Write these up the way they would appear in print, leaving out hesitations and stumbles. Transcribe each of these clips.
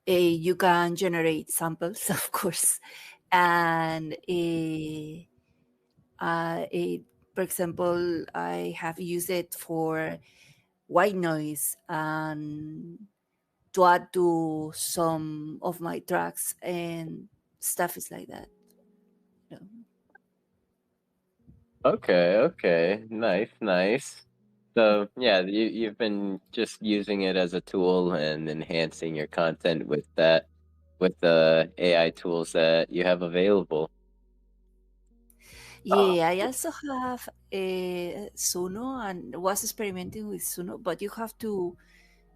You can generate samples, of course, and for example, I have used it for white noise and to add to some of my tracks and stuff is like that. You know. Okay, nice, nice. So yeah, you've been just using it as a tool and enhancing your content with that, with the AI tools that you have available. Yeah, I also have a Suno and was experimenting with Suno, but you have to,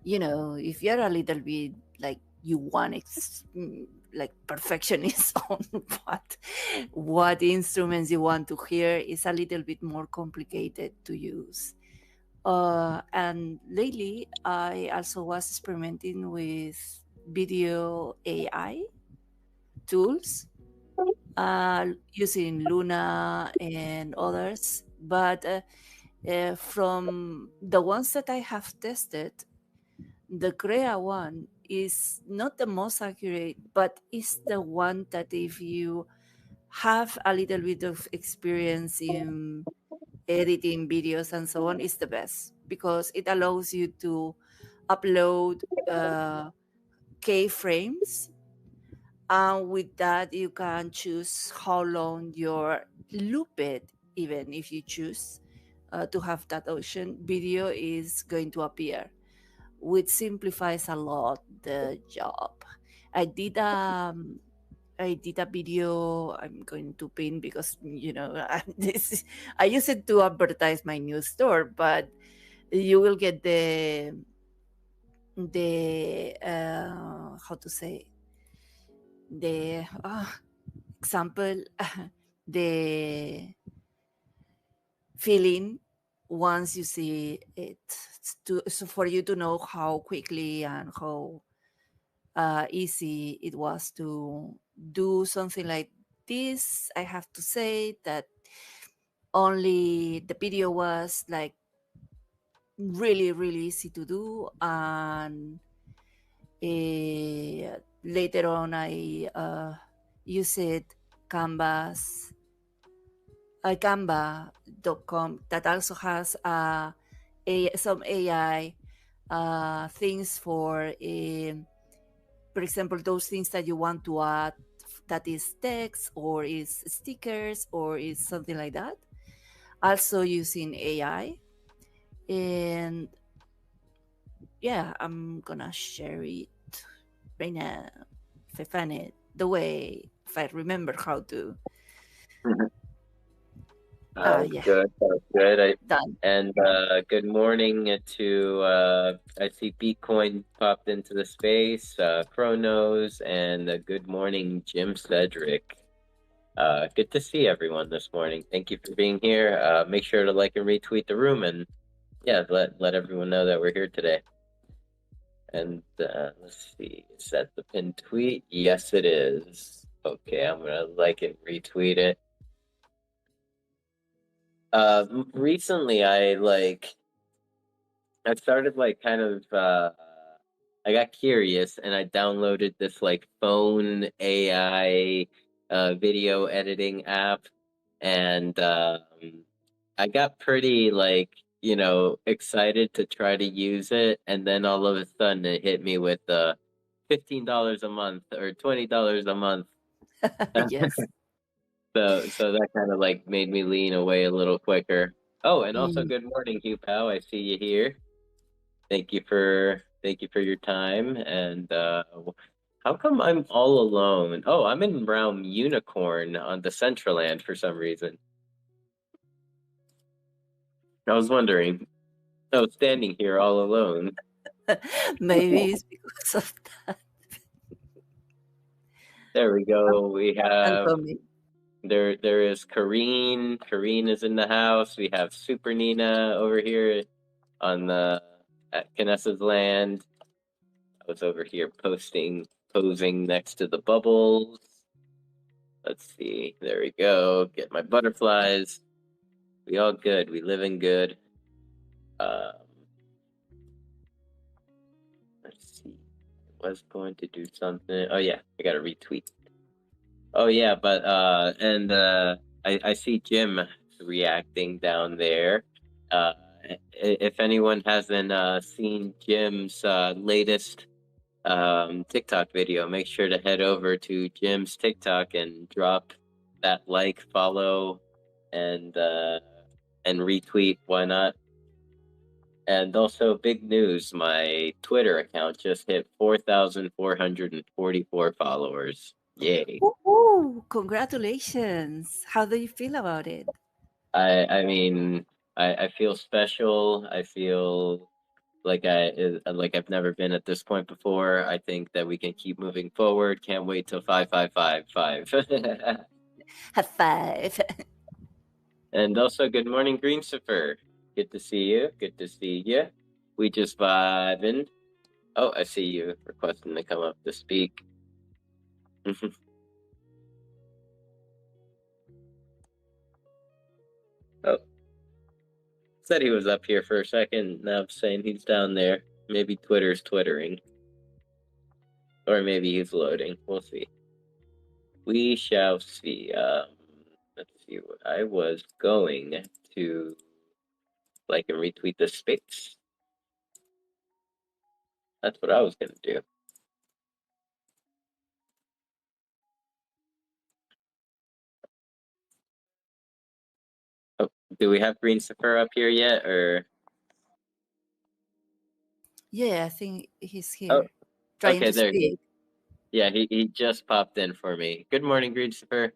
if you're a little bit like you want like perfectionist on what instruments you want to hear, is a little bit more complicated to use. And lately, I also was experimenting with video AI tools using Luna and others. But from the ones that I have tested, the Crea one is not the most accurate, but is the one that if you have a little bit of experience in editing videos and so on, is the best because it allows you to upload keyframes, and with that you can choose how long your loop it, even if you choose to have that option, video is going to appear, which simplifies a lot the job. I did I did a video. I'm going to pin because I use it to advertise my new store, but you will get the how to say, the example, the feeling once you see it, so for you to know how quickly and how easy it was to do something like this. I have to say that only the video was like really, really easy to do, and later on I used Canvas, Canva.com, that also has some AI things for example, those things that you want to add, that is text or is stickers or is something like that. Also using AI. And yeah, I'm gonna share it right now if I find it, the way, if I remember how to. Yeah, Good, good. done. And good morning to I see Bitcoin popped into the space, Chronos, and good morning, Jim Cedric. Good to see everyone this morning. Thank you for being here. Make sure to like and retweet the room, and yeah, let everyone know that we're here today. And let's see, is that the pinned tweet? Yes, it is. Okay, I'm gonna like and retweet it. Recently I started like kind of I got curious and I downloaded this like phone AI video editing app, and I got pretty like, excited to try to use it, and then all of a sudden it hit me with $15 a month or $20 a month. Yes. So that kind of like made me lean away a little quicker. Oh, and also Mm. good morning, Hugh Pow. I see you here. Thank you for your time. And how come I'm all alone? Oh, I'm in Realm Unicorn on Decentraland for some reason. I was wondering. I was standing here all alone. Maybe it's because of that. There we go. We I'm have coming. there is Kareen. Kareen is in the house. We have Super Nina over here on the at Canessa's land. I was over here posing next to the bubbles. Let's see. There we go. Get my butterflies. We all good. We living good. Um, let's see. was going to do something. Oh yeah, I gotta retweet. Oh yeah, but I see Jim reacting down there. If anyone hasn't seen Jim's latest TikTok video, make sure to head over to Jim's TikTok and drop that like, follow, and retweet. Why not? And also, big news: my Twitter account just hit 4,444 followers. Yay! Woohoo! Congratulations. How do you feel about it? I mean, I feel special. I feel like I've never been at this point before. I think that we can keep moving forward. Can't wait till 5 5 5 5. Have five. And also, good morning, Greensifer. Good to see you. Good to see you. We just vibing. Oh, I see you requesting to come up to speak. Oh, said he was up here for a second. Now I'm saying he's down there. Maybe Twitter's twittering. Or maybe he's loading. We'll see. We shall see. Let's see. I was going to like and retweet the space. That's what I was gonna do. Oh, do we have Green Sapphire up here yet, or? Yeah, I think he's Oh, here trying okay, to there he is. speak. Yeah, he just popped in for me. Good morning, Green Sapphire.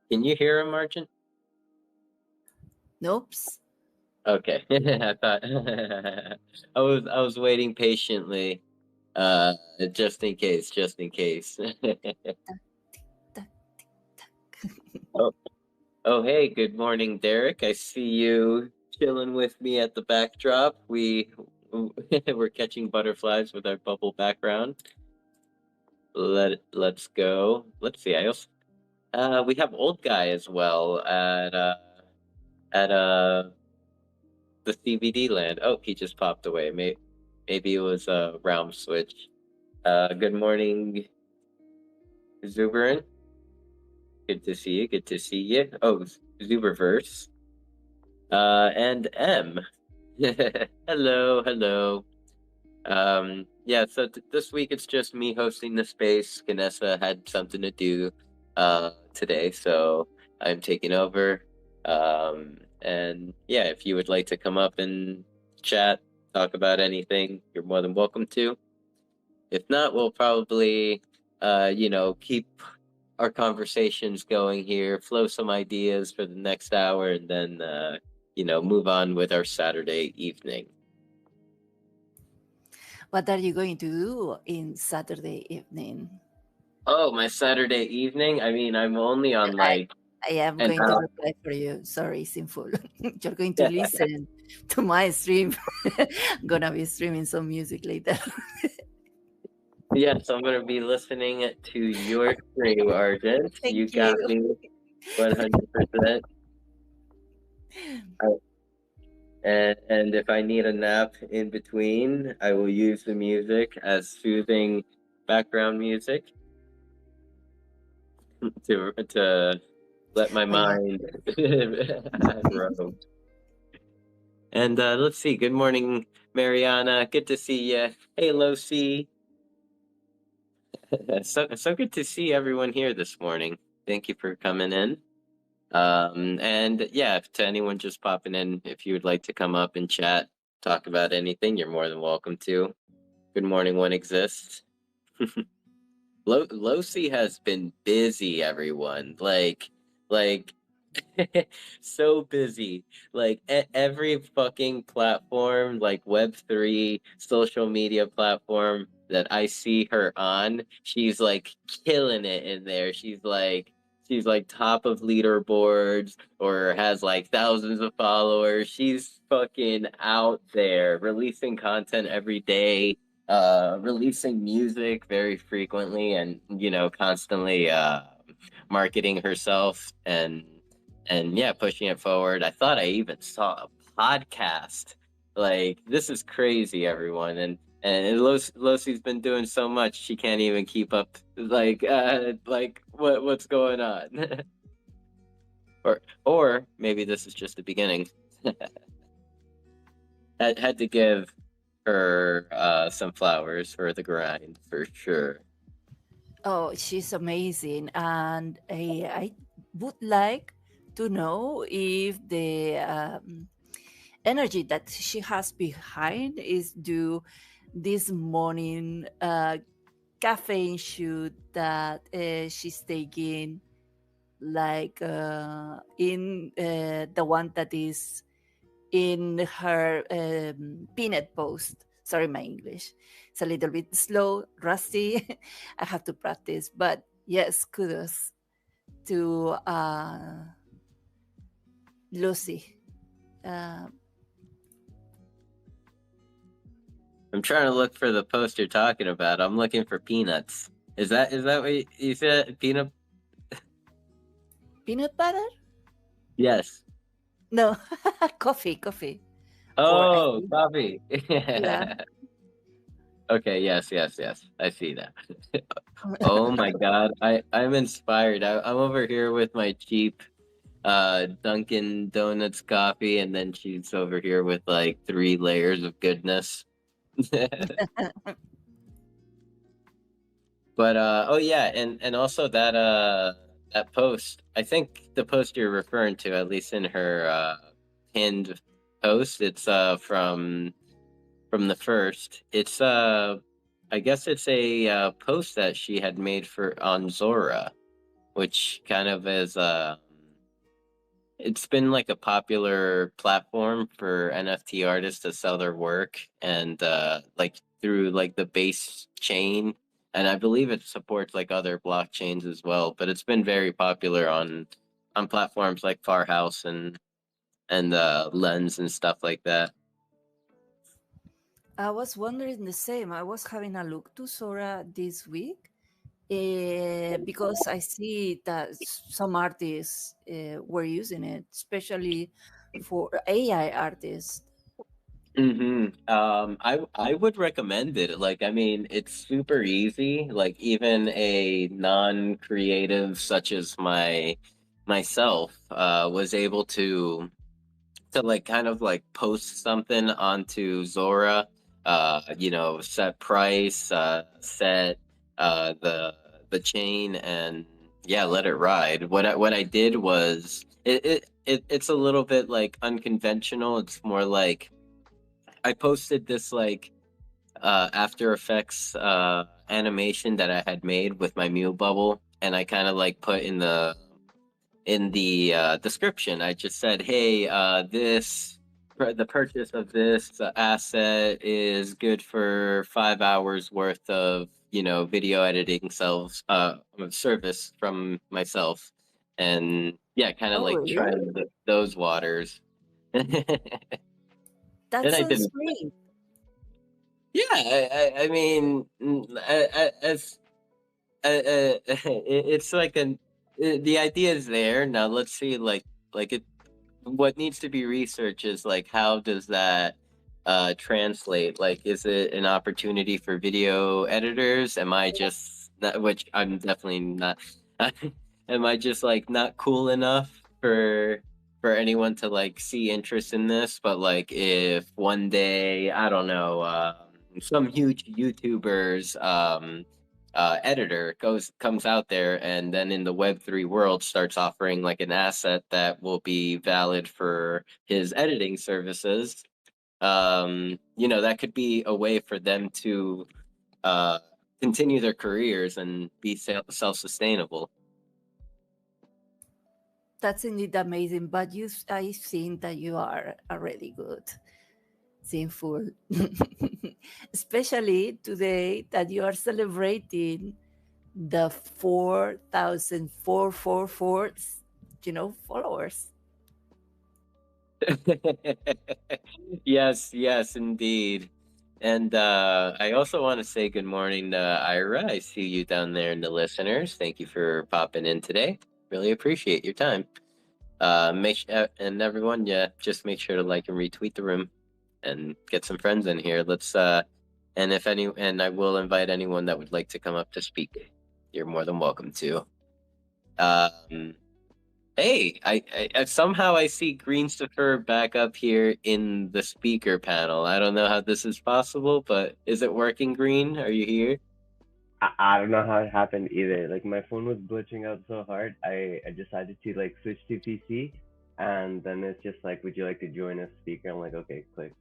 Can you hear him, Margin? Nope. Okay, I thought I was waiting patiently, just in case, just in case. Oh, oh, hey, good morning, Derek. I see you chilling with me at the backdrop. We're catching butterflies with our bubble background. Let's go. Let's see. I also we have old guy as well at the CBD land. Oh, he just popped away. Maybe it was a realm switch. Good morning, Zuberin. Good to see you. Good to see you. Oh, Zuberverse. And M. Hello, hello. Yeah, so this week it's just me hosting the space. Ganessa had something to do today, so I'm taking over. And yeah, if you would like to come up and chat, talk about anything, you're more than welcome to. If not, we'll probably keep our conversations going here, flow some ideas for the next hour, and then move on with our Saturday evening. What are you going to do in Saturday evening? Oh, my Saturday evening? I mean, I'm only on I, like I am an going to hour. reply for you. Sorry, Sinful. You're going to listen to my stream. I'm gonna be streaming some music later. Yes, I'm gonna be listening to your stream, Argent. You Thank got you. me 100%. And if I need a nap in between, I will use the music as soothing background music to let my Oh yeah. mind roam. And let's see. Good morning, Mariana. Good to see you. Hey, Losi. So good to see everyone here this morning. Thank you for coming in. And yeah, to anyone just popping in, if you would like to come up and chat, talk about anything, you're more than welcome to. Good morning, one exists. Losi has been busy, everyone. Like so busy. Like every fucking platform, like Web3 social media platform that I see her on, she's like killing it in there. She's like top of leaderboards or has like thousands of followers. She's fucking out there releasing content every day. releasing music very frequently, and constantly marketing herself, and yeah, pushing it forward. I thought I even saw a podcast. Like, this is crazy, everyone. And Losie's been doing so much she can't even keep up. Like what's going on? Or maybe this is just the beginning. Had to give her some flowers for the grind, for sure. Oh, she's amazing. And I would like to know if the energy that she has behind is due this morning caffeine shoot that she's taking, like in the one that is in her peanut post. Sorry, my English. It's a little bit slow, rusty. I have to practice. But yes, kudos to Lucy. Uh, I'm trying to look for the post you're talking about. I'm looking for peanuts. Is that what you said? Peanut? Peanut butter? Yes. No, coffee, coffee. For I Oh, think, coffee. yeah. Okay, yes. I see that. Oh my God, I'm inspired. I'm over here with my cheap Dunkin' Donuts coffee, and then she's over here with like 3 layers of goodness. But oh yeah, and also that post. I think the post you're referring to, at least in her pinned post, it's from the first. It's I guess it's a post that she had made for on Zora, which kind of is it's been like a popular platform for NFT artists to sell their work, and like through like the base chain, and I believe it supports like other blockchains as well, but it's been very popular on platforms like Farhouse and Lens and stuff like that. I was wondering the same. I was having a look to Sora this week because I see that some artists were using it, especially for AI artists. I would recommend it. Like, I mean, it's super easy. Like, even a non-creative such as myself was able to like kind of like post something onto Zora, set price, set the chain, and yeah, let it ride. What I did was it's a little bit like unconventional. It's more like I posted this like After Effects animation that I had made with my Mew bubble, and I kind of like put in the description. I just said, "Hey, the purchase of this asset is good for 5 hours worth of video editing self service from myself," and yeah, kind of Oh, like really? trying those waters. And That I sounds didn't. great. Yeah, I mean, as it's like the idea is there. Now let's see, like it. What needs to be researched is like how does that translate? Like, is it an opportunity for video editors? Am I just which I'm definitely not. Am I just like not cool enough for anyone to like see interest in this? But like, if one day, I don't know, some huge YouTubers editor comes out there and then in the Web3 world starts offering like an asset that will be valid for his editing services, that could be a way for them to uh, continue their careers and be self-sustainable. That's indeed amazing. But I think that you are already good, Sinful. Especially today that you are celebrating the 4,444, followers. Yes, indeed. And I also want to say good morning to Ira. I see you down there in the listeners. Thank you for popping in today. Really appreciate your time. And everyone, yeah, just make sure to like and retweet the room and get some friends in here. And I will invite anyone that would like to come up to speak. You're more than welcome to. Um, Hey, somehow I see Greenstifer back up here in the speaker panel. I don't know how this is possible, but is it working, Green? Are you here? I don't know how it happened either. Like my phone was glitching out so hard, I decided to like switch to PC, and then it's just like, would you like to join as speaker? I'm like, okay, click.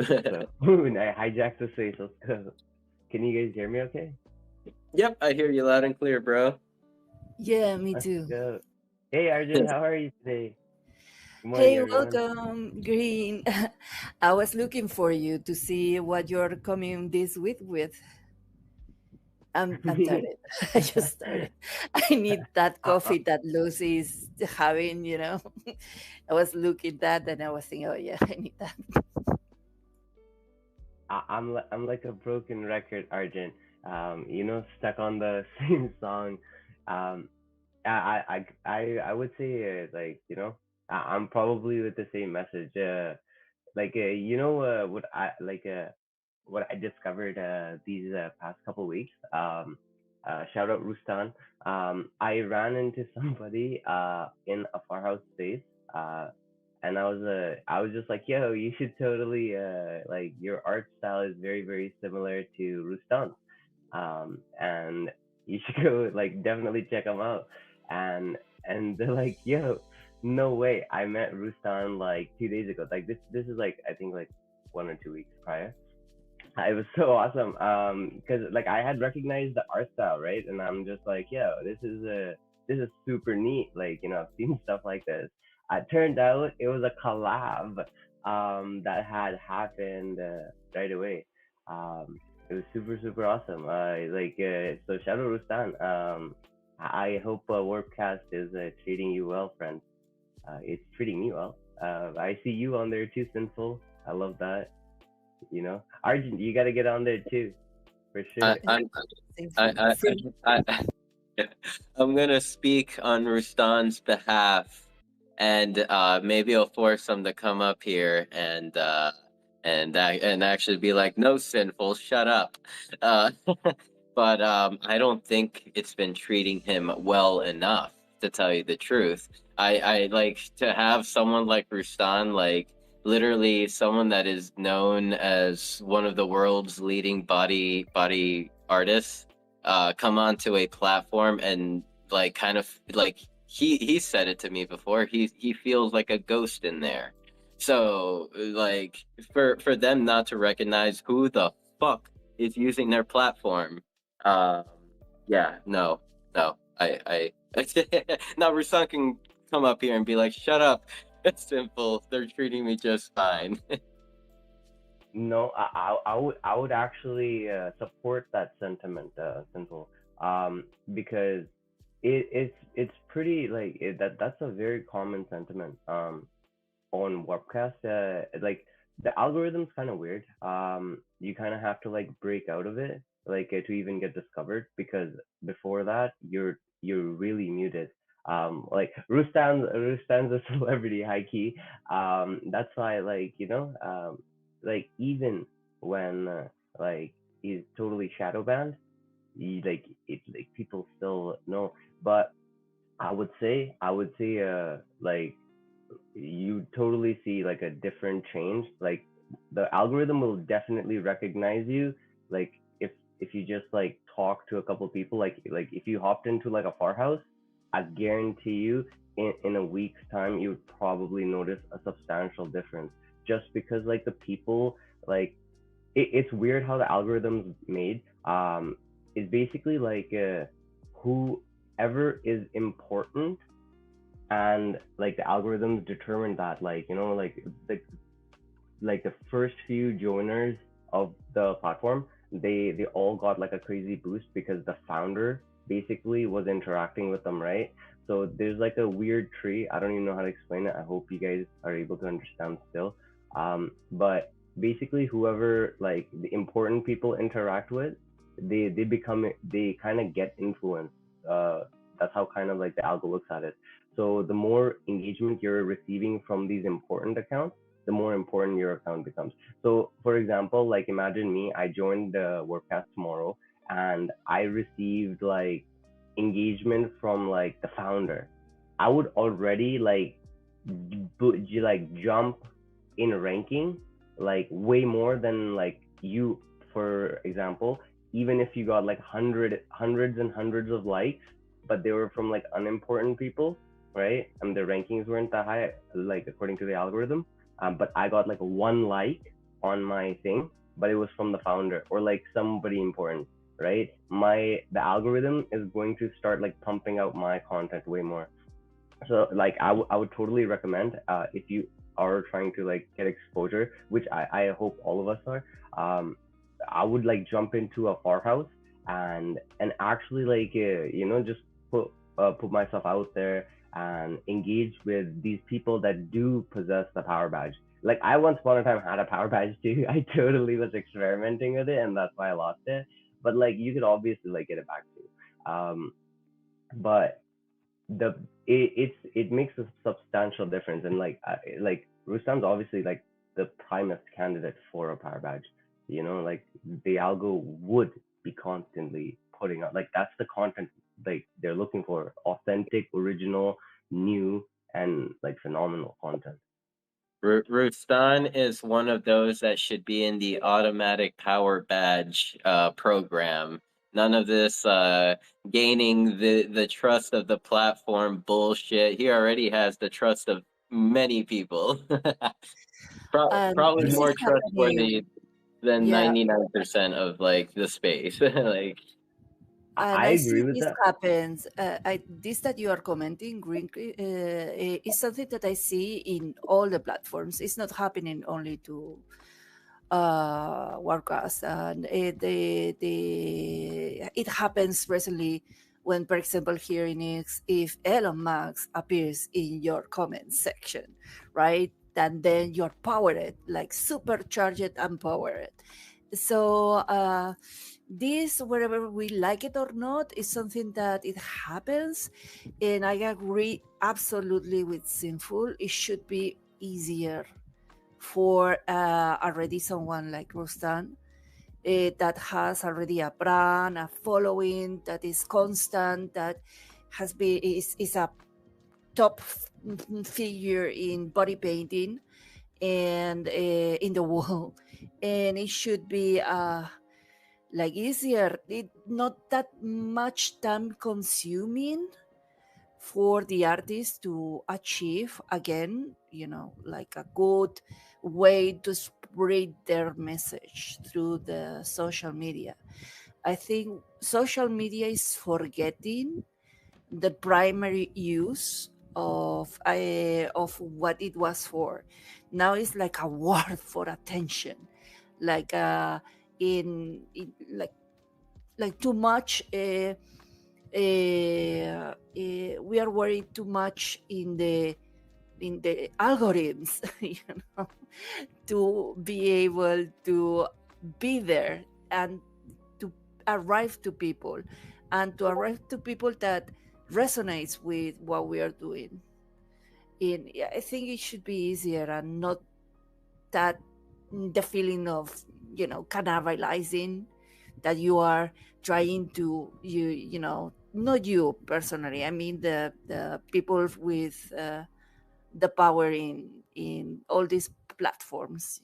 So and I hijacked the space. Let's go. Can you guys hear me? Okay. Yep, I hear you loud and clear, bro. Yeah, me Let's too. go. Hey Arjun, how are you today? Good morning, Hey, everyone. welcome, Green. I was looking for you to see what you're coming this week with. I'm Me? tired. I just started. I need that I, I, coffee that Lucy is having. I was looking that and I was thinking, oh yeah, I need that. I'm like a broken record, Arjun. Stuck on the same song. Um, I would say like I'm probably with the same message. What I discovered these past couple weeks. Shout out Rustan. I ran into somebody in a farhouse space. Uh, and I was just like, yo, you should totally like your art style is very very similar to Rustan's, and you should go like definitely check them out. And they're like, yo, no way, I met Rustan like 2 days ago. Like this is like I think like 1 or 2 weeks prior. It was so awesome. Because like I had recognized the art style, right? And I'm just like, yo, this is super neat. Like I've seen stuff like this. It turned out it was a collab that had happened right away. It was super super awesome. So shout out Rustan. I hope Warpcast is treating you well, friend. It's treating me well. I see you on there too, Sinful. I love that. Arjun, you got to get on there too, for I, sure. I'm Same I, for I, same. I, I'm gonna speak on Rustan's behalf, and maybe I'll force him to come up here and actually be like, "No, sinful, shut up." Uh, but I don't think it's been treating him well enough, to tell you the truth. I like to have someone like Rustan, like literally someone that is known as one of the world's leading body artists, come onto a platform and like kind of like he said it to me before. He feels like a ghost in there. So like for them not to recognize who the fuck is using their platform, um, yeah, no, I now Rusan can come up here and be like, shut up. It's simple. They're treating me just fine. No, I would actually support that sentiment, Simple, because it's pretty like that's a very common sentiment on webcast. Like the algorithm's kind of weird. You kind of have to like break out of it, like to even get discovered, because before that you're really muted. Like Rustan's a celebrity, high key. That's why like even when like he's totally shadow banned, like people still know. But I would say like you totally see like a different change. Like the algorithm will definitely recognize you. Like if you just like talk to a couple people, like if you hopped into like a far house, I guarantee you in a week's time you would probably notice a substantial difference. Just because like the people like it's weird how the algorithm's made. Is basically like whoever is important, and like the algorithms determine that, like the first few joiners of the platform, they all got like a crazy boost because the founder basically was interacting with them, right? So there's like a weird tree. I don't even know how to explain it. I hope you guys are able to understand still. But basically whoever like the important people interact with, they kind of get influenced. Uh, that's how kind of like the algo looks at it. So the more engagement you're receiving from these important accounts, the more important your account becomes. So for example, like imagine me, I joined the workcast tomorrow, and I received like engagement from like the founder. I would already like jump in ranking like way more than like you, for example. Even if you got like hundreds and hundreds of likes, but they were from like unimportant people, right? And the rankings weren't that high, like according to the algorithm. But I got like one like on my thing, but it was from the founder or like somebody important, right? The algorithm is going to start like pumping out my content way more. So like I would totally recommend, if you are trying to like get exposure, which I hope all of us are. I would like jump into a farmhouse and actually like just put myself out there and engage with these people that do possess the power badge. Like I once upon a time had a power badge too. I totally was experimenting with it, and that's why I lost it. But like you could obviously like get it back too. But the it makes a substantial difference, and like Rustam's obviously like the primest candidate for a power badge. Like the algo would be constantly putting out, like that's the content like they're looking for: authentic, original, new, and like phenomenal content. Rustan is one of those that should be in the automatic power badge program. None of this gaining the trust of the platform bullshit. He already has the trust of many people. And Probably this is more happening. trustworthy than Yeah, 99% of like the space. Like and I I agree see with this that. happens. This that you are commenting, green, is something that I see in all the platforms. It's not happening only to WordCast, and it happens recently when, for example, here in X, if Elon Musk appears in your comment section, right? And then you're powered, like supercharged and powered. So this, wherever we like it or not, is something that it happens, and I agree absolutely with Sinful. It should be easier for already someone like Rustan, that has already a brand, a following that is constant, that is a top figure in body painting and in the world, and it should be like easier, not that much time consuming for the artist to achieve, again, like a good way to spread their message through the social media. I think social media is forgetting the primary use of what it was for. Now it's like a war for attention, like in like too much. We are worried too much in the algorithms, know, to be able to be there and to arrive to people, and to arrive to people that resonates with what we are doing. And I think it should be easier and not that the feeling of cannibalizing, that you are trying to not you personally, I mean the people with the power in all these platforms.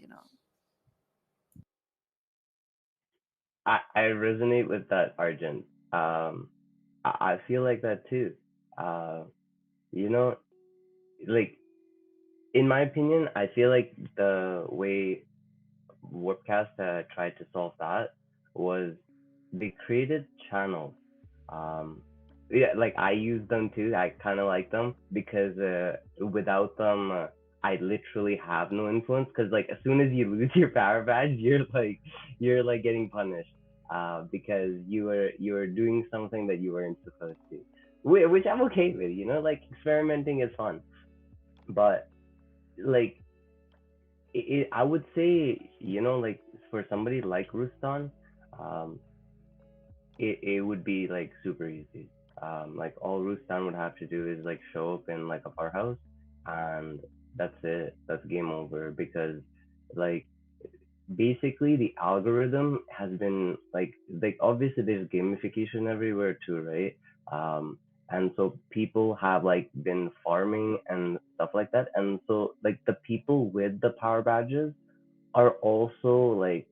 I resonate with that, Arjun. um I feel like that too. uh you know like in my opinion, I feel like the way Webcast tried to solve that was they created channels. Um, yeah, like I use them too. I kind of like them because without them, I literally have no influence. Because like as soon as you lose your power badge, you're like getting punished, because you were doing something that you weren't supposed to, which I'm okay with. Like experimenting is fun, but like I would say, like for somebody like Rustan, um, it would be like super easy. Like all Rustan would have to do is like show up in like a farmhouse, and that's it. That's game over because like basically the algorithm has been like obviously there's gamification everywhere too, right? Um, and so people have like been farming and stuff like that, and so like the people with the power badges are also like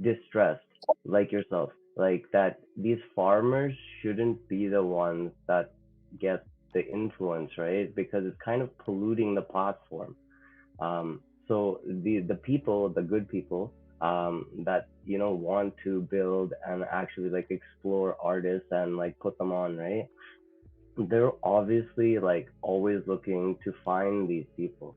distressed, like yourself, like that these farmers shouldn't be the ones that get the influence, right? Because it's kind of polluting the platform. So the people, the good people, that want to build and actually like explore artists and like put them on, right? They're obviously like always looking to find these people,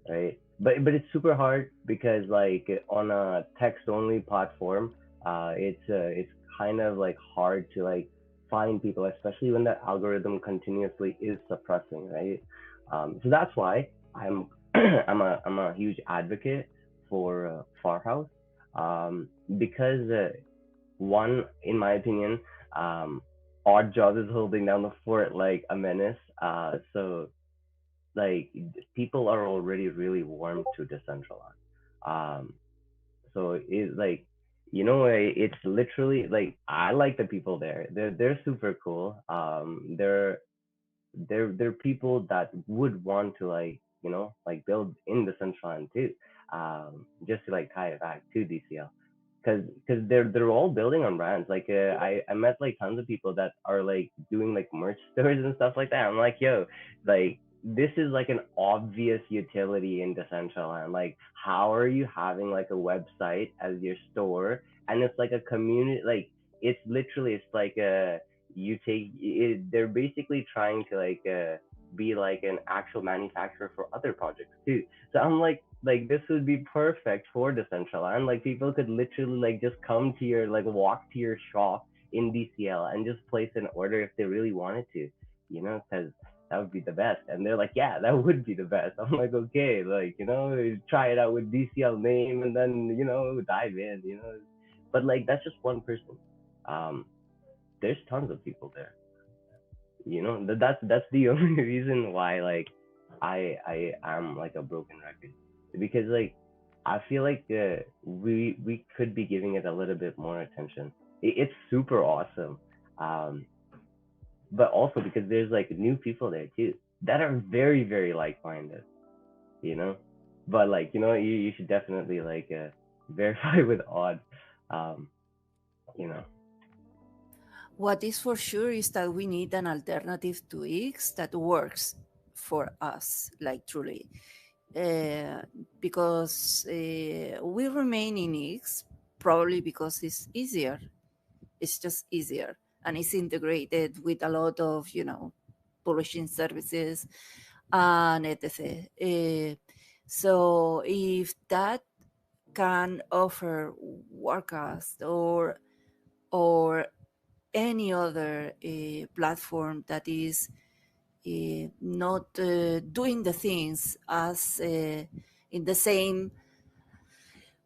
right? But it's super hard because like on a text only platform, it's kind of like hard to like find people, especially when the algorithm continuously is suppressing, right? So that's why I'm a huge advocate for Farhouse, because one, in my opinion, um, Odd Job is holding down the fort like a menace. So like people are already really warm to Decentraland. Um, so it's like it's literally like I like the people there. They're super cool. They're people that would want to like build in Decentraland too. Just to like tie it back to DCL, because they're all building on brands. Like I met like tons of people that are like doing like merch stores and stuff like that. I'm like, yo, like this is like an obvious utility in Decentraland. Like, how are you having like a website as your store, and it's like a community? Like, it's literally it's like a you take it, they're basically trying to like be like an actual manufacturer for other projects too. So I'm like this would be perfect for Decentraland. Like people could literally like just come to your like walk to your shop in DCL and just place an order if they really wanted to, because that would be the best. And they're like, yeah, that would be the best. I'm like, okay, like try it out with DCL name and then dive in, But like that's just one person. Um, there's tons of people there. That's the only reason why like I am like a broken record, because like I feel like we could be giving it a little bit more attention. It's super awesome, um but also because there's like new people there too that are very very like-minded, you know but like you should definitely like verify with Odd. um you know What is for sure is that we need an alternative to X that works for us, like truly. Uh, because we remain in X probably because it's easier. It's just easier and it's integrated with a lot of, publishing services and etc. So if that can offer Warcast or any other platform that is not doing the things as in the same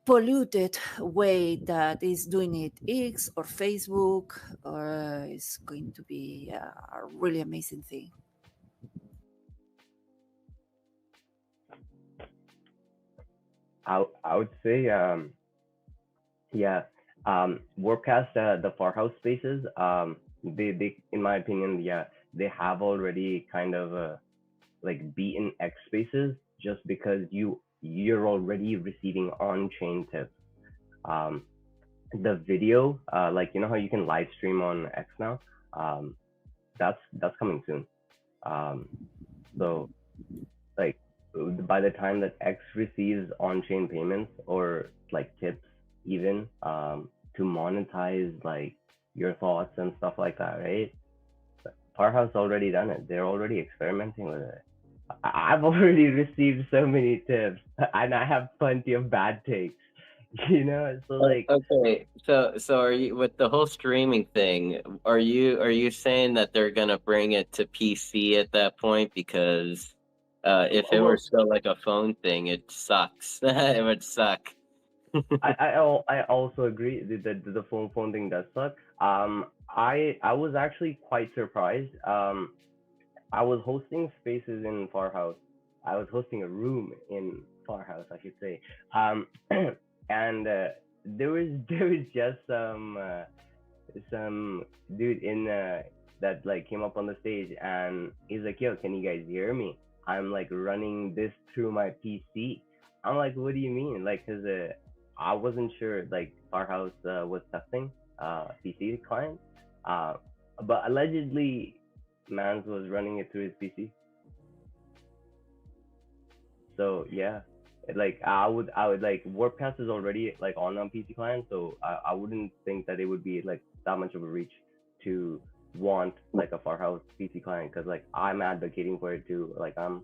polluted way that is doing it X or Facebook, is going to be a really amazing thing. I would say yeah. Warpcast, the Farhouse spaces, they, in my opinion, yeah, they have already kind of like beaten X spaces just because you're already receiving on-chain tips. Um, the video, like how you can live stream on X now, um, that's coming soon. Um, so like by the time that X receives on-chain payments or like tips, even to monetize like your thoughts and stuff like that, right? Farhouse already done it. They're already experimenting with it. I've already received so many tips, and I have plenty of bad takes. So like Okay, so are you with the whole streaming thing? Are you saying that they're gonna bring it to PC at that point? Because If it were Well, still like a phone thing, it sucks. It would suck. I also agree that the phone thing does suck. I was actually quite surprised. I was hosting spaces in Farhouse. I was hosting a room in Farhouse, I should say. And there was just some dude in that like came up on the stage, and he's like, "Yo, can you guys hear me? I'm like running this through my PC." I'm like, "What do you mean?" Like, cause I wasn't sure like Farhouse was testing PC client, uh, but allegedly Mans was running it through his PC. So yeah, like I would like WordPress is already like on PC client, so I wouldn't think that it would be like that much of a reach to want like a Farhouse PC client, because like I'm advocating for it too. Like I'm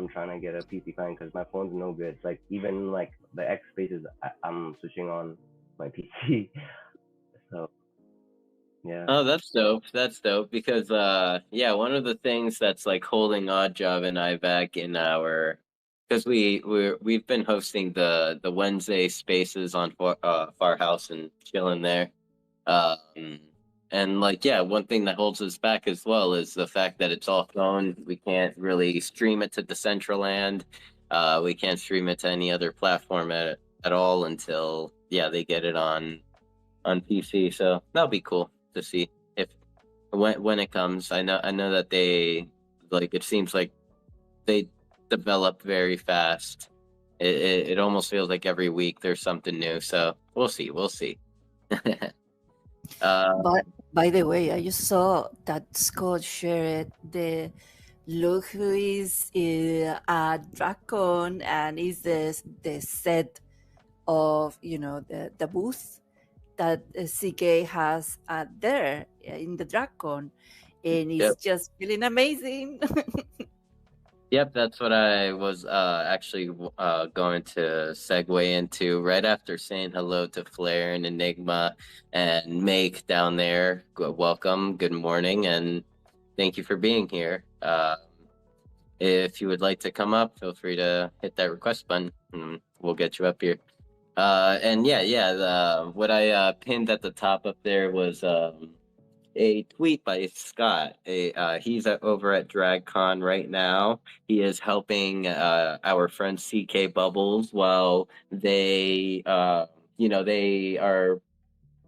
trying to get a PC client because my phone's no good. Like even like the X spaces, I'm switching on my PC. So yeah. Oh, that's dope. That's dope because yeah, one of the things that's like holding Oddjob and I back in our because we've been hosting the Wednesday spaces on Farhouse and chilling there. Um and like yeah, one thing that holds us back as well is the fact that it's all phone. We can't really stream it to Decentraland. We can't stream it to any other platform at all until yeah, they get it on PC. So that'll be cool to see if when it comes. I know that they like it seems like they develop very fast. It almost feels like every week there's something new. So we'll see. We'll see. uh, But by the way, I just saw that Scott shared the look who is at DragCon, and is the set of the booth that CK has there in the DragCon, and it's yep. just feeling amazing. Yep, that's what I was actually going to segue into right after saying hello to Flair and Enigma and Make down there. Welcome, good morning, and thank you for being here. If you would like to come up, feel free to hit that request button, and we'll get you up here. And yeah, what I pinned at the top up there was a tweet by Scott. He's over at DragCon right now. He is helping our friend CK Bubbles while they are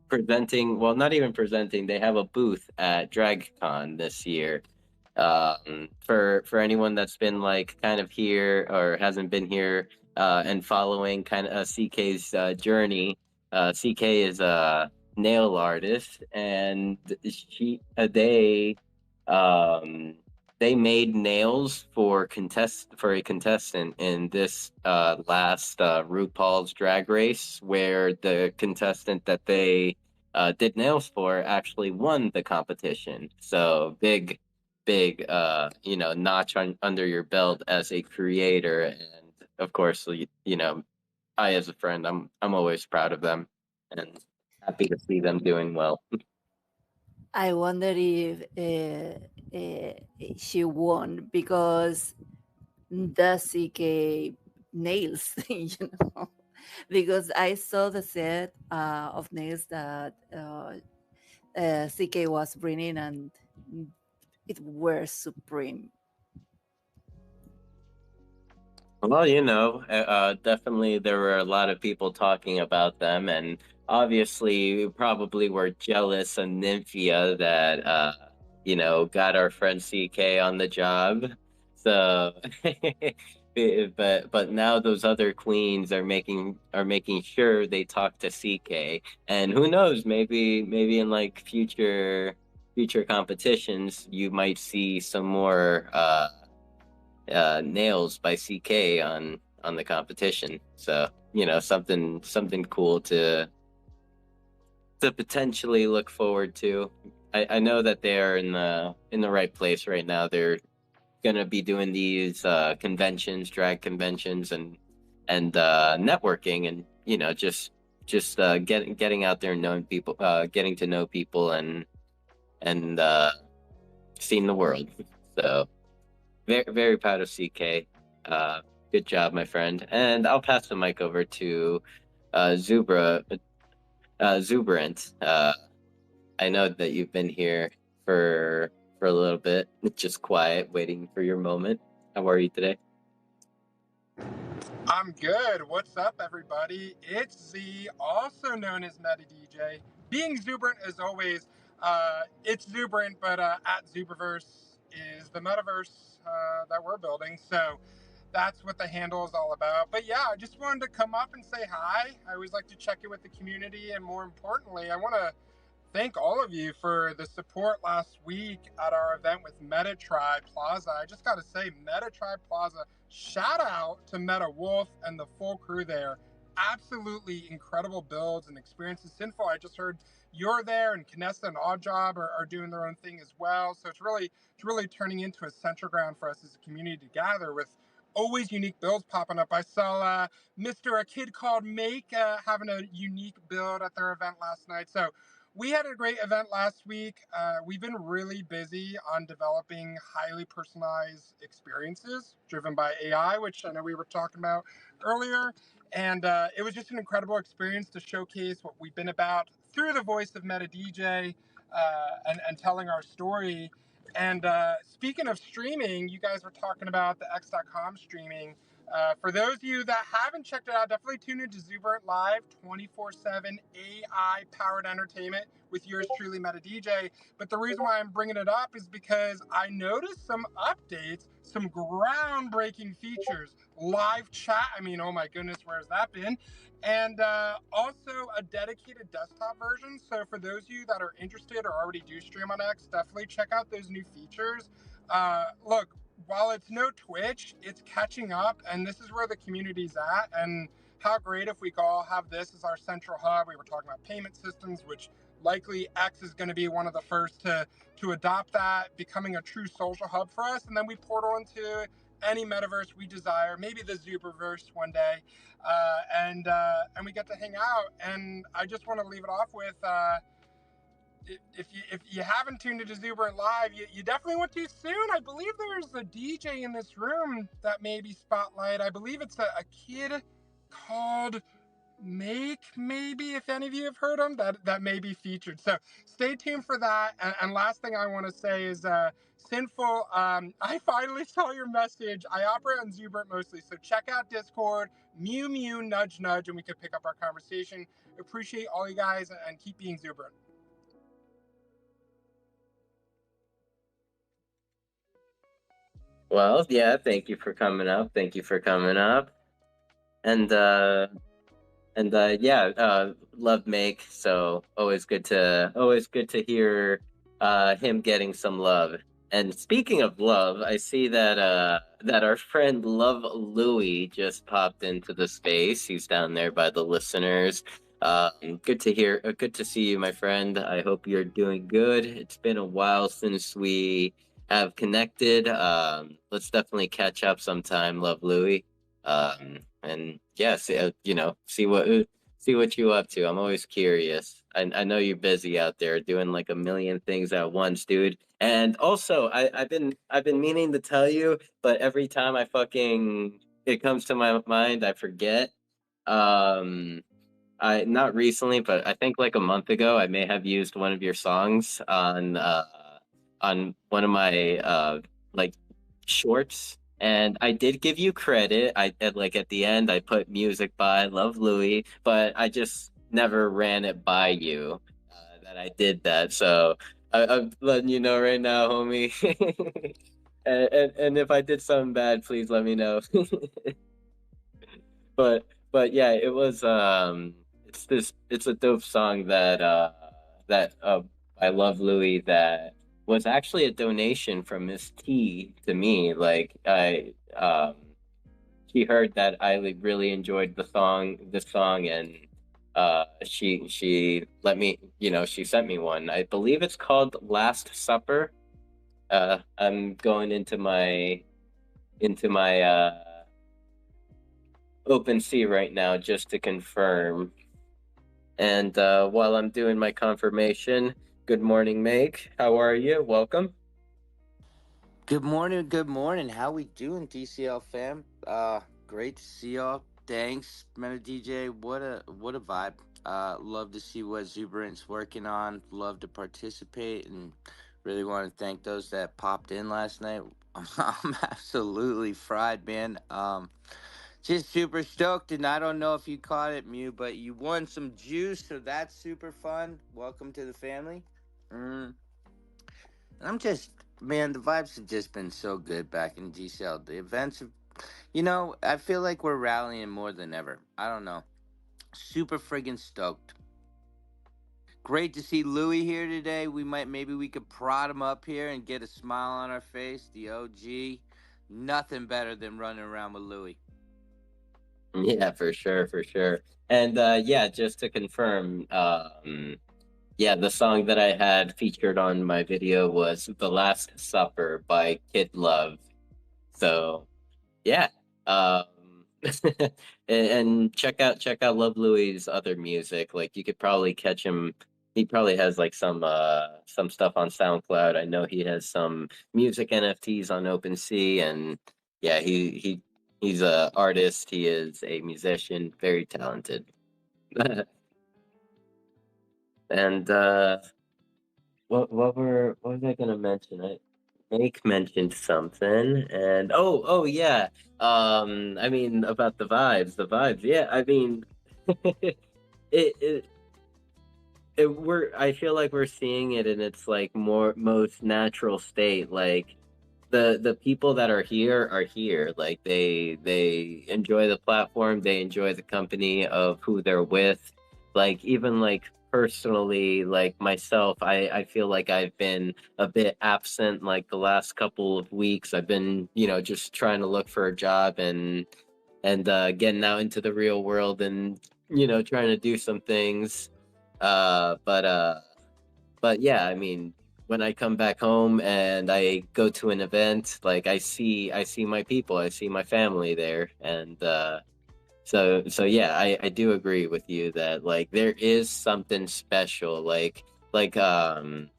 presenting. Well, not even presenting. They have a booth at DragCon this year. For anyone that's been like kind of here or hasn't been here and following kind of CK's journey, CK is a nail artist, and um, they made nails for a contestant in this last RuPaul's Drag Race, where the contestant that they did nails for actually won the competition. So big notch under your belt as a creator, and of course I as a friend, I'm always proud of them and happy to see them doing well. I wonder if she won because the CK nails, because I saw the set of nails that CK was bringing, and it were supreme. Well, definitely there were a lot of people talking about them, and obviously we probably were jealous of Nymphia that got our friend CK on the job. So, but now those other queens are making sure they talk to CK, and who knows, maybe in like future competitions you might see some more nails by CK on the competition. So something cool to potentially look forward to. I know that they are in the right place right now. They're gonna be doing these conventions, drag conventions, and networking, and just getting out there and knowing people, getting to know people, and seeing the world. So very very proud of CK. Good job, my friend. And I'll pass the mic over to Zubrant. I know that you've been here for a little bit, just quiet, waiting for your moment. How are you today? I'm good. What's up, everybody? It's Z, also known as Meta DJ. Being exuberant as always. It's exuberant, but at Zuberverse is the metaverse that we're building. So that's what the handle is all about. But yeah, I just wanted to come up and say hi. I always like to check in with the community, and more importantly, I want to thank all of you for the support last week at our event with MetaTribe Plaza. I just got to say, MetaTribe Plaza, shout out to Meta Wolf and the full crew there. Absolutely incredible builds and experiences. Sinful, I just heard you're there, and Kinesta and Oddjob are doing their own thing as well. So it's really turning into a central ground for us as a community to gather with always unique builds popping up. I saw Mr. A Kid Called Make having a unique build at their event last night. So we had a great event last week. We've been really busy on developing highly personalized experiences driven by AI, which I know we were talking about earlier. And it was just an incredible experience to showcase what we've been about through the voice of Meta DJ and telling our story. And speaking of streaming, you guys were talking about the X.com streaming. For those of you that haven't checked it out, definitely tune into Zuberant Live, 24/7 AI-powered entertainment with yours truly, Meta DJ. But the reason why I'm bringing it up is because I noticed some updates, some groundbreaking features, live chat. I mean, oh my goodness, where's that been? And also a dedicated desktop version. So for those of you that are interested or already do stream on X, definitely check out those new features. Look, while it's no Twitch, it's catching up, and this is where the community's at. And how great if we could all have this as our central hub. We were talking about payment systems, which likely X is going to be one of the first to adopt that, becoming a true social hub for us. And then we portal into any metaverse we desire, maybe the Zuberverse one day, and we get to hang out. And I just want to leave it off with. If you haven't tuned into Zuberant Live, you definitely want to soon. I believe there's a DJ in this room that may be spotlight. I believe it's a kid called Make, maybe, if any of you have heard him, that may be featured. So stay tuned for that. And last thing I want to say is Sinful, I finally saw your message. I operate on Zuberant mostly, so check out Discord, Mew nudge nudge, and we could pick up our conversation. Appreciate all you guys, and keep being Zuberant. Well, yeah, thank you for coming up. Thank you for coming up. And yeah, love Make. So always good to hear him getting some love. And speaking of love, I see that that our friend Love Louie just popped into the space. He's down there by the listeners. Good to hear. Good to see you, my friend. I hope you're doing good. It's been a while since we have connected. Let's definitely catch up sometime, Love Louie. And yeah, see what you up to. I'm always curious. I know you're busy out there doing like a million things at once, dude. And also, I've been meaning to tell you, but every time it comes to my mind, I forget. I not recently, but I think like a month ago, I may have used one of your songs on one of my like shorts, and I did give you credit. Like at the end, I put music by Love Louie, but I just never ran it by you that I did that. So I'm letting you know right now, homie. And if I did something bad, please let me know. but yeah, it was it's a dope song that I Love Louie that was actually a donation from Miss T to me. Like she heard that I really enjoyed the song, and she let me, she sent me one. I believe it's called Last Supper. I'm going into my OpenSea right now just to confirm. And while I'm doing my confirmation, good morning, Meg. How are you? Welcome. Good morning, good morning. How we doing, DCL fam? Great to see y'all. Thanks, Meta DJ. What a vibe. Love to see what Zuberant's working on. Love to participate, and really want to thank those that popped in last night. I'm absolutely fried, man. Just super stoked, and I don't know if you caught it, Mew, but you won some juice, so that's super fun. Welcome to the family. Mm. I'm just, man, the vibes have just been so good back in DCL. The events have, I feel like we're rallying more than ever. I don't know. Super friggin' stoked. Great to see Louie here today. Maybe we could prod him up here and get a smile on our face. The OG. Nothing better than running around with Louie. Yeah, for sure, for sure. And yeah, just to confirm, yeah, the song that I had featured on my video was "The Last Supper" by Kid Love. So yeah, and, and check out Love Louie's other music. Like you could probably catch him. He probably has like some stuff on SoundCloud. I know he has some music NFTs on OpenSea, and yeah, he's a artist. He is a musician, very talented. And what was I gonna mention? I Make mentioned something, and yeah. I mean about the vibes. Yeah, I mean, it it I feel like we're seeing it in its like more most natural state. Like the people that are here. Like they enjoy the platform, they enjoy the company of who they're with. Like even like personally, like myself, I feel like I've been a bit absent like the last couple of weeks. I've been, just trying to look for a job and getting out into the real world and trying to do some things. Uh, but uh, but yeah, I mean, when I come back home and I go to an event, like I see my people, I see my family there, and so yeah, I do agree with you that like there is something special, like and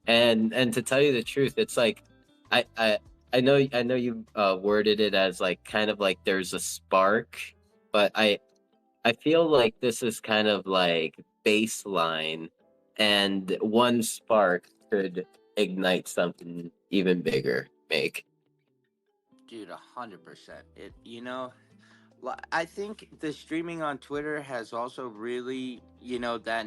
to tell you the truth, it's like I I I know you worded it as like kind of like there's a spark, but I feel like this is kind of like baseline, and one spark could ignite something even bigger. Make Dude, 100%. I think the streaming on Twitter has also really, the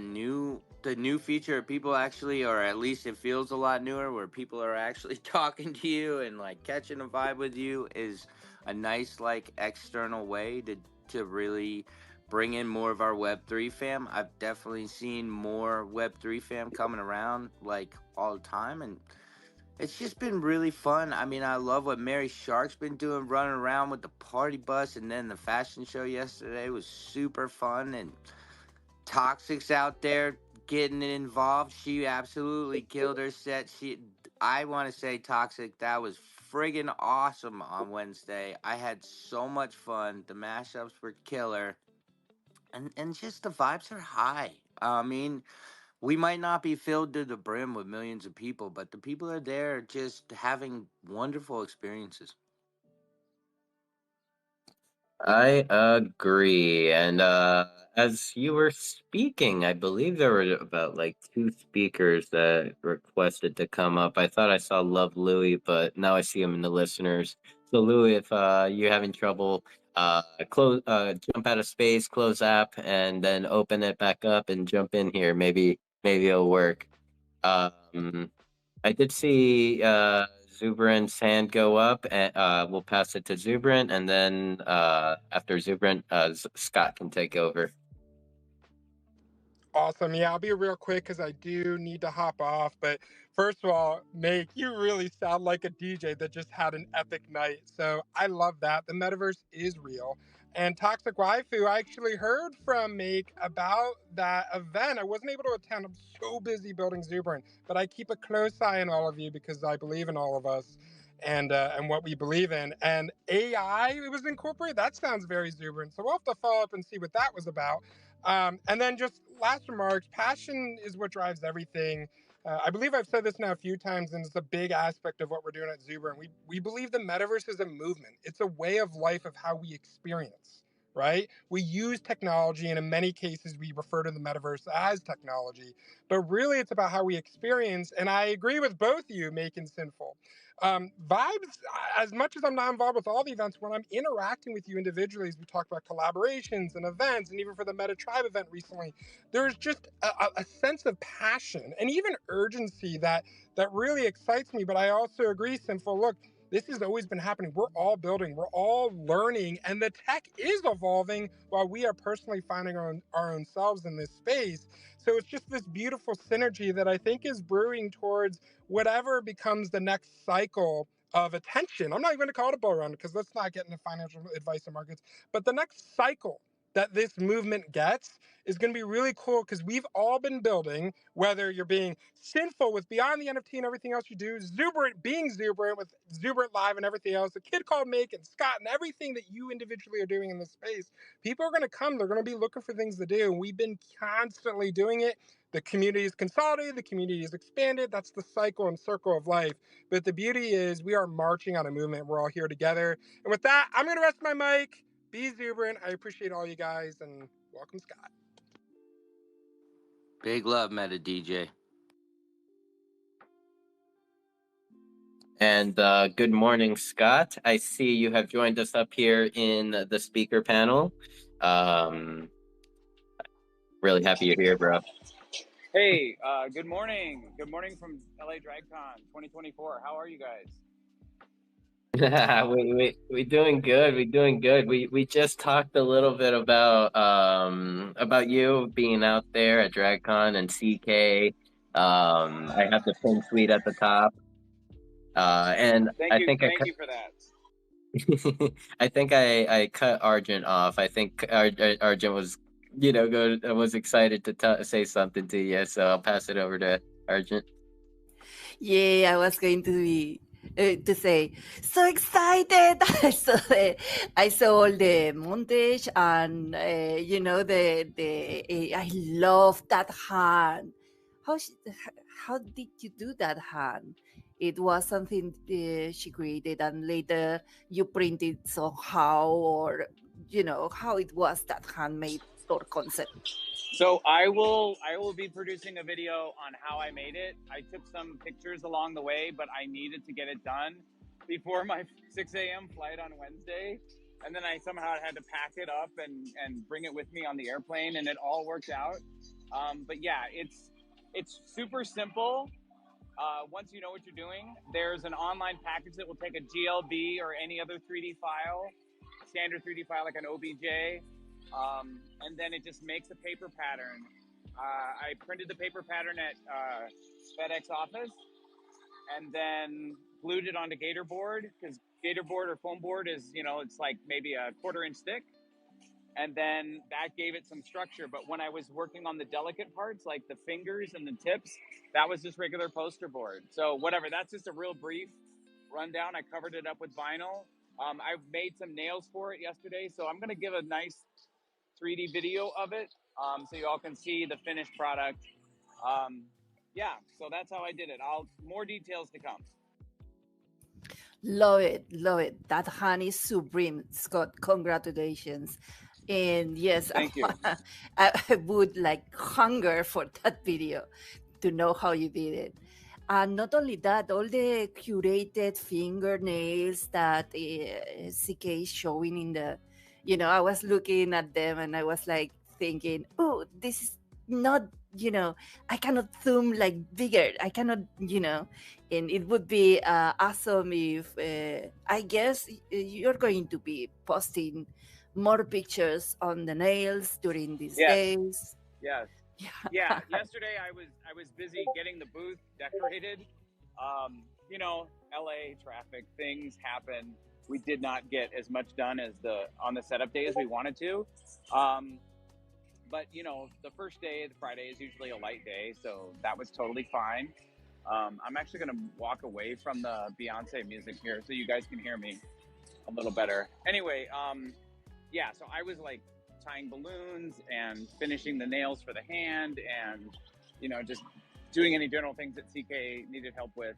new feature of people actually, or at least it feels a lot newer, where people are actually talking to you and like catching a vibe with you is a nice like external way to really bring in more of our Web3 fam. I've definitely seen more Web3 fam coming around like all the time, and it's just been really fun. I mean, I love what Mary Shark's been doing, running around with the party bus, and then the fashion show yesterday was super fun. And Toxic's out there getting involved. She absolutely killed her set. I want to say, Toxic, that was friggin' awesome on Wednesday. I had so much fun. The mashups were killer, and just the vibes are high. I mean, we might not be filled to the brim with millions of people, but the people are there just having wonderful experiences. I agree. And as you were speaking, I believe there were about like two speakers that requested to come up. I thought I saw Love Louie, but now I see him in the listeners. So Louie, if you're having trouble, close, jump out of space, close app, and then open it back up and jump in here. Maybe it'll work. Um, I did see Zubrant's hand go up, and we'll pass it to Zubrant, and then after Zubrant, Scott can take over. Awesome. Yeah, I'll be real quick because I do need to hop off. But first of all, Make, you really sound like a DJ that just had an epic night. So I love that. The metaverse is real. And Toxic Waifu, I actually heard from Make about that event. I wasn't able to attend. I'm so busy building Zubrant, but I keep a close eye on all of you because I believe in all of us and what we believe in. And AI was incorporated. That sounds very Zubrant. So we'll have to follow up and see what that was about. And then just last remarks, passion is what drives everything. I believe I've said this now a few times, and it's a big aspect of what we're doing at Zuber. And we believe the metaverse is a movement. It's a way of life of how we experience, right? We use technology, and in many cases, we refer to the metaverse as technology. But really, it's about how we experience. And I agree with both you, making Sinful. Vibes, as much as I'm not involved with all the events, when I'm interacting with you individually, as we talk about collaborations and events, and even for the Meta Tribe event recently, there's just a sense of passion and even urgency that really excites me. But I also agree, Sinful. Look, this has always been happening. We're all building, we're all learning, and the tech is evolving while we are personally finding our own selves in this space. So it's just this beautiful synergy that I think is brewing towards whatever becomes the next cycle of attention. I'm not even going to call it a bull run because let's not get into financial advice and markets, but the next cycle that this movement gets is going to be really cool because we've all been building, whether you're being sinful with Beyond the NFT and everything else you do, Zuberant being Zuberant with Zuberant Live and everything else, the Kid Called Make and Scott and everything that you individually are doing in this space. People are going to come, they're going to be looking for things to do. And we've been constantly doing it. The community is consolidated, the community is expanded. That's the cycle and circle of life. But the beauty is we are marching on a movement. We're all here together. And with that, I'm going to rest my mic. Be exuberant. I appreciate all you guys, and welcome, Scott. Big love, Meta DJ. And good morning, Scott. I see you have joined us up here in the speaker panel. Really happy you're here, bro. Hey, good morning. Good morning from LA DragCon 2024. How are you guys? we doing good. We doing good. We just talked a little bit about you being out there at DragCon and CK. I have the pin tweet at the top. And thank you for that. I think I cut Argent off. I think Argent was was excited to say something to you, so I'll pass it over to Argent. Yeah, I was going to say, so excited! I saw all the montage, and I love that hand. How did you do that hand? It was something she created, and later you printed somehow, or how it was that handmade or concept. So I will be producing a video on how I made it. I took some pictures along the way, but I needed to get it done before my 6 a.m. flight on Wednesday. And then I somehow had to pack it up and bring it with me on the airplane, and it all worked out. But yeah, it's super simple. Once you know what you're doing, there's an online package that will take a GLB or any other 3D file, standard 3D file like an OBJ, and then it just makes a paper pattern. I printed the paper pattern at FedEx office and then glued it onto Gator board, because Gator board or foam board is, it's like maybe a 1/4 inch thick. And then that gave it some structure. But when I was working on the delicate parts, like the fingers and the tips, that was just regular poster board. So whatever, that's just a real brief rundown. I covered it up with vinyl. I made some nails for it yesterday. So I'm going to give a nice 3D video of it, so you all can see the finished product. Yeah, so that's how I did it. More details to come. Love it. That hand is supreme, Scott. Congratulations. And yes, thank you. I would hunger for that video to know how you did it. And not only that, all the curated fingernails that CK is showing in the, I was looking at them and I was thinking, oh, this is not, I cannot zoom bigger. I cannot, and it would be awesome if, I guess you're going to be posting more pictures on the nails during these days. Yes. Yeah. Yesterday I was busy getting the booth decorated. LA traffic, things happen. We did not get as much done on the setup day as we wanted to. But the first day, the Friday, is usually a light day, so that was totally fine. I'm actually gonna walk away from the Beyonce music here so you guys can hear me a little better. Anyway, yeah, so I was tying balloons and finishing the nails for the hand and, just doing any general things that CK needed help with.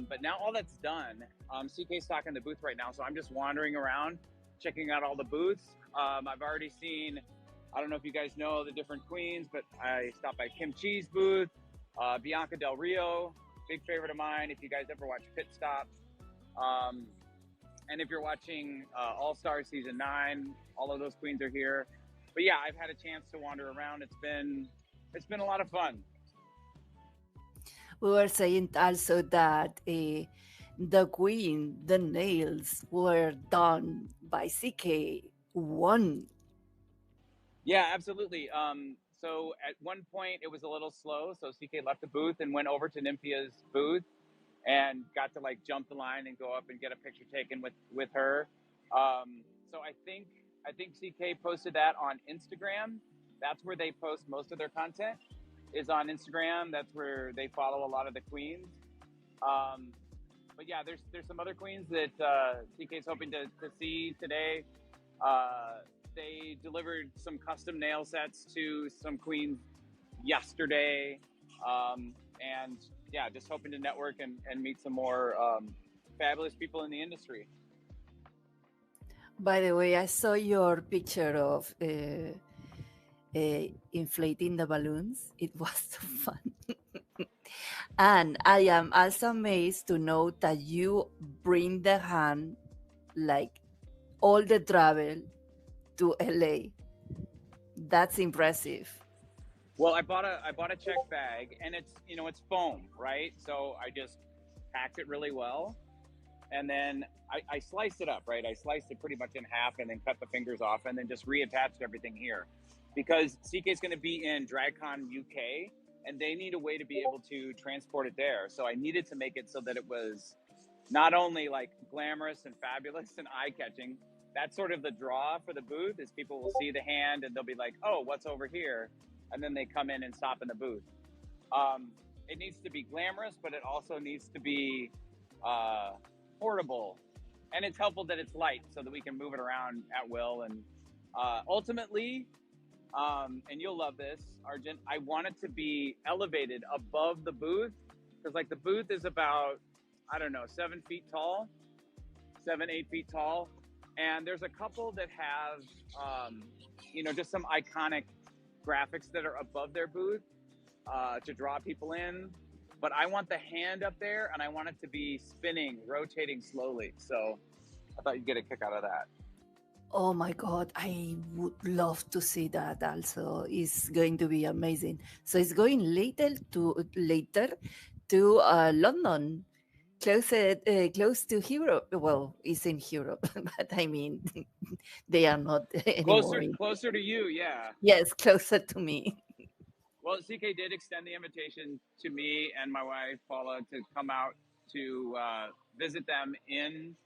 But now all that's done, CK's stocking the booth right now, so I'm just wandering around, checking out all the booths. I've already seen, I don't know if you guys know the different queens, but I stopped by Kim Chi's booth, Bianca Del Rio, big favorite of mine. If you guys ever watch Pit Stop, and if you're watching All Stars Season 9, all of those queens are here. But yeah, I've had a chance to wander around. It's been a lot of fun. We were saying also that the queen, the nails were done by CK1. Yeah, absolutely. So at one point it was a little slow, so CK left the booth and went over to Nymphia's booth and got to like jump the line and go up and get a picture taken with her. So I think CK posted that on Instagram. That's where they post most of their content, is on Instagram. That's where they follow a lot of the queens. But yeah, there's some other queens that CK's hoping to see today. They delivered some custom nail sets to some queens yesterday. And yeah, just hoping to network and meet some more fabulous people in the industry. By the way, I saw your picture of inflating the balloons. It was so fun. And I am also amazed to know that you bring the hand like all the travel to LA. That's impressive. Well, I bought a check bag, and it's it's foam, right? So I just packed it really well, and then I sliced it up, right? I sliced it pretty much in half, and then cut the fingers off, and then just reattached everything here, because CK is going to be in DragCon UK, and they need a way to be able to transport it there. So I needed to make it so that it was not only like glamorous and fabulous and eye-catching. That's sort of the draw for the booth, is people will see the hand and they'll be like, oh, what's over here? And then they come in and stop in the booth. It needs to be glamorous, but it also needs to be portable. And it's helpful that it's light so that we can move it around at will. And ultimately, and you'll love this, Arjun, I want it to be elevated above the booth, because like the booth is about, I don't know, 7 feet tall, 8 feet tall. And there's a couple that have, just some iconic graphics that are above their booth to draw people in. But I want the hand up there, and I want it to be spinning, rotating slowly. So I thought you'd get a kick out of that. Oh my God, I would love to see that also. It's going to be amazing. So it's going later to London, close to Europe. Well, it's in Europe, but I mean, they are not anymore. Closer to you, yeah. Yes, closer to me. Well, CK did extend the invitation to me and my wife Paula to come out to visit them in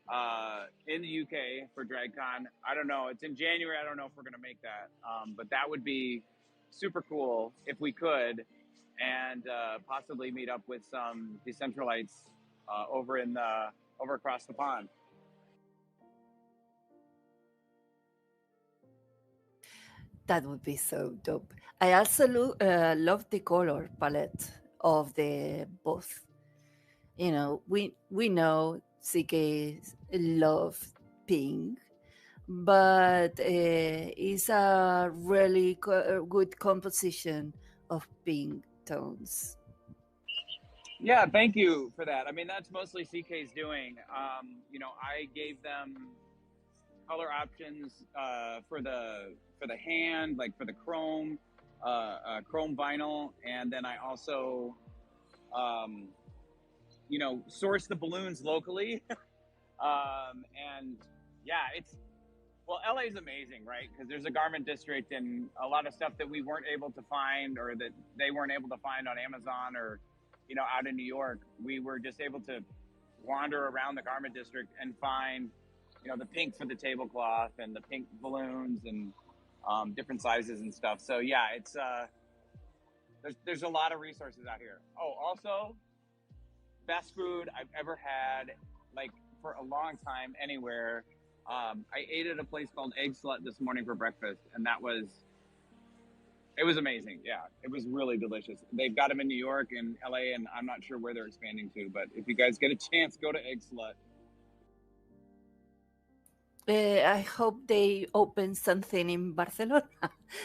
the UK for DragCon. I don't know. It's in January. I don't know if we're gonna make that, but that would be super cool if we could, and possibly meet up with some Decentralites over across the pond. That would be so dope. I also love the color palette of the both. We know CK love pink, but it's a really good composition of pink tones. Yeah, thank you for that. I mean, that's mostly CK's doing. I gave them color options for the hand, like for the chrome vinyl, and then I also source the balloons locally. And yeah, LA is amazing, right? Because there's a garment district and a lot of stuff that we weren't able to find, or that they weren't able to find on Amazon, or out in New York. We were just able to wander around the garment district and find the pink for the tablecloth and the pink balloons and different sizes and stuff. So yeah, it's there's a lot of resources out here. Oh, also, best food I've ever had, like for a long time anywhere. I ate at a place called Egg Slut this morning for breakfast, and It was amazing. Yeah, it was really delicious. They've got them in New York and LA, and I'm not sure where they're expanding to. But if you guys get a chance, go to Egg Slut. I hope they open something in Barcelona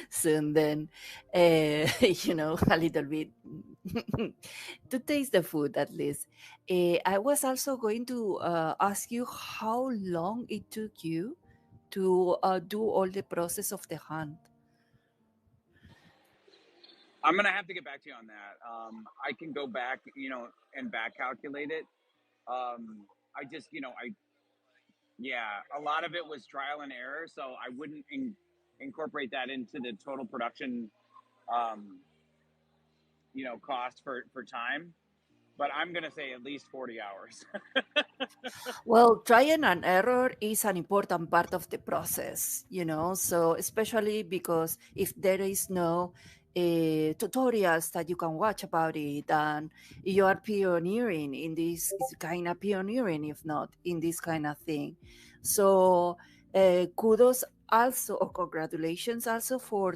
soon. Then, a little bit to taste the food at least. I was also going to ask you how long it took you to do all the process of the hunt. I'm gonna have to get back to you on that. I can go back, and back calculate it. I just, yeah, a lot of it was trial and error, so I wouldn't incorporate that into the total production, um, cost for time. But I'm gonna say at least 40 hours. Well, trial and error is an important part of the process, so especially because if there is no tutorials that you can watch about it, and you are pioneering in this, it's kind of pioneering, if not in this kind of thing. So kudos also, or congratulations also for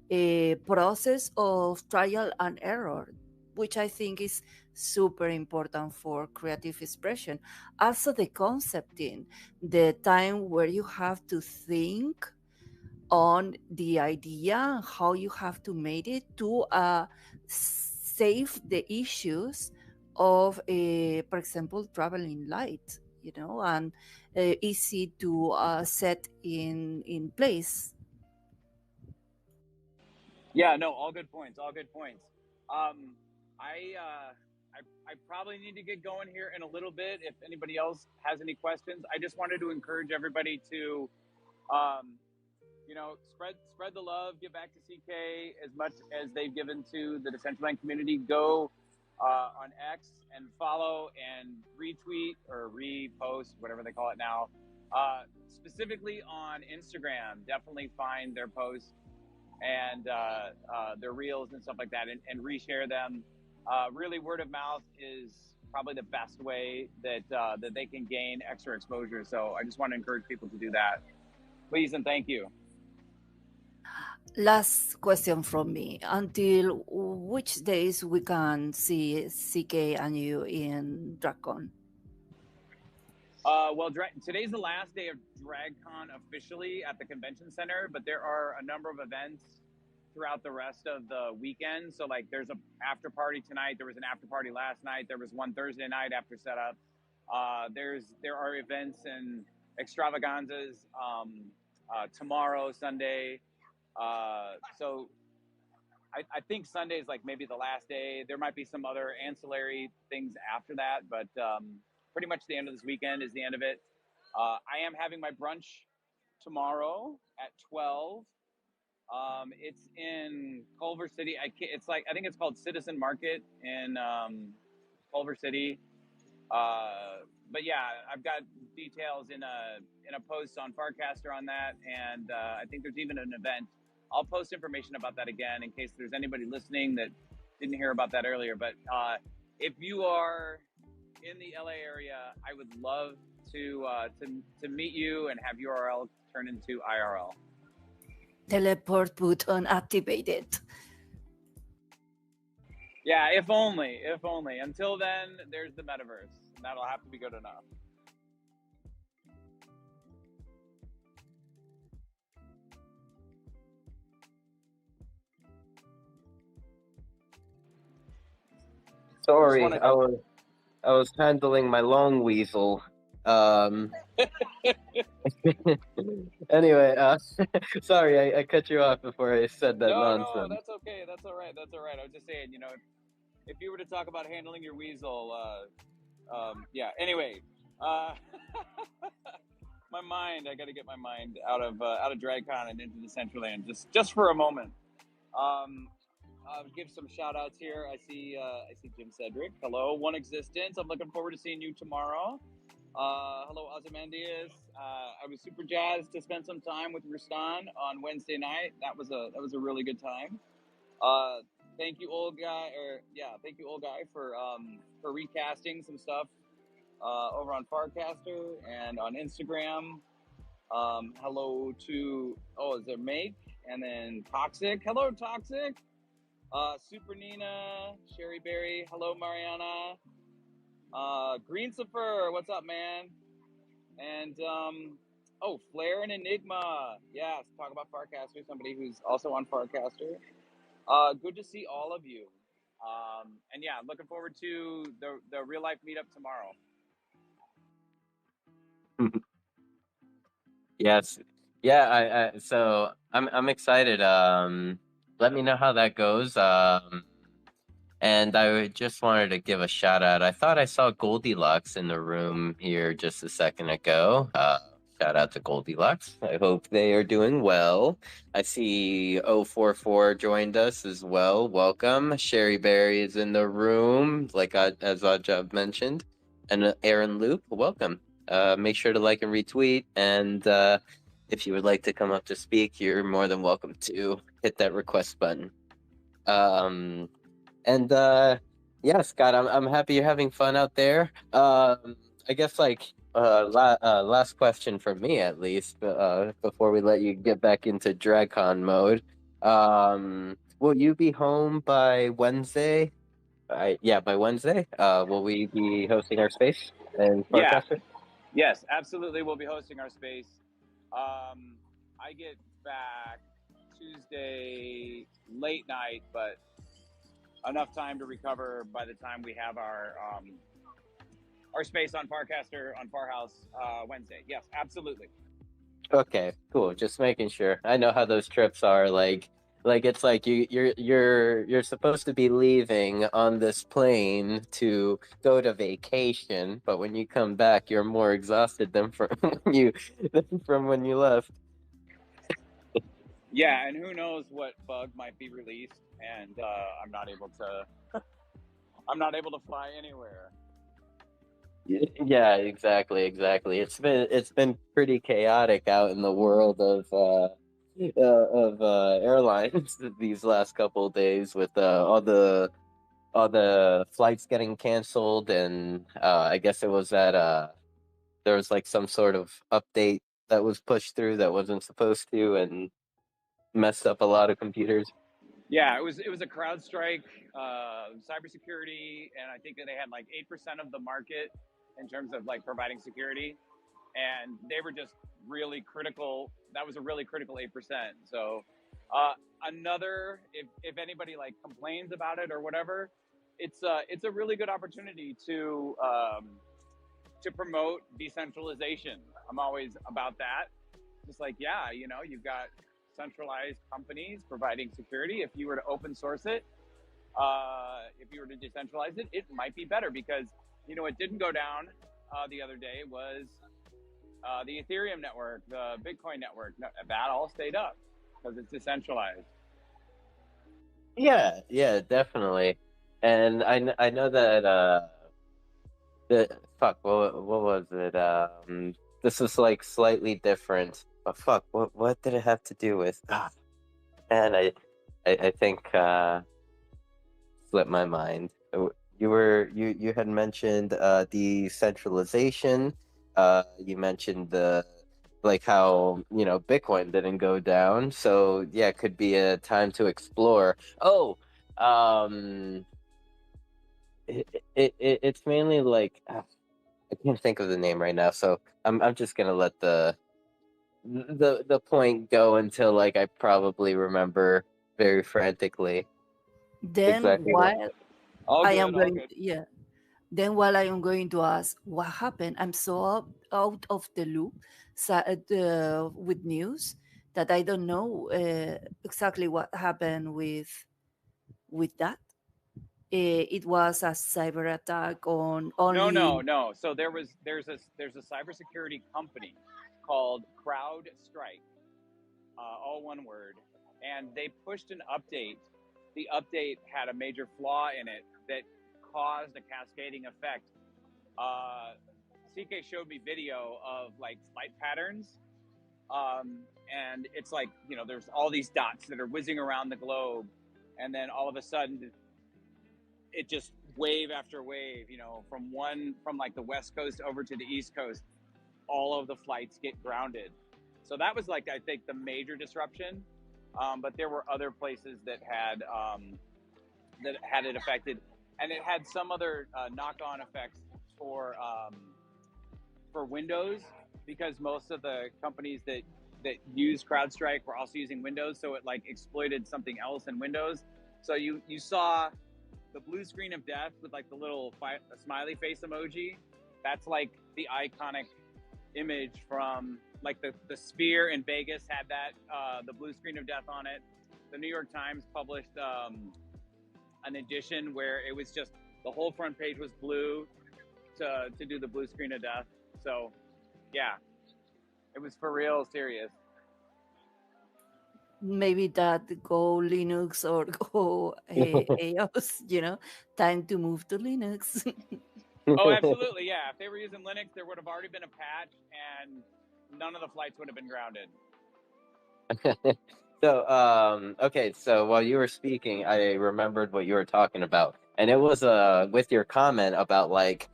a process of trial and error, which I think is super important for creative expression. Also, the concepting, the time where you have to think on the idea, how you have to make it to save the issues of, for example, traveling light, and easy to set in place. Yeah, no, all good points. All good points. Um, I probably need to get going here in a little bit. If anybody else has any questions, I just wanted to encourage everybody to, um, spread the love, give back to CK as much as they've given to the Decentraland community. Go on X and follow and retweet or repost, whatever they call it now. Specifically on Instagram, definitely find their posts and their reels and stuff like that, and reshare them. Really, word of mouth is probably the best way that that they can gain extra exposure. So I just want to encourage people to do that. Please and thank you. Last question from me. Until which days we can see CK and you in DragCon? Well, today's the last day of DragCon officially at the convention center, but there are a number of events throughout the rest of the weekend. So, like, there's an after party tonight. There was an after party last night. There was one Thursday night after setup. There are events and extravaganzas tomorrow, Sunday. So I think Sunday is like maybe the last day. There might be some other ancillary things after that, but pretty much the end of this weekend is the end of it. I am having my brunch tomorrow at 12. It's in Culver City. I think it's called Citizen Market in Culver City. But yeah, I've got details in a post on Farcaster on that, and I think there's even an event. I'll post information about that again in case there's anybody listening that didn't hear about that earlier. But if you are in the LA area, I would love to meet you and have URL turn into IRL. Teleport button activated. Yeah, if only. Until then, there's the metaverse. And that'll have to be good enough. Sorry, I was handling my long weasel. Anyway, sorry, I cut you off before I said that nonsense. No, that's okay. That's all right. I was just saying, if you were to talk about handling your weasel, yeah. Anyway, my mind. I got to get my mind out of DragCon and into Decentraland just for a moment. I'll give some shout outs here. I see Jim Cedric. Hello, One Existence. I'm looking forward to seeing you tomorrow. Hello, Ozymandias. I was super jazzed to spend some time with Rustan on Wednesday night. That was a really good time. Thank you, old guy. Thank you, old guy, for recasting some stuff over on Farcaster and on Instagram. Hello to is there Make? And then Toxic. Hello, Toxic. Super Nina, Sherry Berry. Hello, Mariana. Greensifer, what's up, man? And Flair and Enigma. Yes, talk about Farcaster, somebody who's also on Farcaster. Good to see all of you. And yeah, looking forward to the real life meetup tomorrow. Yes. Yeah, so I'm excited. Let me know how that goes. And I just wanted to give a shout out. I thought I saw Goldilocks in the room here just a second ago. Shout out to Goldilocks. I hope they are doing well. I see 044 joined us as well. Welcome. Sherry Berry is in the room, as Ajab mentioned. And Aaron Loop, welcome. Make sure to like and retweet. And if you would like to come up to speak, you're more than welcome to hit that request button. And yeah, Scott, I'm happy you're having fun out there. I guess last question from me at least, before we let you get back into DragCon mode. Will you be home by Wednesday? By Wednesday. Will we be hosting our space in Yeah. Farcaster? Yes, absolutely. We'll be hosting our space. I get back Tuesday late night, but enough time to recover by the time we have our space on Farcaster on Farhouse Wednesday. Yes, absolutely. Okay, cool. Just making sure. I know how those trips are. Like it's like you're supposed to be leaving on this plane to go to vacation, but when you come back, you're more exhausted than from when you left. Yeah, and who knows what bug might be released, and I'm not able to fly anywhere. Yeah, exactly. It's been pretty chaotic out in the world of airlines these last couple of days with all the flights getting canceled, and I guess it was that there was like some sort of update that was pushed through that wasn't supposed to, and messed up a lot of computers. Yeah, it was a CrowdStrike, cybersecurity, and I think that they had like 8% of the market in terms of like providing security, and they were just really critical. That was a really critical 8%. So another, if anybody like complains about it or whatever, it's a really good opportunity to promote decentralization. I'm always about that. Just like, yeah, you've got centralized companies providing security. If you were to open source it, if you were to decentralize it, it might be better because, it didn't go down the other day was the Ethereum network, the Bitcoin network. That all stayed up because it's decentralized. Yeah, definitely. And I know that what was it? This was like slightly different. But fuck, what did it have to do with? And I think slipped my mind. You had mentioned decentralization. You mentioned how Bitcoin didn't go down, so yeah, it could be a time to explore. Oh, it's mainly like I can't think of the name right now, so I'm just gonna let the point go until like I probably remember very frantically Then exactly what. I am All going, good. yeah. Then while I am going to ask what happened, I'm so out of the loop with news that I don't know exactly what happened with that. It was a cyber attack on only. No. So there's a cybersecurity company called CrowdStrike, all one word, and they pushed an update. The update had a major flaw in it that caused a cascading effect. CK showed me video of like flight patterns, and it's like there's all these dots that are whizzing around the globe, and then all of a sudden it just wave after wave, from like the West Coast over to the East Coast, all of the flights get grounded. So that was like, I think, the major disruption. but there were other places that had it affected, and it had some other knock-on effects for for Windows, because most of the companies that use CrowdStrike were also using Windows, so it like exploited something else in Windows. So you saw the blue screen of death with like the little smiley face emoji. That's like the iconic image from like the Sphere in Vegas had that the blue screen of death on it. The New York Times published an edition where it was just the whole front page was blue to do the blue screen of death. So yeah, it was for real serious. Maybe that go Linux or go AOS, time to move to Linux. Oh, absolutely, yeah. If they were using Linux, there would have already been a patch, and none of the flights would have been grounded. So, okay, so while you were speaking, I remembered what you were talking about, and it was with your comment about like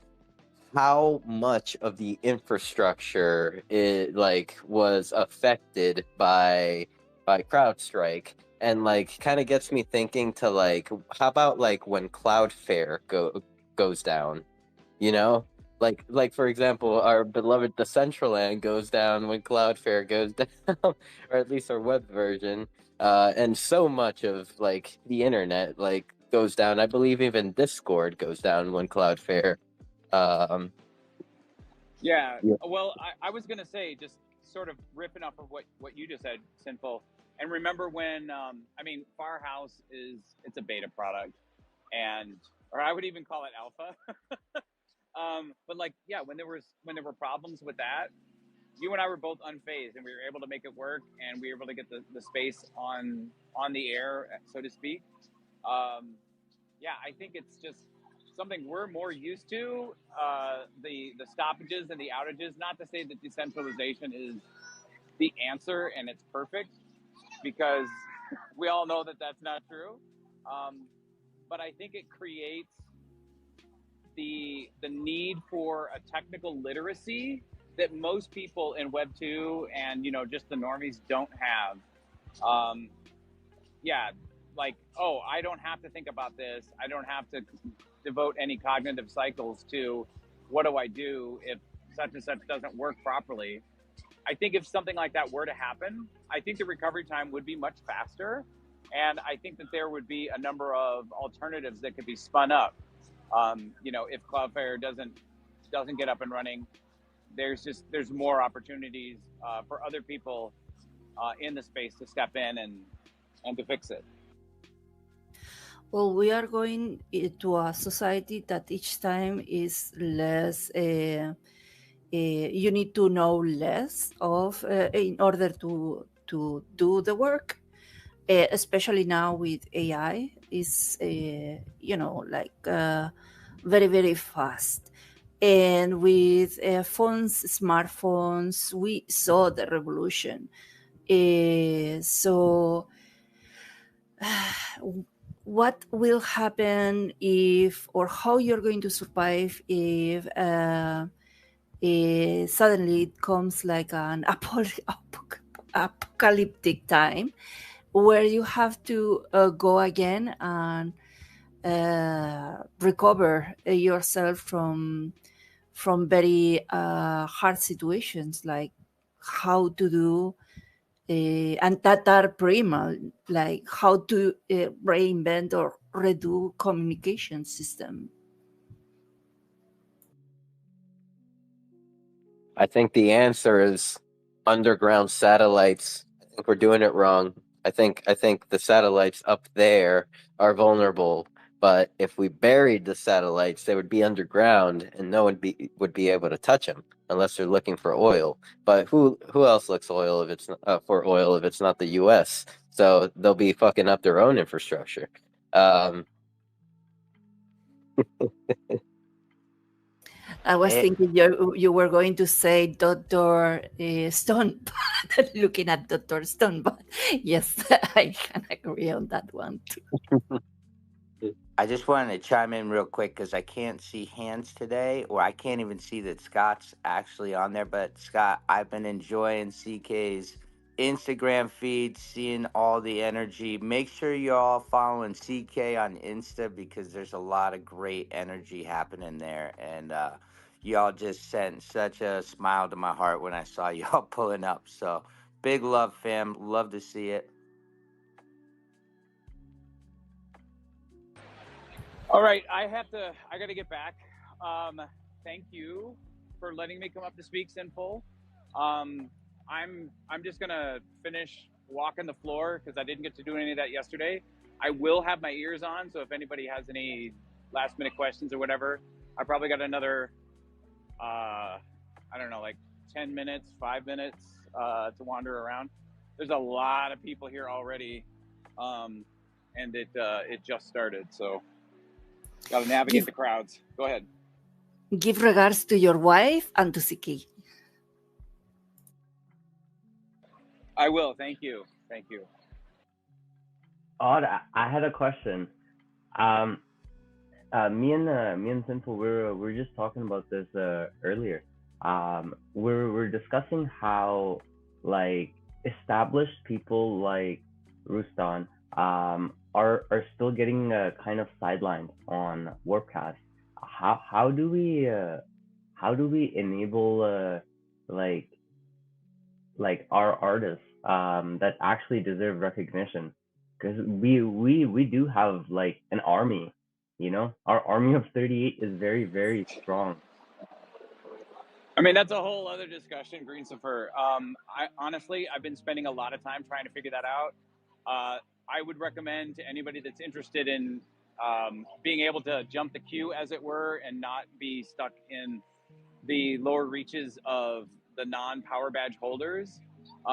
how much of the infrastructure was affected by CrowdStrike, and like kind of gets me thinking to like, how about like when Cloudflare goes down, you know? Like for example, our beloved Decentraland goes down when Cloudflare goes down, or at least our web version. And so much of like the internet like goes down. I believe even Discord goes down when Cloudflare. Um, Yeah. yeah. Well, I was gonna say, just sort of ripping off of what you just said, Sinful. And remember when I mean, Firehouse it's a beta product, and or I would even call it alpha. But like, yeah, when there were problems with that, you and I were both unfazed, and we were able to make it work, and we were able to get the space on the air, so to speak. Um, yeah, I think it's just something we're more used to. The stoppages and the outages. Not to say that decentralization is the answer and it's perfect, because we all know that that's not true. Um, but I think it creates the need for a technical literacy that most people in Web two and just the normies don't have. Um, yeah, like, oh, I don't have to think about this. I don't have to devote any cognitive cycles to what do I do if such and such doesn't work properly. I think if something like that were to happen, I think the recovery time would be much faster, and I think that there would be a number of alternatives that could be spun up. If Cloudflare doesn't get up and running, there's more opportunities for other people in the space to step in and to fix it. Well, we are going to a society that each time is less. You need to know less of in order to do the work. Especially now with AI, is very very fast. And with smartphones, we saw the revolution. So what will happen if, or how you're going to survive if suddenly it comes like an apocalyptic time where you have to go again and recover yourself from very hard situations, like how to do and that are primal, like how to reinvent or redo communication system. I think the answer is underground satellites. I think we're doing it wrong. I think the satellites up there are vulnerable, but if we buried the satellites, they would be underground, and no one would be able to touch them unless they're looking for oil. But who else looks oil if it's for oil if it's not the U.S.? So they'll be fucking up their own infrastructure. Um, I was It, thinking you were going to say Dr. Stone, looking at Dr. Stone, but yes, I can agree on that one too. I just wanted to chime in real quick because I can't see hands today, or I can't even see that Scott's actually on there. But Scott, I've been enjoying CK's Instagram feed, seeing all the energy. Make sure you're all following CK on Insta because there's a lot of great energy happening there. And y'all just sent such a smile to my heart when I saw y'all pulling up. So big love, fam. Love to see it. All right, I got to get back. Thank you for letting me come up to speak, Sinful. I'm just gonna finish walking the floor because I didn't get to do any of that yesterday. I will have my ears on, so if anybody has any last minute questions or whatever, I probably got another, I don't know, like 10 minutes, 5 minutes to wander around. There's a lot of people here already, and it just started, so got to navigate the crowds. Go ahead. Give regards to your wife and to Siki. I will. Thank you. Thank you. Odd, I had a question. Me and Simple, we're just talking about this earlier. We're discussing how like established people like Rustan are still getting kind of sidelined on Warpcast. How do we enable like our artists that actually deserve recognition? Because we do have like an army, you know, our army of 38 is very, very strong. I mean, that's a whole other discussion, Greensifer. I've been spending a lot of time trying to figure that out. I would recommend to anybody that's interested in being able to jump the queue, as it were, and not be stuck in the lower reaches of the non-power badge holders,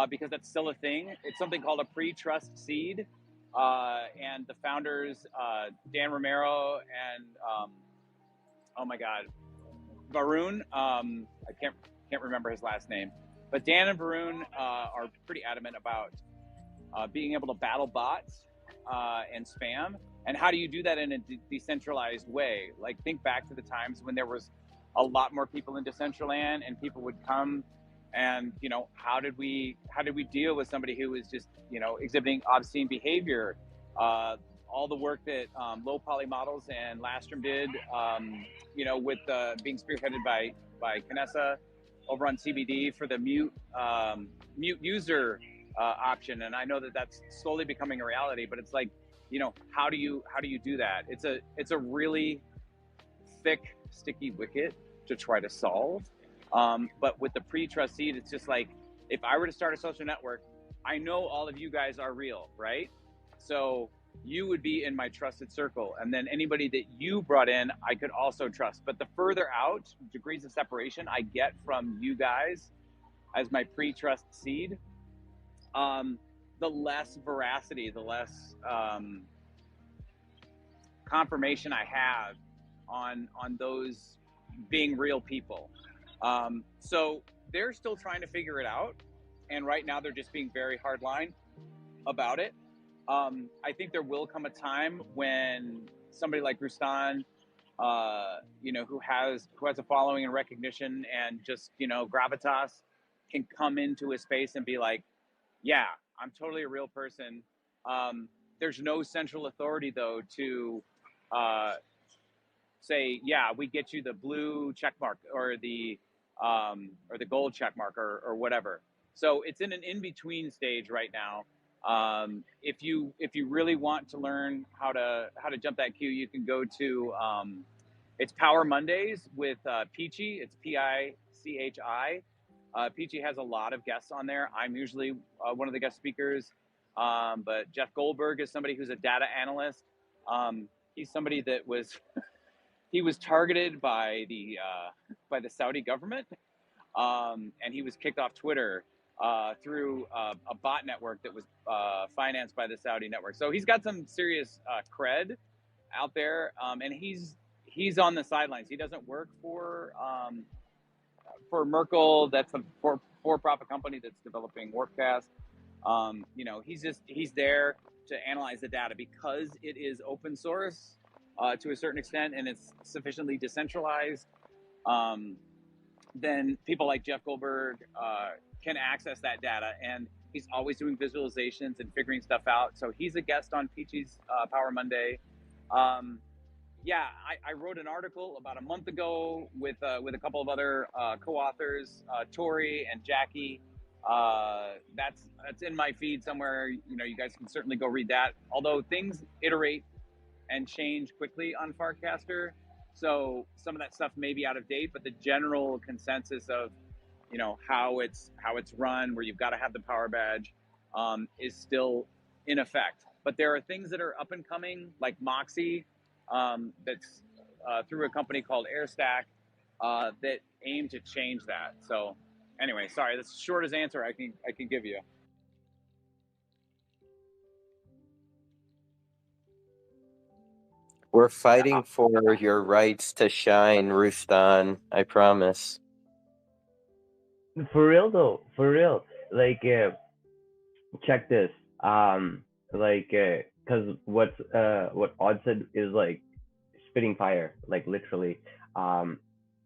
because that's still a thing. It's something called a pre-trust seed, and the founders, Dan Romero and oh my God, Varun. I can't remember his last name, but Dan and Varun are pretty adamant about being able to battle bots and spam. And how do you do that in a decentralized way? Like, think back to the times when there was a lot more people in Decentraland, and people would come, and how did we deal with somebody who was just exhibiting obscene behavior? All the work that Low Poly Models and Lastrom did, with being spearheaded by Canessa over on CBD for the mute user option. And I know that that's slowly becoming a reality, but it's like, how do you do that? It's a really thick, sticky wicket to try to solve. But with the pre-trust seed, it's just like, if I were to start a social network, I know all of you guys are real, right? So you would be in my trusted circle, and then anybody that you brought in, I could also trust. But the further out degrees of separation I get from you guys as my pre-trust seed, the less veracity, the less confirmation I have on those being real people. So they're still trying to figure it out, and right now they're just being very hardline about it. I think there will come a time when somebody like Rustan, who has a following and recognition and just gravitas, can come into a space and be like, yeah, I'm totally a real person. There's no central authority though to say, yeah, we get you the blue check mark or the gold check mark or whatever. So it's in an in-between stage right now. If you really want to learn how to jump that queue, you can go to it's Power Mondays with Peachy. It's Pichi. Peachy has a lot of guests on there. I'm usually one of the guest speakers, but Jeff Goldberg is somebody who's a data analyst. He's somebody that was he was targeted by the Saudi government, and he was kicked off Twitter through a bot network that was financed by the Saudi network. So he's got some serious cred out there, and he's on the sidelines. He doesn't work for Merkel. That's a for-profit company that's developing Warpcast. He's there to analyze the data because it is open source to a certain extent, and it's sufficiently decentralized. Then people like Jeff Goldberg can access that data, and He's always doing visualizations and figuring stuff out. So he's a guest on Peachy's Power Monday. Um, yeah, I wrote an article about a month ago with a couple of other co-authors, Tori and Jackie. That's in my feed somewhere. You know, you guys can certainly go read that. Although things iterate and change quickly on Farcaster, so some of that stuff may be out of date, but the general consensus of, you know, how it's run, where you've got to have the power badge, is still in effect. But there are things that are up and coming, like Moxie, that's through a company called Airstack, that aim to change that. So, anyway, sorry, that's the shortest answer I can give you. We're fighting for your rights to shine, Rustan. I promise. For real though, for real. Like, check this. Like, cause what Odd said is like spitting fire, like literally. Um,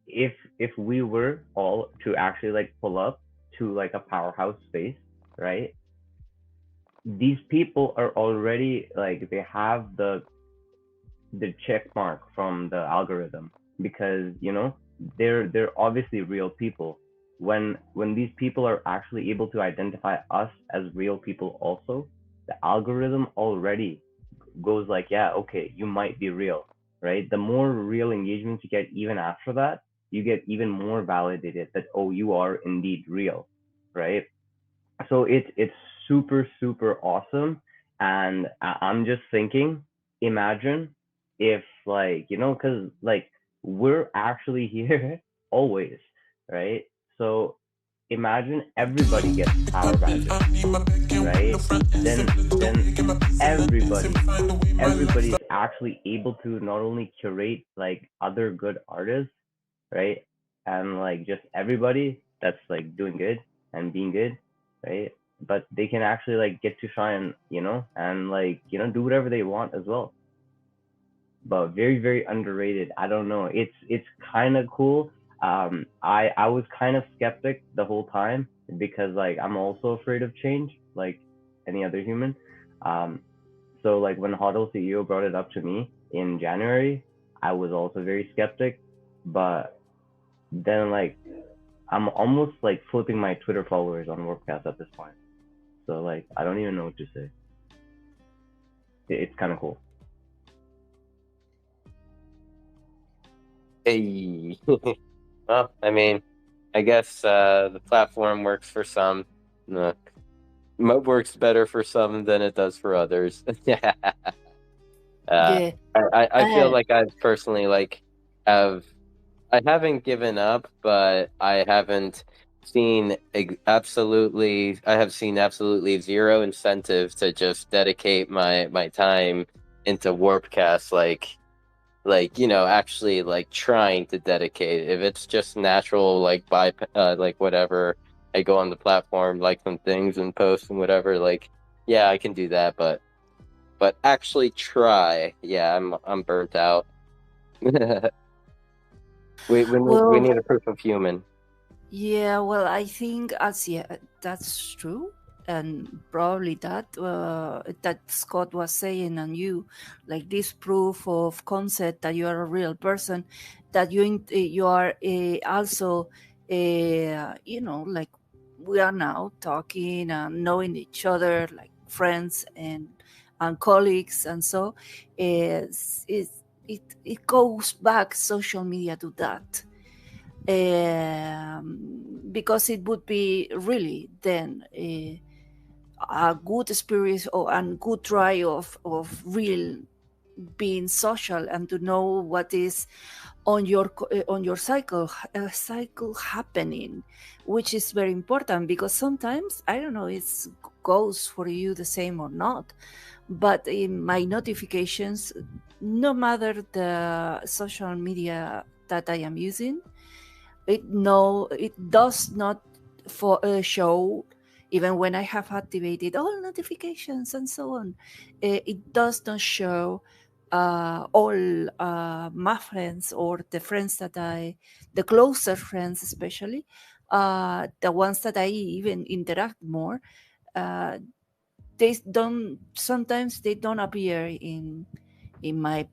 if we were all to actually like pull up to like a powerhouse space, right? These people are already like they have the check mark from the algorithm because you know they're obviously real people. When these people are actually able to identify us as real people also, the algorithm already goes like, yeah, okay, you might be real, right? The more real engagements you get even after that, you get even more validated that, oh, you are indeed real, right? So it's super super awesome, and I'm just thinking, imagine if like you know, because like we're actually here always, right? So imagine everybody gets power badges, right? Then everybody is actually able to not only curate like other good artists, right? And like just everybody that's like doing good and being good, right? But they can actually like get to shine, you know, and like, you know, do whatever they want as well. But very, very underrated. I don't know. It's kind of cool. I was kind of skeptic the whole time because like I'm also afraid of change, like any other human. Um, so like when Huddle CEO brought it up to me in January, I was also very skeptic. But then like I'm almost like flipping my Twitter followers on Warpcast at this point. So like I don't even know what to say. It's kind of cool. Hey. Well, I mean, I guess the platform works for some. Uh, works better for some than it does for others. Yeah. Yeah. I feel Uh, like I've personally like have I haven't given up, but I haven't seen absolutely. I have seen absolutely zero incentive to just dedicate my time into Warpcast. Like you know, actually like trying to dedicate. If it's just natural, like like whatever, I go on the platform, like some things and post and whatever. Like yeah, I can do that, but actually try. Yeah, I'm burnt out. We well, need a proof of human. yeah, well, I think as yeah, that's true, and probably that Scott was saying, and you, like this proof of concept that you are a real person, that you are also, you know, like we are now talking and knowing each other, like friends and colleagues, and so it goes back social media to that, because it would be really then a good experience or a good try of real being social and to know what is on your cycle happening, which is very important because sometimes I don't know it goes for you the same or not, but in my notifications, no matter the social media that I am using, it does not show, even when I have activated all notifications and so on. It does not show all my friends or the friends the closer friends especially, the ones that I even interact more. uh, they don't, sometimes they don't appear in my,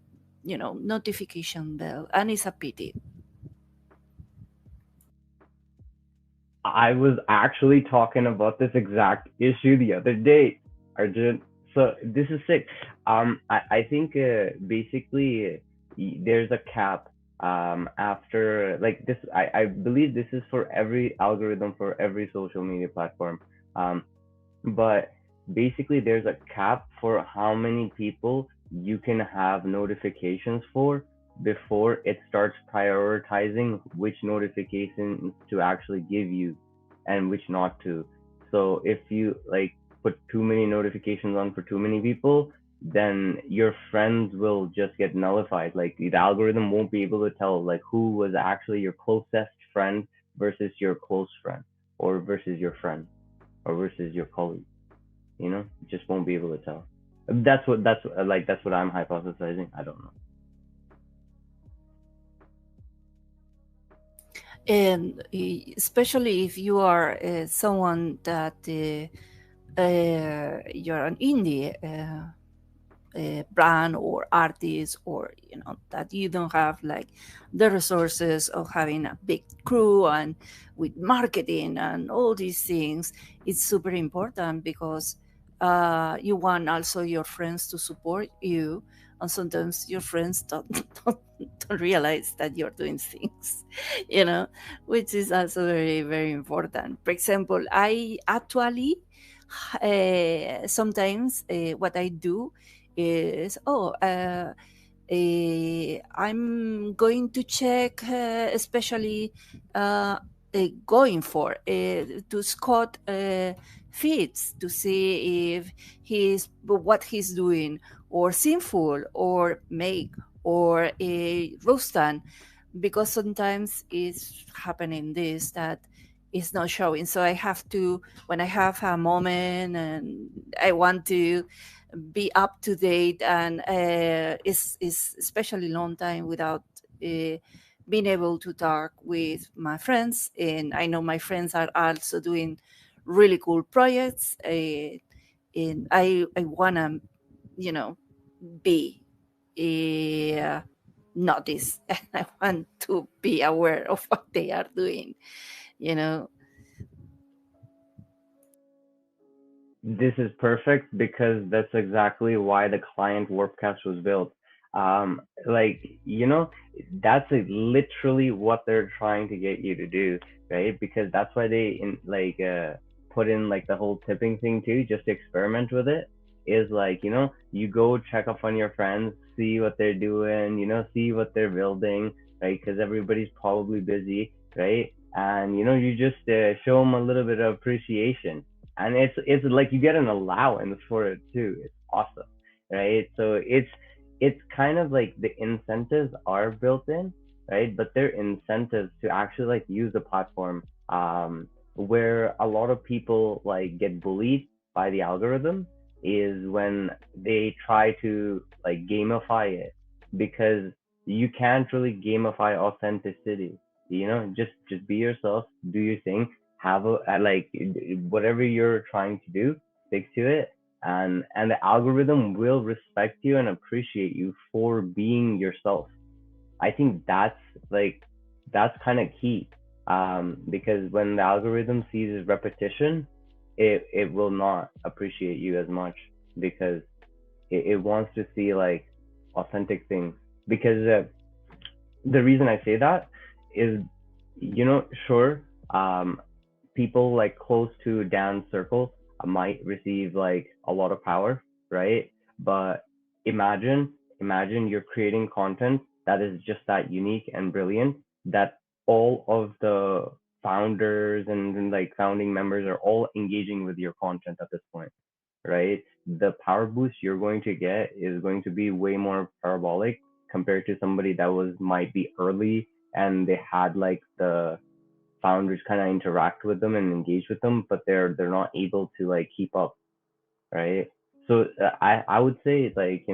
notification bell, and it's a pity. I was actually talking about this exact issue the other day, Arjun. So this is sick. I think basically there's a cap after like this. I believe this is for every algorithm for every social media platform. Um, but basically there's a cap for how many people you can have notifications for before it starts prioritizing which notifications to actually give you and which not to. So if you like put too many notifications on for too many people, then your friends will just get nullified. Like the algorithm won't be able to tell like who was actually your closest friend versus your close friend, or versus your friend, or versus your colleague. Just won't be able to tell. That's what I'm hypothesizing. I don't know. And especially if you are someone that you're an indie brand or artist, or that you don't have like the resources of having a big crew and with marketing and all these things. It's super important because you want also your friends to support you, and sometimes your friends don't realize that you're doing things, which is also very, very important. For example, I actually sometimes what I do is, I'm going to check, especially going for to Scott feeds to see if what he's doing, or Sinful, or Make, or Rustan, because sometimes it's happening this that is not showing. So I have to, when I have a moment and I want to be up to date, and is especially long time without being able to talk with my friends, and I know my friends are also doing really cool projects, and I wanna, you know be uh, noticed, and I want to be aware of what they are doing, you know This is perfect because that's exactly why the client Warpcast was built. Like, that's literally what they're trying to get you to do, right? Because that's why they put in like the whole tipping thing too, just to experiment with it. Is like, you go check up on your friends, see what they're doing, see what they're building, right? Because everybody's probably busy, right? And you just show them a little bit of appreciation, and it's like you get an allowance for it too. It's awesome, right? So it's kind of like the incentives are built in, right? But they're incentives to actually like use the platform. Where a lot of people like get bullied by the algorithm is when they try to like gamify it, because you can't really gamify authenticity. Just be yourself, do your thing, have like whatever you're trying to do, stick to it, and the algorithm will respect you and appreciate you for being yourself. I think like that's kind of key, because when the algorithm sees repetition, it will not appreciate you as much, because it wants to see like authentic things. Because the reason I say that is, sure, um, people like close to Dan's circle might receive like a lot of power, right? But imagine, imagine you're creating content that is just that unique and brilliant, that all of the founders and like founding members are all engaging with your content at this point, right? The power boost you're going to get is going to be way more parabolic compared to somebody that might be early, and they had like the founders kind of interact with them and engage with them, but they're not able to like keep up, right? So I would say like,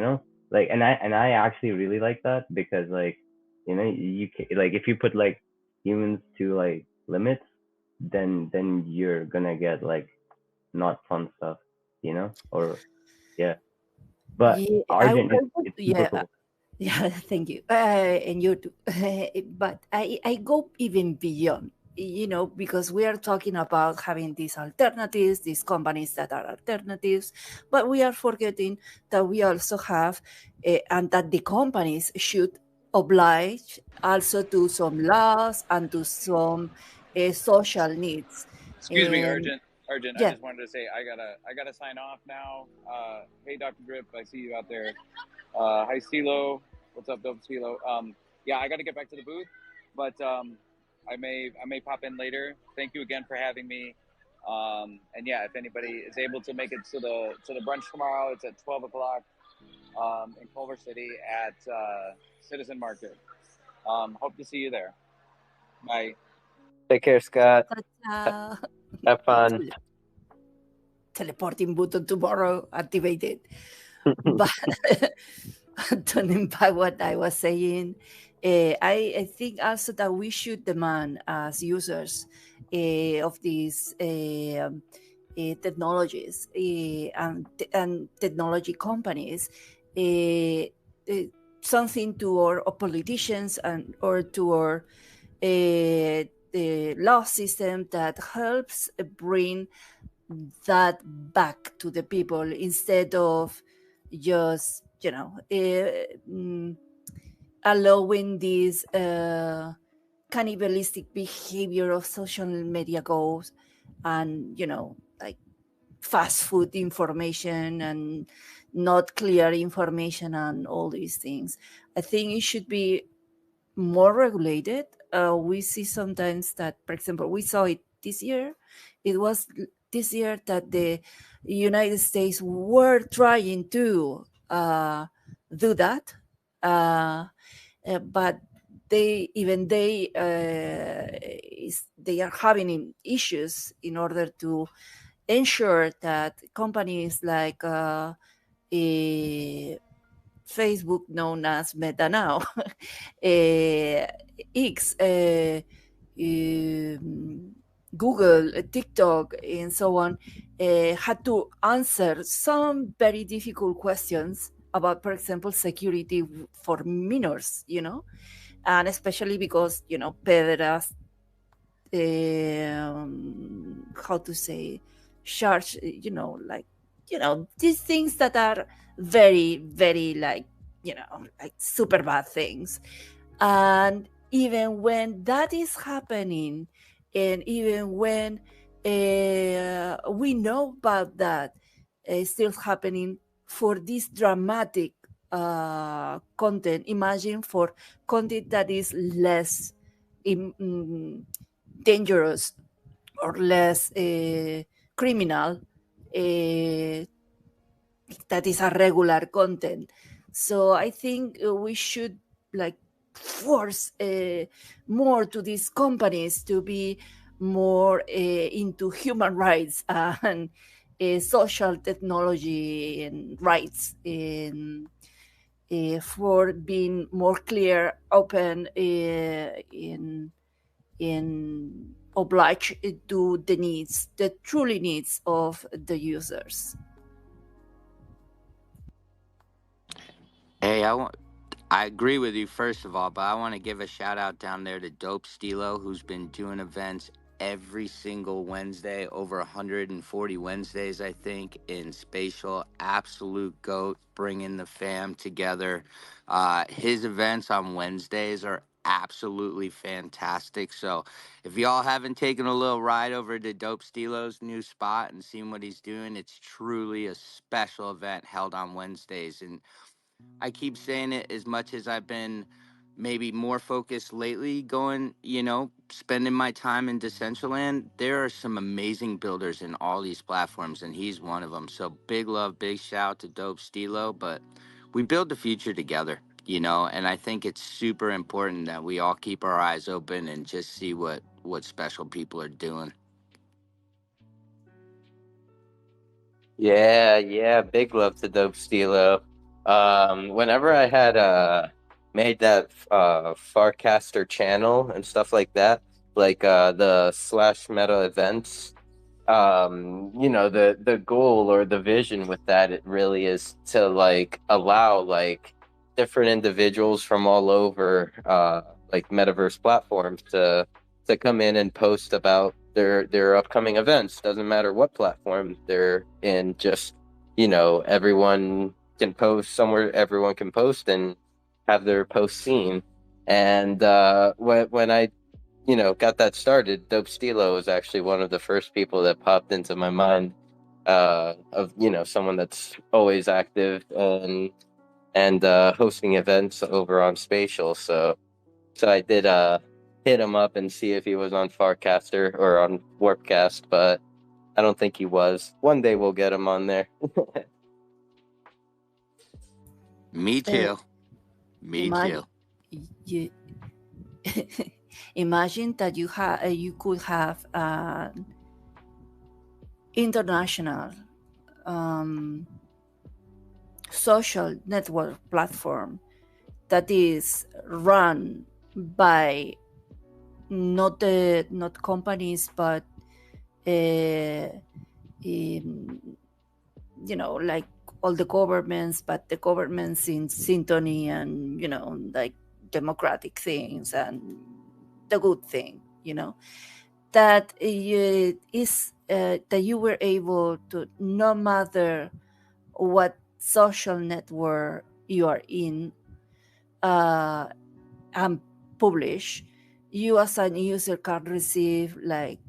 like, and I actually really like that, because like, you can, like, if you put like humans to like limits, then you're gonna get like not fun stuff, or yeah. But Yeah, Argent, I it's would, it's super yeah. cool. Yeah, thank you. And you too. But I go even beyond, because we are talking about having these alternatives, these companies that are alternatives, but we are forgetting that we also have, and that the companies should oblige also to some laws and to some social needs. Excuse me, And urgent, urgent. I yeah, just wanted to say I gotta sign off now. Hey, Dr. Drip, I see you out there. Hi, Stilo. What's up, dope Stilo? Yeah, I gotta get back to the booth, but I may pop in later. Thank you again for having me. And yeah, if anybody is able to make it to the brunch tomorrow, it's at 12 o'clock in Culver City at Citizen Market. Hope to see you there. Bye. Take care, Scott. Ha- uh, Have fun. teleporting button tomorrow activated. But turning back what I was saying, I think also that we should demand as users of these technologies and technology companies uh, uh, something to our politicians and or to our the law system that helps bring that back to the people instead of just allowing this cannibalistic behavior of social media goes and like fast food information and not clear information and all these things. I think it should be more regulated. We see sometimes that, for example, we saw it this year. It was this year that the United States were trying to do that, uh, but they are having issues in order to ensure that companies like eh, Facebook, known as Meta now, uh, X, Google, TikTok, and so on, had to answer some very difficult questions about, for example, security for minors, and especially because, pederast, how to say, charge, like, these things that are very, very, like, like super bad things. And even when that is happening, and even when we know about that still happening for this dramatic content, imagine for content that is less dangerous or less criminal, uh, that is a regular content. So I think we should, like, force more to these companies to be more into human rights and social technology and rights, for being more clear, open, in oblige to the needs, the truly needs of the users. Hey, I agree with you first of all, but I want to give a shout out down there to Dope Stilo, who's been doing events every single Wednesday, over 140 Wednesdays, I think, in Spatial. Absolute goat, bringing the fam together. His events on Wednesdays are absolutely fantastic. So if y'all haven't taken a little ride over to Dope Stilo's new spot and seen what he's doing, it's truly a special event held on Wednesdays. And I keep saying it as much as I've been maybe more focused lately, going, spending my time in Decentraland. There are some amazing builders in all these platforms, and he's one of them. So big love, big shout to Dope Stilo. But we build the future together, and I think it's super important that we all keep our eyes open and just see what special people are doing. Yeah, yeah. Big love to Dope Stilo. Whenever I had made that Farcaster channel and stuff like that, like the slash meta events, the goal or the vision with that, it really is to like allow like different individuals from all over like metaverse platforms to come in and post about their upcoming events. Doesn't matter what platform they're in, just everyone can post somewhere, everyone can post and have their post seen. And when I got that started, Dope Stilo was actually one of the first people that popped into my mind, of someone that's always active and hosting events over on Spatial. So I did hit him up and see if he was on Farcaster or on Warpcast, but I don't think he was. One day we'll get him on there. Me Uh, too. Me imagine too. you, imagine that you could have an international um, social network platform that is run by not companies but uh, in, like all the governments, but the governments in syntony and like democratic things and the good thing, that is that you were able to, no matter what social network you are in, uh, and publish, you as a user can receive like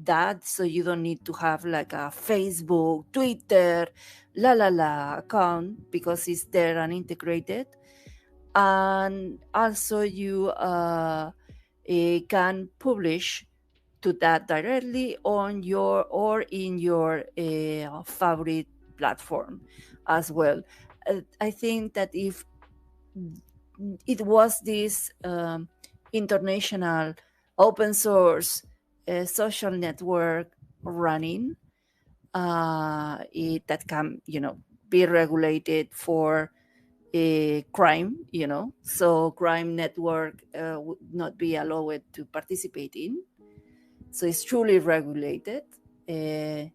that, so you don't need to have like a Facebook, Twitter, account, because it's there and integrated. And also you can publish to that directly on your or in your favorite platform as well. I think that if it was this international open source social network running, that can be regulated for a crime, so crime network would not be allowed to participate in. So it's truly regulated uh,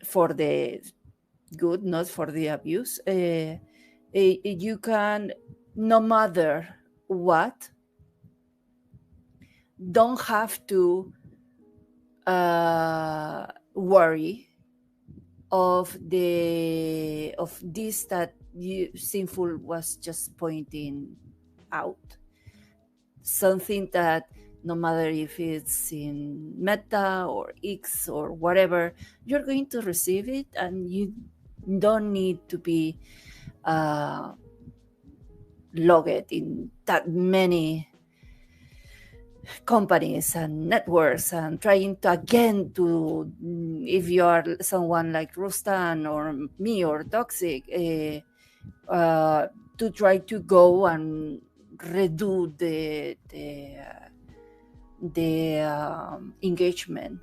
for the good, not for the abuse. You can, no matter what, don't have to worry of this that you sinful was just pointing out, something that no matter if it's in Meta or X or whatever, you're going to receive it, and you don't need to be uh, logged in that many companies and networks and trying to again to, if you are someone like Rustan or me or Toxic, to try to go and redo the engagement.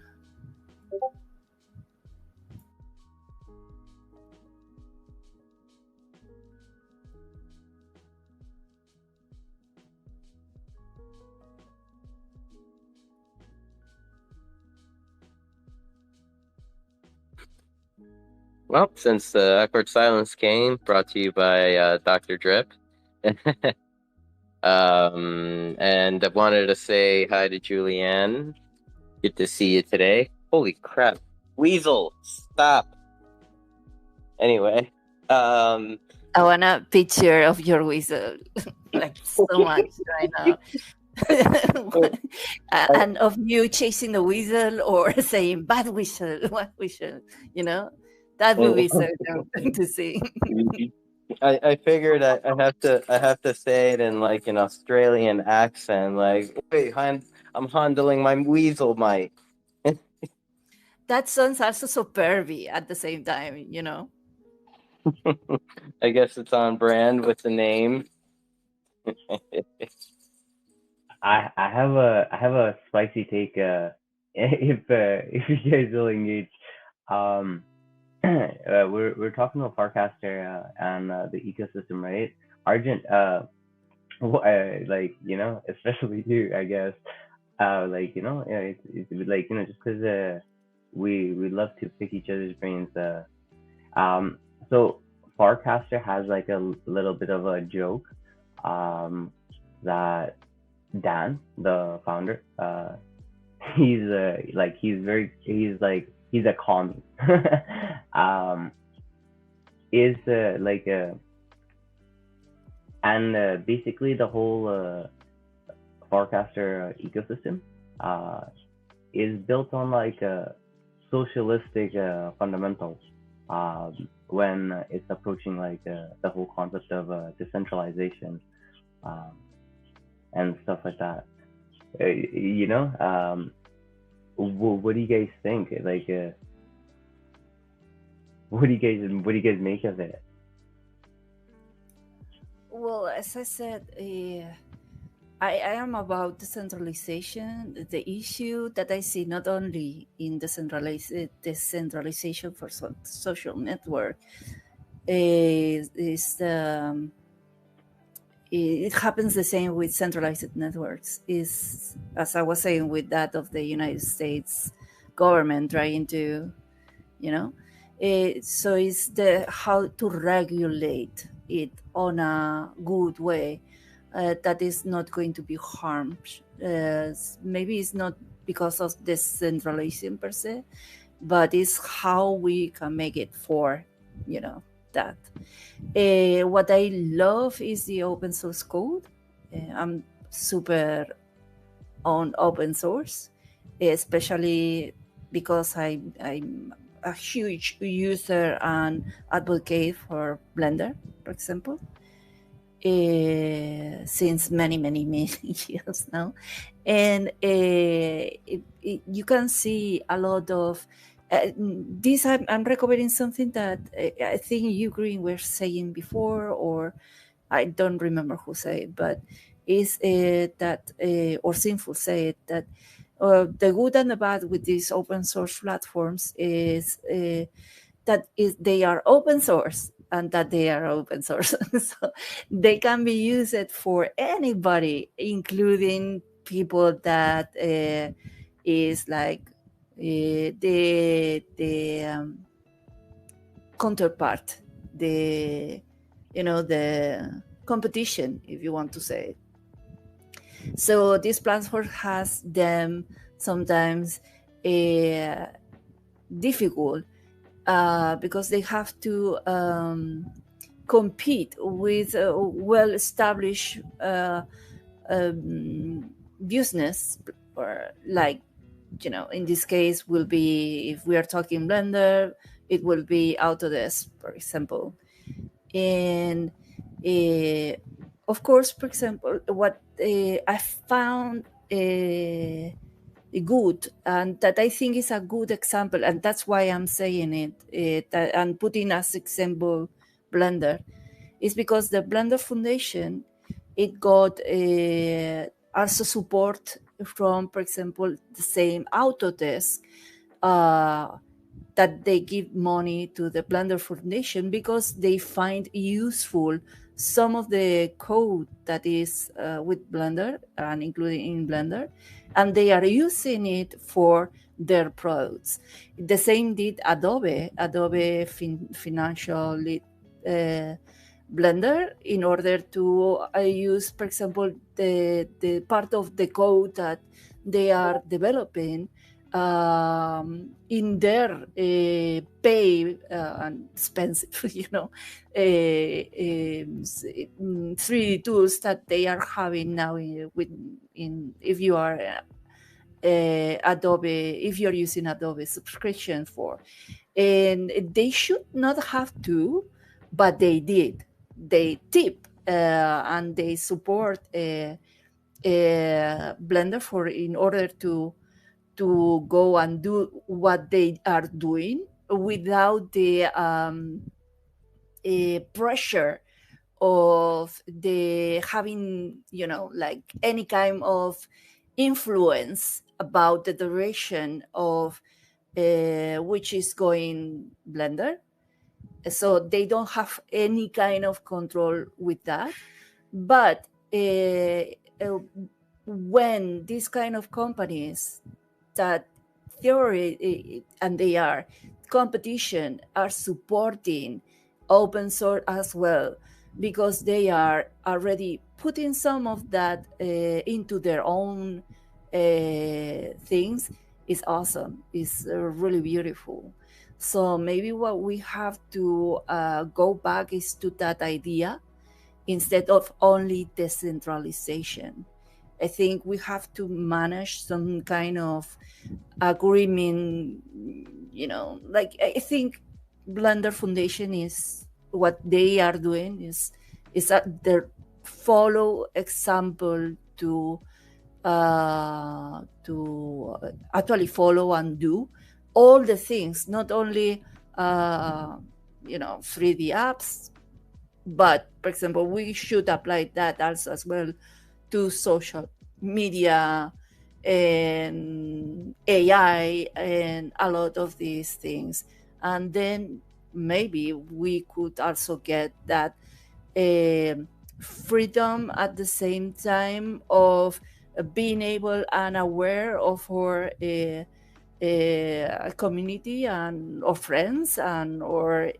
Well, since the awkward silence came, brought to you by Dr. Drip. And I wanted to say hi to Julianne. Good to see you today. Holy crap. Weasel, stop. Anyway, I want a picture of your whistle, like so much right now. And of you chasing the whistle or saying bad whistle, what whistle, you know, that would be so tempting to see. I figured I have to say it in like an Australian accent, like, wait, I'm handling my weasel, mate. That sounds also so pervy at the same time. I guess it's on brand with the name. I have a spicy take. If you guys will engage, um, we're talking about Farcaster and the ecosystem, right? Argent, like especially you, I guess. Like it's like just because we love to pick each other's brains. Um, so Farcaster has like a little bit of a joke, um, that Dan, the founder, he's like he's a commie. um, is like and basically the whole Farcaster ecosystem uh, is built on like socialistic fundamentals, when it's approaching like the whole concept of decentralization, um, and stuff like that. You know, what do you guys think? Like, what do you guys make of it? Well, as I said, I am about decentralization. The issue that I see not only in decentralization for social network is it happens the same with centralized networks. Is, as I was saying, with that of the United States government trying to, you know, so it's the how to regulate it on a good way that is not going to be harmed. Maybe it's not because of decentralization per se, but it's how we can make it for, that. What I love is the open source code. I'm super on open source, especially because I'm a huge user and advocate for Blender, for example, since many years now. And you can see a lot of this. I'm recovering something that I think you, Green, were saying before, or I don't remember who said it, but is that, or Sinful said that the good and the bad with these open source platforms is that they are open source and that they are open source. So they can be used for anybody, including people that is like the counterpart, the competition, if you want to say it. So this platform has them sometimes difficult because they have to compete with well-established business, or like, in this case will be, if we are talking Blender, it will be Autodesk, for example. And of course, for example, what I found good, and that I think is a good example, and that's why I'm saying it, and putting as example Blender, is because the Blender Foundation, it got also support from, for example, the same Autodesk, that they give money to the Blender Foundation because they find useful some of the code that is with Blender and including in Blender, and they are using it for their products. The same did Adobe financial Blender, in order to use, for example, the part of the code that they are developing in their pay and expensive, 3D tools that they are having now if you are Adobe, if you're using Adobe subscription for. And they should not have to, but they did. They tip and they support Blender for, in order to go and do what they are doing without the pressure of the having, like any kind of influence about the direction of which is going Blender. So they don't have any kind of control with that. But when these kind of companies that theory, and they are competition, are supporting open source as well, because they are already putting some of that into their own things, is awesome. It's really beautiful. So maybe what we have to go back is to that idea instead of only decentralization. I think we have to manage some kind of agreement, like I think Blender Foundation is what they are doing is their follow example to actually follow and do all the things, not only 3D apps, but for example, we should apply that also as well to social media and AI and a lot of these things. And then maybe we could also get that freedom at the same time of being able and aware of our community and or friends and or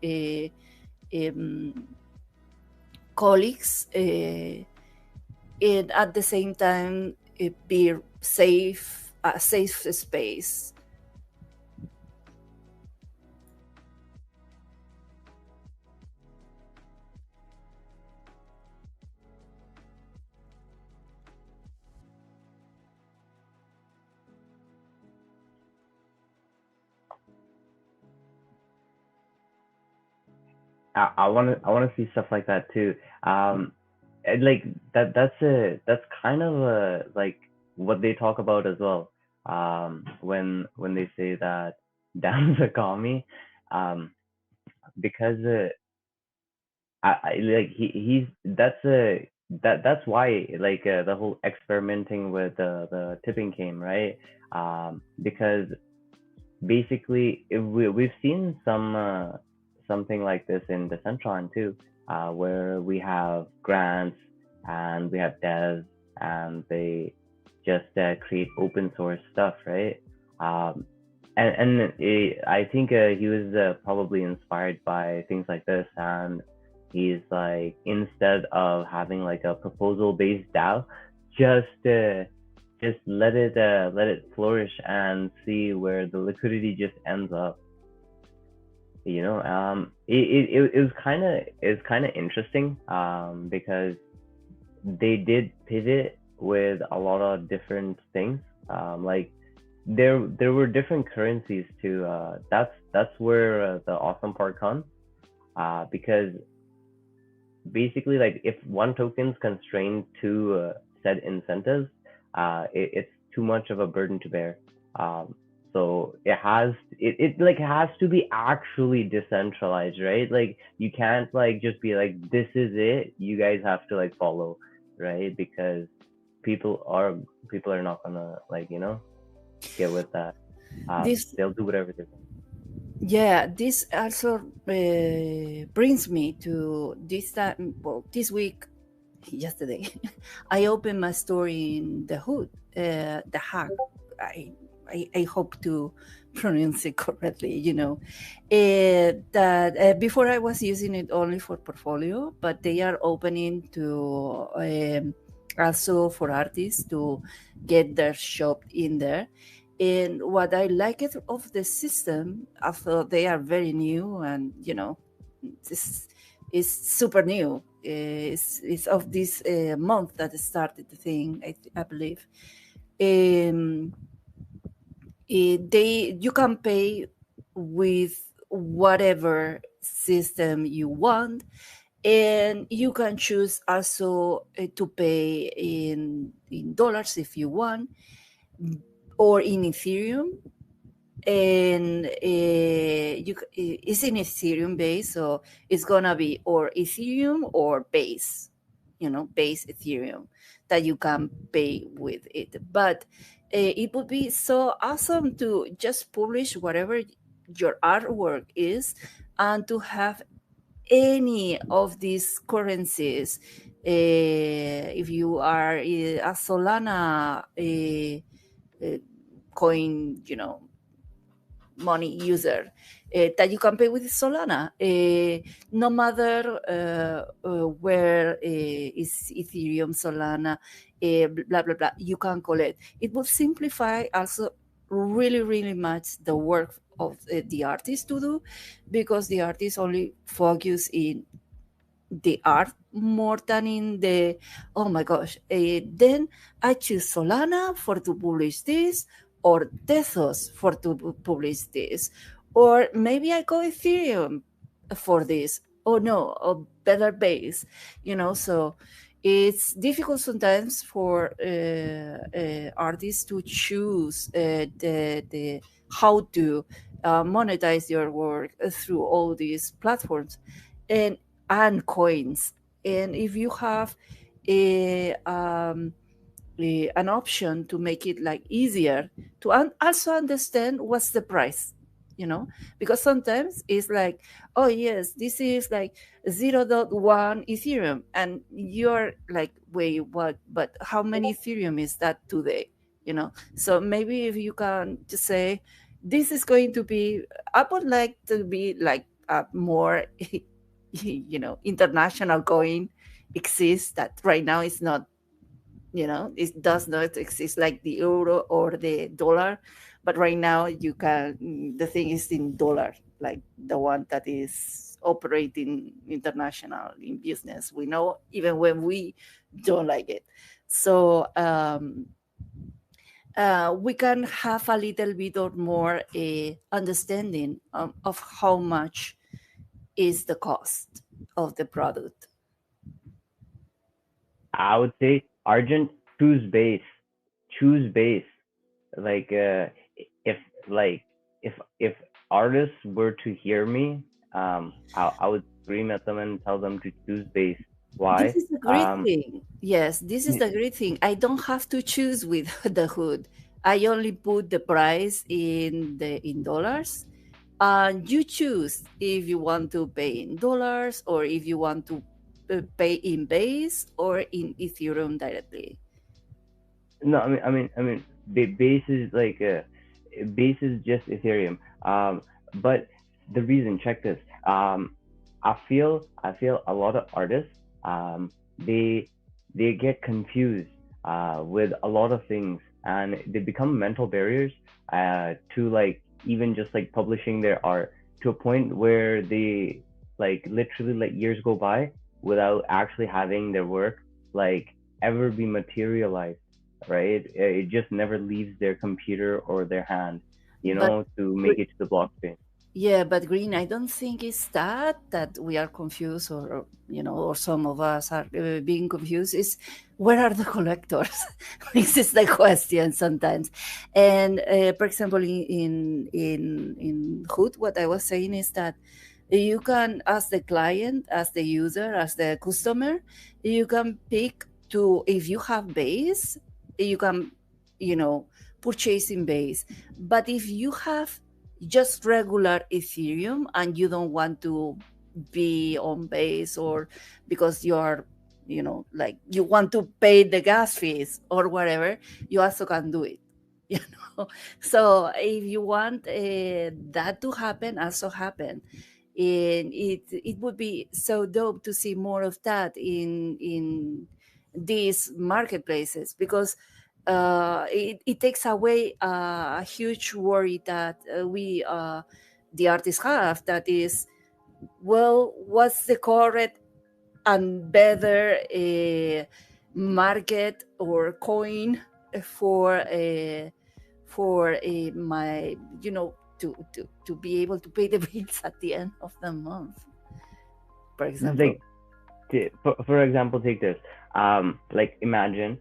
colleagues, and at the same time be safe, a safe space. I want to see stuff like that too. And like that's kind of like what they talk about as well. When they say that Dan's a commie, um, because I like he's that's why like the whole experimenting with the tipping game, right? Because basically we've seen something like this in Decentraland too, where we have grants and we have devs and they just create open source stuff, right? Um, and I think he was probably inspired by things like this, and he's like, instead of having like a proposal based DAO, just let it flourish and see where the liquidity just ends up. It was kind of interesting, because they did pivot with a lot of different things. Like there were different currencies too. That's where the awesome part comes, because basically, like, if one token's constrained to set incentives, it's too much of a burden to bear. So it like has to be actually decentralized, right? Like, you can't like just be like, this is it, you guys have to like follow, right? Because people are people are not gonna, like, get with that. This They'll do whatever they want. Yeah, this also brings me to this time. Well, this week, yesterday, I opened my story in the hood, the hack. I hope to pronounce it correctly. That before I was using it only for portfolio, but they are opening to also for artists to get their shop in there. And what I like it of the system, although they are very new and this is super new. It's of this month that started the thing, I believe. Um, you can pay with whatever system you want, and you can choose also to pay in dollars if you want, or in Ethereum. And it's in Ethereum base, so it's gonna be or Ethereum or base, base Ethereum that you can pay with it. But it would be so awesome to just publish whatever your artwork is, and to have any of these currencies. If you are a Solana coin, money user, that you can pay with Solana, no matter where is Ethereum, Solana, blah blah blah. You can collect. It will simplify also really really much the work of the artist to do, because the artist only focus in the art more than in the, oh my gosh, then I choose Solana for to publish this, or Tezos for to publish this, or maybe I go Ethereum for this, or no, a better base, so it's difficult sometimes for artists to choose the how to monetize your work through all these platforms and coins. And if you have a, an option to make it like easier to also understand what's the price, because sometimes it's like, oh yes, this is like 0.1 Ethereum, and you're like, wait, what? But how many Ethereum is that today? So maybe if you can just say, this is going to be, I would like to be like a more international coin exists, that right now is not, it does not exist like the euro or the dollar, but right now you can, the thing is in dollar, like the one that is operating international in business, we know, even when we don't like it. So we can have a little bit or more understanding of how much is the cost of the product. I would say Argent, choose base, choose base. Like if like if artists were to hear me, I would scream at them and tell them to choose base. This Why? is a great thing. Yes, this is the great thing. I don't have to choose with the hood. I only put the price in dollars, and you choose if you want to pay in dollars, or if you want to pay in base or in Ethereum directly. No, I mean, base is like base is just Ethereum. But the reason, check this. I feel a lot of artists, they get confused with a lot of things, and they become mental barriers to like even just like publishing their art, to a point where they like literally let years go by without actually having their work like ever be materialized, right? It just never leaves their computer or their hand, But to make it to the blockchain. yeah, but Green, I don't think it's that we are confused, or or some of us are being confused. Is where are the collectors? This is the question sometimes. And for example, in Hood, what I was saying is that you can, as the client, as the user, as the customer, you can pick to, if you have base, you can purchase in base. But if you have just regular Ethereum and you don't want to be on base, or because you are, like you want to pay the gas fees or whatever, you also can do it. You so if you want that to happen, also happen. And it would be so dope to see more of that in these marketplaces, because it takes away a huge worry that we the artists have, that is, well, what's the correct and better market or coin for my, to be able to pay the bills at the end of the month, for example. Like, for example, take this. Like imagine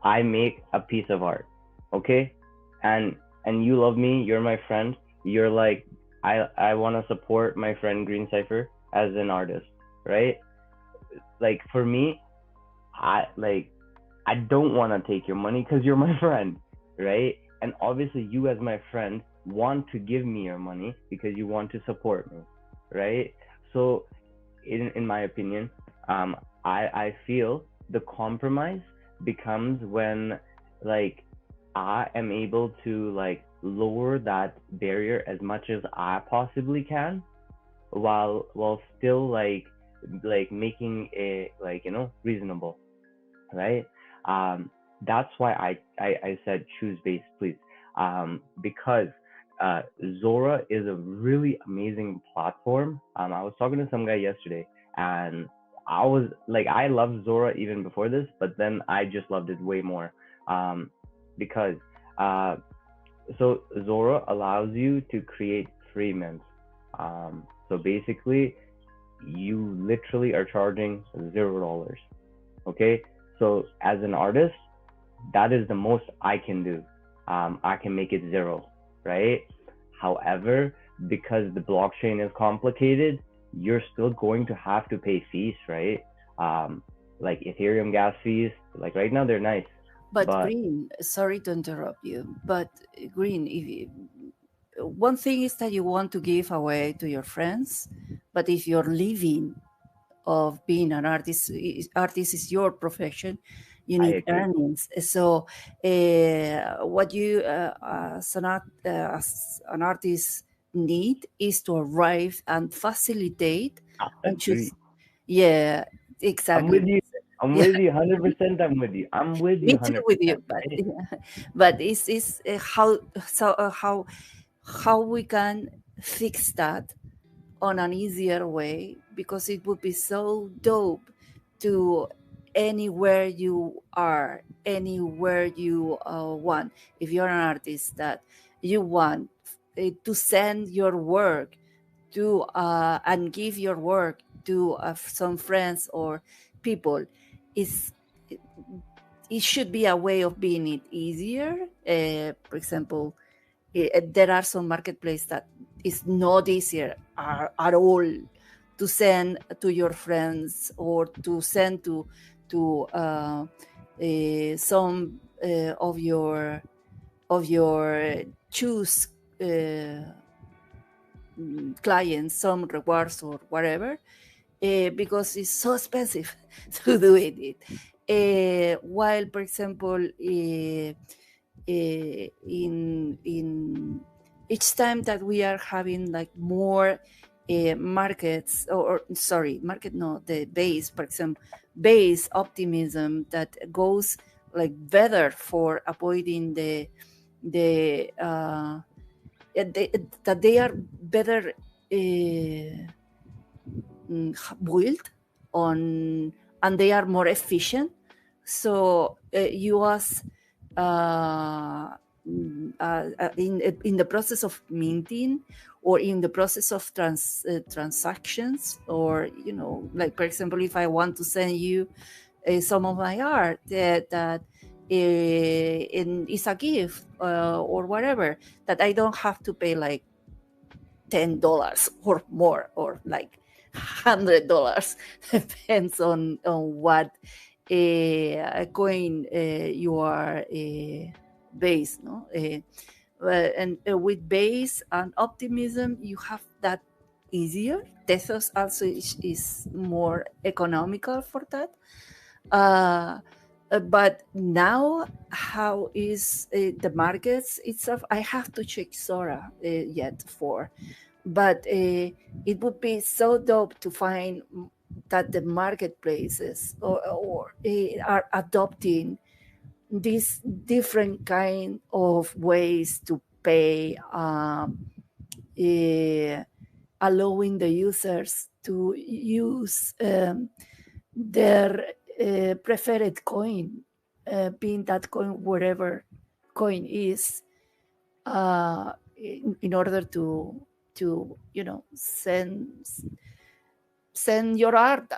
I make a piece of art, okay, and you love me, you're my friend, you're like, I want to support my friend Green Cipher as an artist, right? Like for me, I don't want to take your money because you're my friend, right? And obviously, you as my friend want to give me your money because you want to support me, right? So, in my opinion, I feel the compromise becomes when like I am able to like lower that barrier as much as I possibly can, while still making it, reasonable, right? That's why I said choose base, please. Because uh, Zora is a really amazing platform. I was talking to some guy yesterday, and I was like, I loved Zora even before this, but then I just loved it way more. Um, because uh, so Zora allows you to create free mints. So basically, you literally are charging $0. Okay, so as an artist, that is the most I can do. I can make it zero, right? However, because the blockchain is complicated, you're still going to have to pay fees, right? Um, like Ethereum gas fees, like right now they're nice, But but Green, sorry to interrupt you, but Green, if one thing is that you want to give away to your friends, but if you're living of being an artist, artist is your profession, you I need agree. earnings. So what you as an artist need is to arrive and facilitate I and choose. agree. Yeah, I'm exactly. with you. I'm Yeah, with you 100%. I'm with you. I'm with you me too with 100%, you, but right? but it's how so how we can fix that on an easier way, because it would be so dope to anywhere you are, anywhere you want. If you're an artist that you want to send your work to and give your work to some friends or people, is it should be a way of being it easier. For example, there are some marketplace that is not easier at all to send to your friends or to send to some of your choose clients some rewards or whatever, because it's so expensive to do it. While, for example, in each time that we are having like more markets, or sorry, market, no, the base, for example, base optimism that goes like better for avoiding that they are better built on, and they are more efficient. So you as in the process of minting, or in the process of transactions, or like, for example, if I want to send you some of my art that is a gift, or whatever, that I don't have to pay like $10 or more, or like $100, depends on what coin you are based, no. And with base and optimism, you have that easier. Tethos also is more economical for that. uh, but now, how is the markets itself? I have to check Sora yet for, but it would be so dope to find that the marketplaces are adopting these different kind of ways to pay, allowing the users to use their preferred coin, being that coin wherever coin is, in order to send your art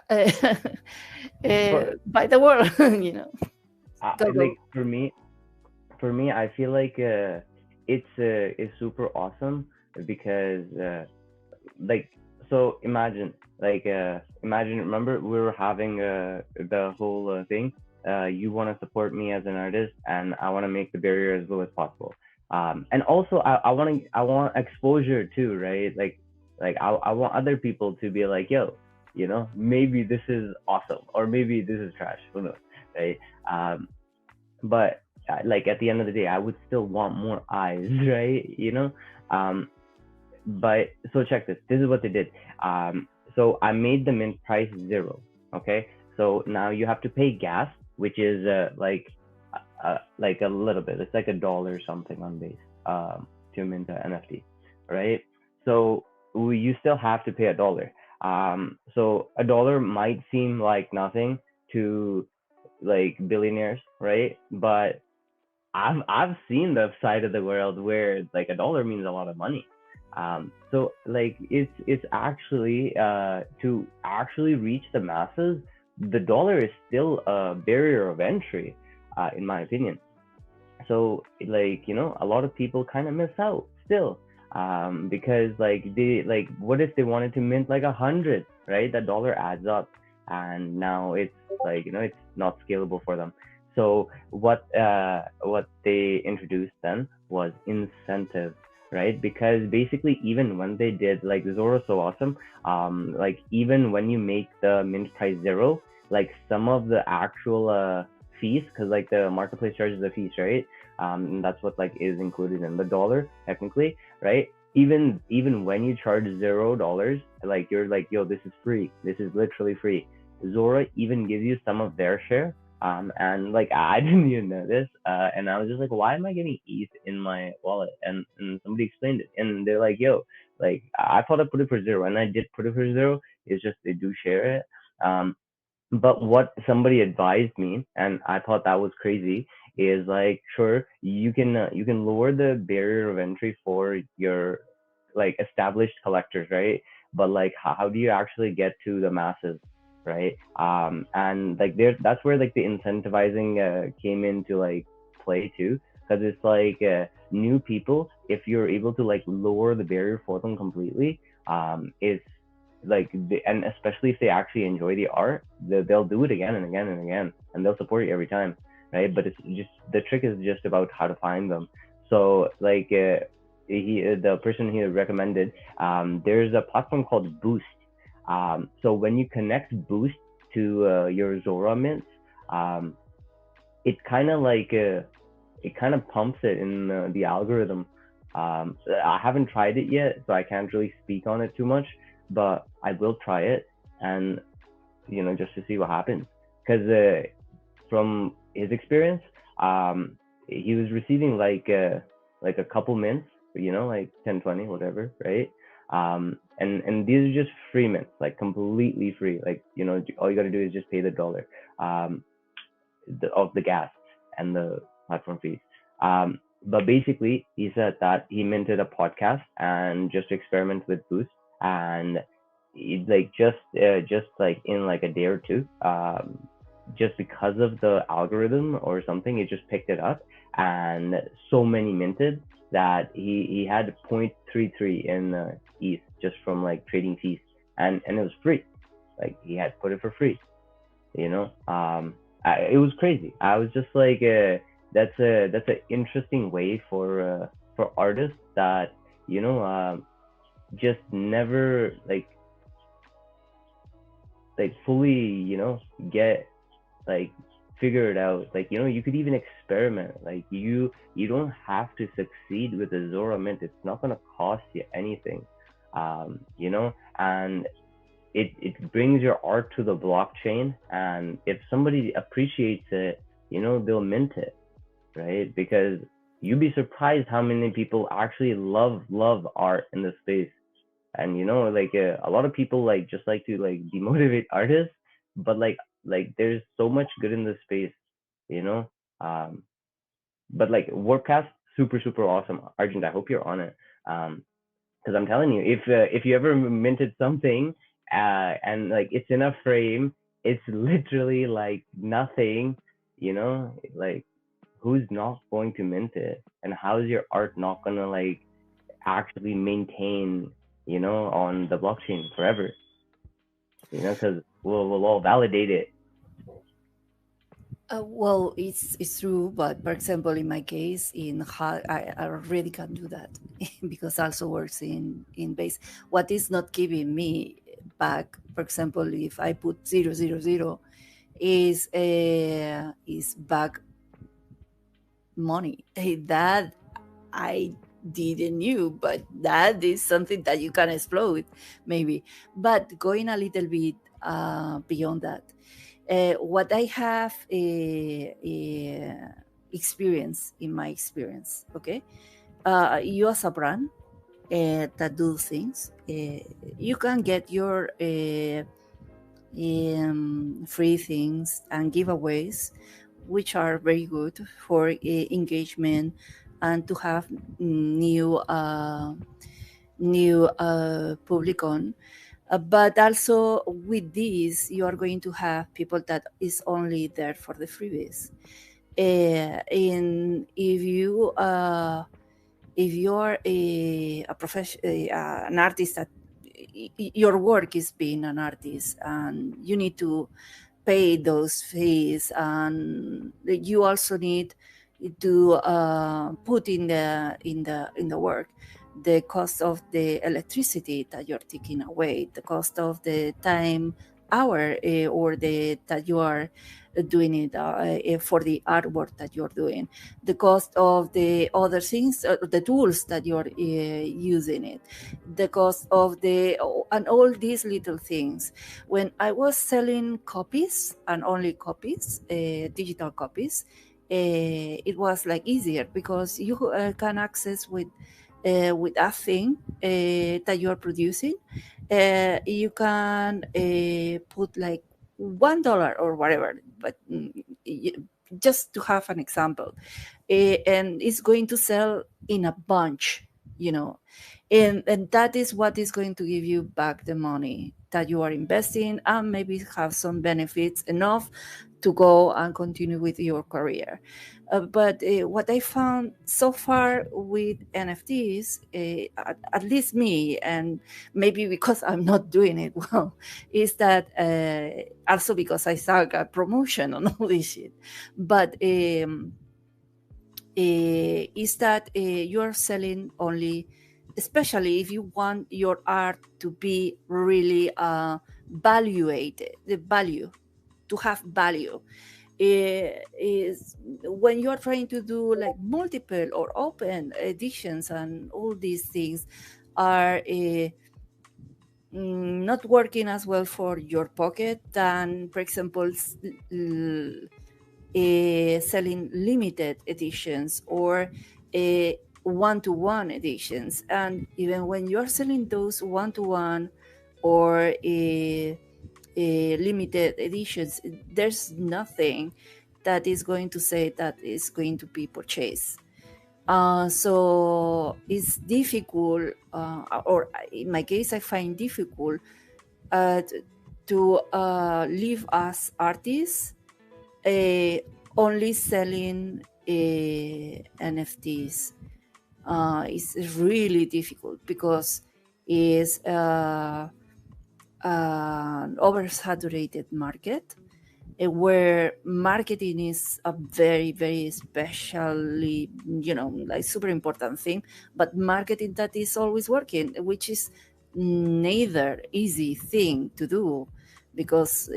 For by the world. Go go. like for me, I feel like it's super awesome because like so imagine, remember we were having the whole thing, you want to support me as an artist and I want to make the barrier as low as possible, and also I want exposure too, right? Like I want other people to be like, yo, maybe this is awesome or maybe this is trash, who knows, right? um but like at the end of the day, I would still want more eyes, right? Um, but so check this. This is what they did. So I made the mint price 0. Okay, so now you have to pay gas, which is like a little bit. It's like $1 or something on base to mint an NFT, right? So you still have to pay $1. So $1 might seem like nothing to like billionaires, right? But I've seen the side of the world where like $1 means a lot of money. So like it's actually to actually reach the masses, the dollar is still a barrier of entry, in my opinion. So like a lot of people kind of miss out still, because like they like what if they wanted to mint like 100, right? That dollar adds up, and now it's like it's not scalable for them. So what they introduced then was incentives, right? Because basically even when they did like Zoro's so awesome, like even when you make the mint price 0, like some of the actual fees, because like the marketplace charges the fees, right? And that's what like is included in the dollar technically, right? Even when you charge $0, like you're like, yo, this is free, this is literally free. Zora even gives you some of their share. And like I didn't even know this, and I was just like, why am I getting ETH in my wallet? And somebody explained it, and they're like, yo, like I thought I put it for 0, and I did put it for 0. It's just they do share it. But what somebody advised me, and I thought that was crazy, is like, sure, you can lower the barrier of entry for your like established collectors, right? But like how do you actually get to the masses, right? And like there's that's where like the incentivizing came into like play too, because it's like new people, if you're able to like lower the barrier for them completely, it's like and especially if they actually enjoy the art, they'll do it again and again and again, and they'll support you every time, right? But it's just the trick is just about how to find them. So like the person he recommended, there's a platform called Boost. So when you connect Boost to your Zora mints, um, it kind of like it kind of pumps it in the algorithm. I haven't tried it yet, so I can't really speak on it too much, but I will try it, and just to see what happens. Because from his experience, he was receiving like a couple mints, like 10, 20, whatever, right? And these are just free mints, like completely free. Like all you got to do is just pay the dollar. Um, of the gas and the platform fees. But basically, he said that he minted a podcast and just to experiment with Boost, and it, like just like in like a day or two, just because of the algorithm or something, it just picked it up, and so many minted that he had 0.33 in ETH just from like trading fees, and it was free. Like he had put it for free, you know. It was crazy. I was just like, that's an interesting way for artists that just never like fully get like figure it out. Like you could even experiment. Like you don't have to succeed with the Zora Mint. It's not gonna cost you anything. And it brings your art to the blockchain, and if somebody appreciates it, they'll mint it, right? Because you'd be surprised how many people actually love art in this space. And like a lot of people like just like to like demotivate artists, but like there's so much good in this space, you know um but like Warpcast, super super awesome. Argent, I hope you're on it. Because I'm telling you, if you ever minted something, and like it's in a frame, it's literally like nothing, like who's not going to mint it, and how is your art not gonna like actually maintain, on the blockchain forever, because we'll all validate it. Well, it's true, but for example, in my case, I already can do that because also works in base. What is not giving me back, for example, if I put 000, is back money. That I didn't knew, but that is something that you can explore with, maybe. But going a little bit beyond that, what I have experience in my experience, okay, you as a brand that do things, you can get your free things and giveaways, which are very good for engagement and to have new public on. But also with this, you are going to have people that is only there for the freebies. And if you're a profession, an artist that your work is being an artist, and you need to pay those fees, and you also need to put in the work the cost of the electricity that you're taking away, the cost of the time hour, or the that you are doing it for the artwork that you're doing, the cost of the other things, the tools that you're using it, the cost of the and all these little things. When I was selling copies and only copies, digital copies, it was like easier because you can access with a thing that you are producing. You can put like $1 or whatever, but just to have an example, and it's going to sell in a bunch, you know, and that is what is going to give you back the money that you are investing, and maybe have some benefits enough to go and continue with your career. But what I found so far with NFTs, at least me, and maybe because I'm not doing it well, is that also because I suck at promotion and all this shit. But is that you're selling only, especially if you want your art to be really valuated, the value, to have value, is when you are trying to do like multiple or open editions, and all these things are not working as well for your pocket than, for example, selling limited editions or one-to-one editions. And even when you're selling those one-to-one or limited editions, there's nothing that is going to say that is going to be purchased. So it's difficult, or in my case, I find difficult to live as artists only selling NFTs. It's really difficult because it's an oversaturated market where marketing is a very, very especially, like super important thing, but marketing that is always working, which is neither easy thing to do, because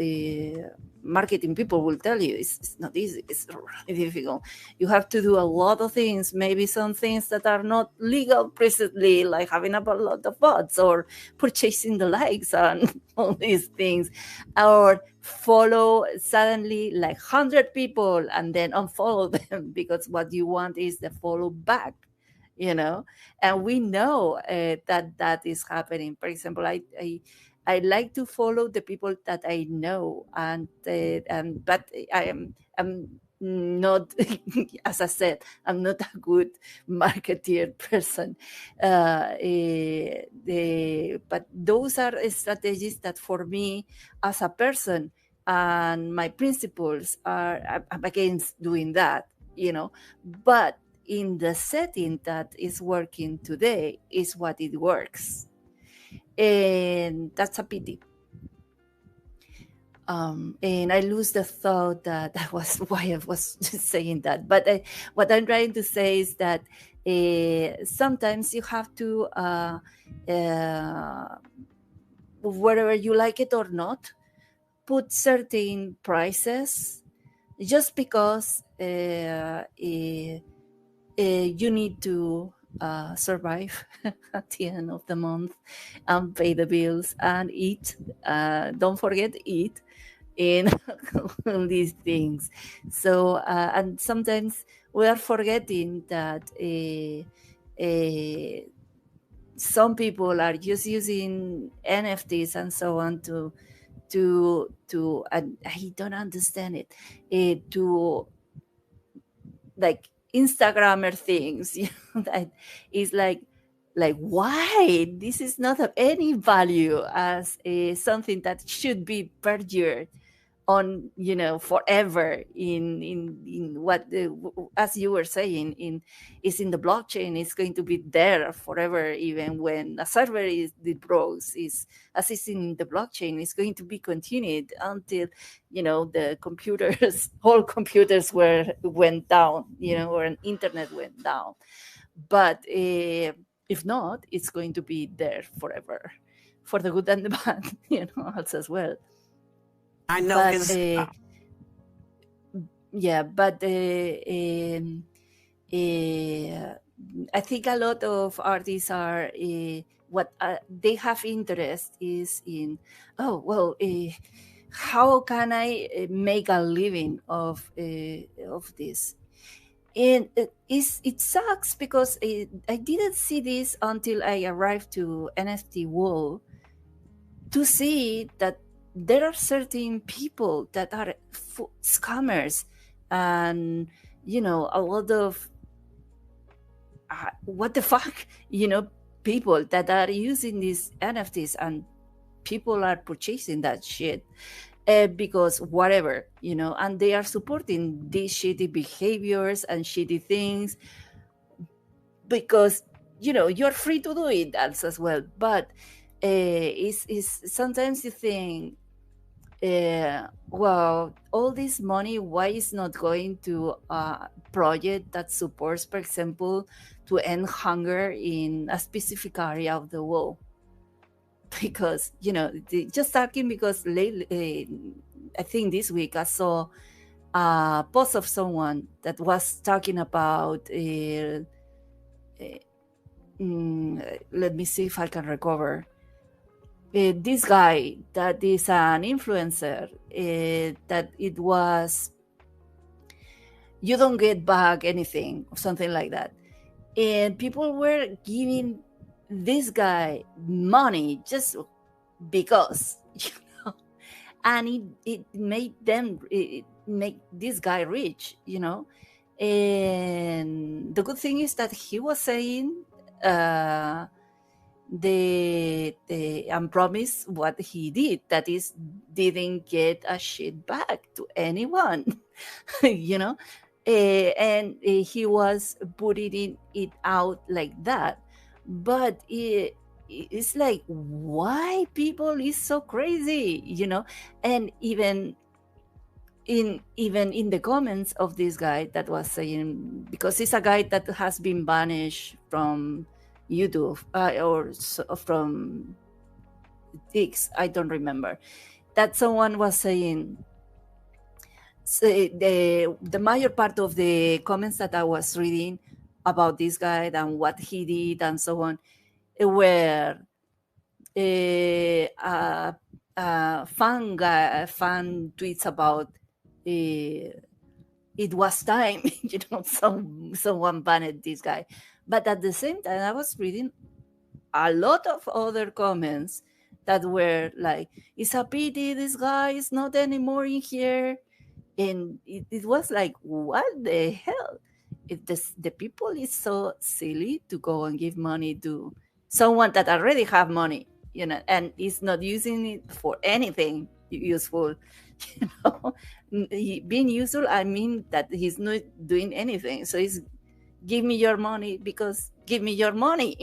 marketing people will tell you it's not easy, it's really difficult. You have to do a lot of things, maybe some things that are not legal presently, like having a lot of bots or purchasing the likes and all these things, or follow suddenly like 100 people and then unfollow them because what you want is the follow back, and we know that is happening. For example, I like to follow the people that I know, and but I'm not as I said, I'm not a good marketeer person. But those are strategies that for me as a person and my principles are, I'm against doing that, but in the setting that is working today is what it works, and that's a pity. And I lose the thought that was why I was saying that. But what I'm trying to say is that sometimes you have to, whether you like it or not, put certain prices just because you need to survive at the end of the month and pay the bills and eat. Don't forget eat in all these things. So and sometimes we are forgetting that some people are just using NFTs and so on to and I don't understand it, to like Instagrammer things, that is like why this is not of any value as something that should be perjured on, forever in what as you were saying, is in the blockchain. It's going to be there forever. Even when a server is it breaks, is as it's in the blockchain, it's going to be continued until the computers all computers went down, or an internet went down. But if not, it's going to be there forever, for the good and the bad, also as well. I know. But Ah, yeah, but I think a lot of artists are what they have interest is in. Oh well, how can I make a living of this? And it sucks because I didn't see this until I arrived to NFT World, to see that there are certain people that are scammers, and a lot of what the fuck, people that are using these NFTs, and people are purchasing that shit because whatever, and they are supporting these shitty behaviors and shitty things because you're free to do it as well. But it's sometimes you think, well, all this money, why is not going to a project that supports, for example, to end hunger in a specific area of the world? Because just talking, because lately, I think this week I saw a post of someone that was talking about let me see if I can recover. This guy that is an influencer, that it was, you don't get back anything or something like that, and people were giving this guy money just because, and it made them, it make this guy rich, and the good thing is that he was saying the and promise what he did, that is, didn't get a shit back to anyone. you know and he was putting it out like that. But it's like, why people is so crazy, and even in the comments of this guy that was saying, because he's a guy that has been banished from YouTube, or from X, I don't remember, that someone was saying, so the major part of the comments that I was reading about this guy and what he did and so on were fan tweets about it was time, someone banned this guy. But at the same time, I was reading a lot of other comments that were like, it's a pity this guy is not anymore in here. And it was like, what the hell? The people is so silly to go and give money to someone that already have money, and is not using it for anything useful. you know Being useful, I mean that he's not doing anything, so it's give me your money because give me your money.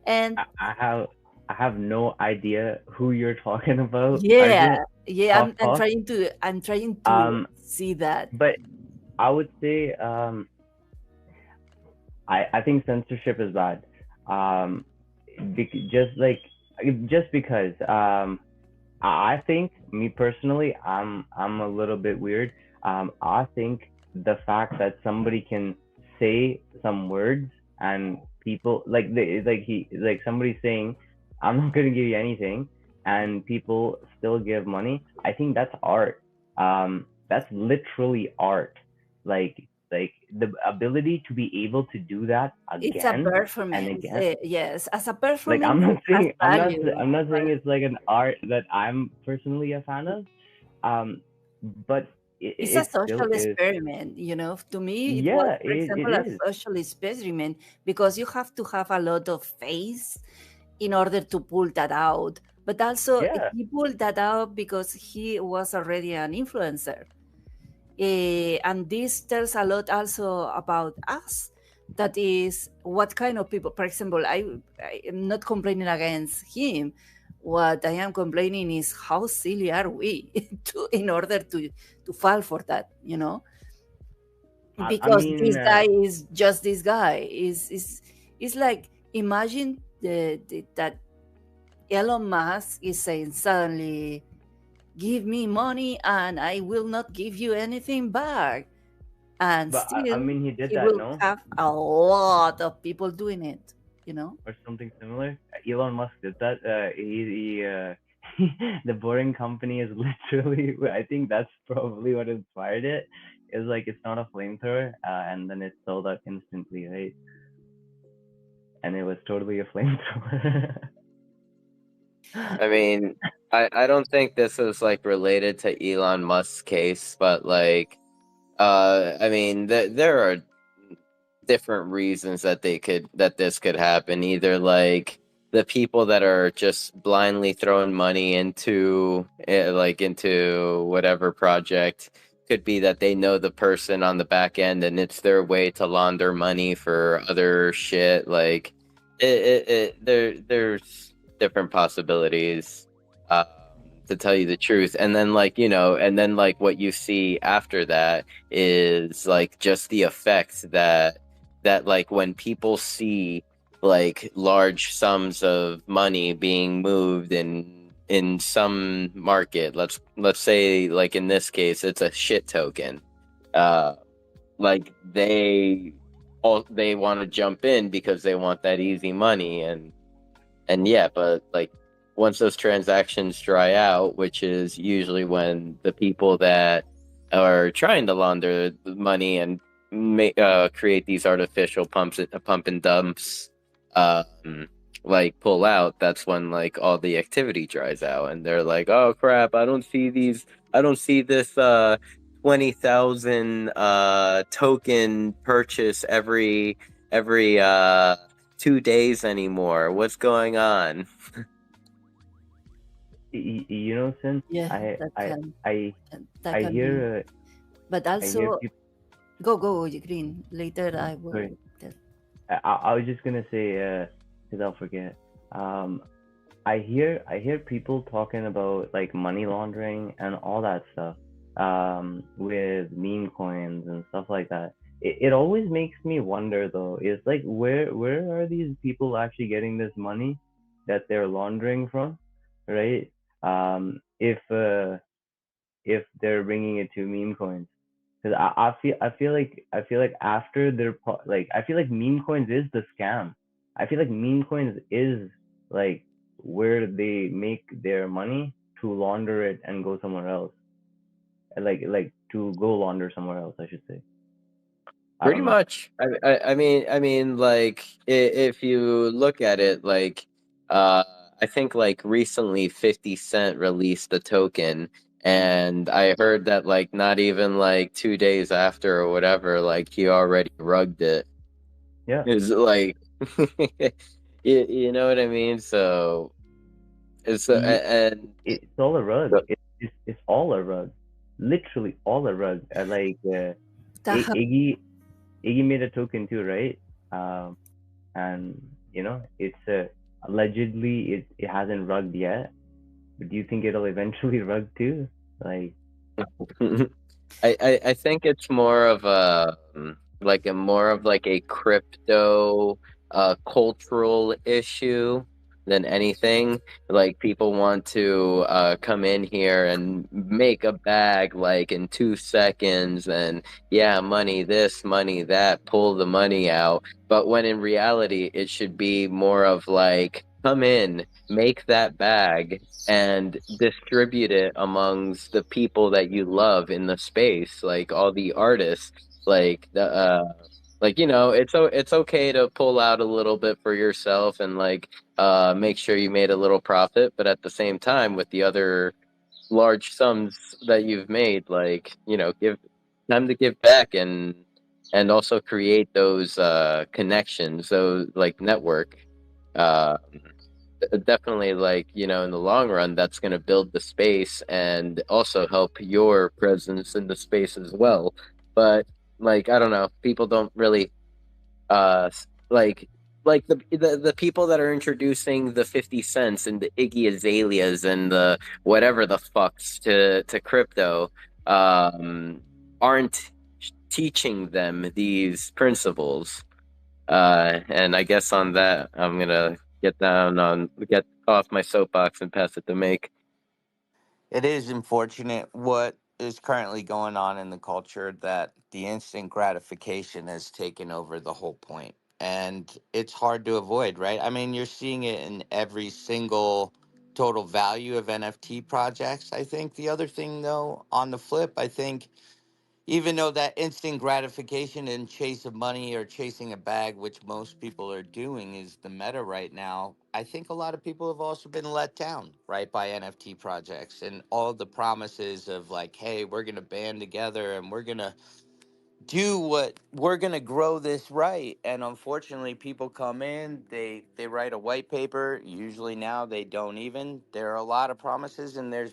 And I have no idea who you're talking about, yeah, Arjun. yeah, Cough, I'm cough. trying to Um, see that. but I would say I think censorship is bad. Um, just like just because I think me personally, I'm a little bit weird. I think the fact that somebody can say some words and people like somebody saying, "I'm not going to give you anything," and people still give money. I think that's art. That's literally art. Like the ability to be able to do that It's a again and performance. again. Yes, as a Like performance, it has value. I'm not saying But it's like an art that I'm personally a fan of. But it's a it still social is. experiment, you know. To me, it was, Yeah, for it example, a is. social experiment because you have to have a lot of faith in order to pull that out. But also, Yeah, he pulled that out because he was already an influencer. And this tells a lot also about us. That is, what kind of people. For example, I am not complaining against him. What I am complaining is how silly are we in order to fall for that, you know? I Because mean, this guy is just this guy. Is like, imagine that Elon Musk is saying suddenly, give me money and I will not give you anything back. And but I still, mean, he did he that, will no, have a lot of people doing it, you know? or something similar. Elon Musk did that. The Boring Company is literally. I think that's probably what inspired it. Is like it's not a flamethrower, and then it sold out instantly, right? And it was totally a flamethrower. I mean, I don't think this is like related to Elon Musk's case, but like, I mean, there are different reasons that this could happen. Either like the people that are just blindly throwing money into like into whatever project, could be that they know the person on the back end and it's their way to launder money for other shit. Like there's different possibilities. Um, to tell you the truth, and then like and then like what you see after that is like just the effect that like when people see like large sums of money being moved in some market, let's say like in this case it's a shit token, uh like they want to jump in because they want that easy money, and yeah, but like once those transactions dry out, which is usually when the people that are trying to launder the money and create these artificial pump and dumps, um, like pull out, that's when like all the activity dries out, and they're like, "Oh crap! I don't see this 20,000 token purchase every 2 days anymore. What's going on?" You know, since Yeah, I that I can I that I can be. hear But I hear also, people. go, Green. Later, I Sorry, will tell. I was just gonna say, because I'll forget. Um, I hear people talking about like money laundering and all that stuff. With meme coins and stuff like that. It always makes me wonder though. Is like where are these people actually getting this money that they're laundering from, right? If they're bringing it to meme coins, because I feel like after like I feel like meme coins is the scam. I feel like meme coins is like where they make their money to launder it and go somewhere else. Like to go launder somewhere else, I should say. I Pretty don't know. much. I mean, like if you look at it, like uh, I think like recently 50 Cent released a token, and I heard that like not even like 2 days after or whatever, like he already rugged it. Yeah, Is like, you know what I mean? So it's you, and it's all a rug. It's all a rug. Literally all a rug. That Iggy made a token too, right? And it's allegedly it hasn't rugged yet. But do you think it'll eventually rug too? Like, I think it's more of a more of like a crypto cultural issue. than anything. Like people want to come in here and make a bag like in 2 seconds, and yeah, money this, money that, pull the money out. But when in reality, it should be more of like, come in, make that bag, and distribute it amongst the people that you love in the space, like all the artists, like the like, it's okay to pull out a little bit for yourself and like make sure you made a little profit, but at the same time, with the other large sums that you've made, like, give time to give back, and also create those connections, those like network. Uh, Definitely, like, in the long run, that's going to build the space and also help your presence in the space as well. But like, I don't know, people don't really like the people that are introducing the 50 cents and the Iggy Azaleas and the whatever the fucks to crypto, aren't teaching them these principles. And I guess on that, I'm gonna get off my soapbox and pass it to Make. It is unfortunate what is currently going on in the culture, that the instant gratification has taken over the whole point. And it's hard to avoid, right? I mean, you're seeing it in every single total value of NFT projects. I think the other thing, though, on the flip, I think even though that instant gratification and chase of money or chasing a bag, which most people are doing, is the meta right now, I think a lot of people have also been let down, right, by NFT projects and all the promises of like, hey, we're going to band together and we're going to do what we're going to grow this right. And unfortunately, people come in, they write a white paper. Usually now they don't even. There are a lot of promises, and there's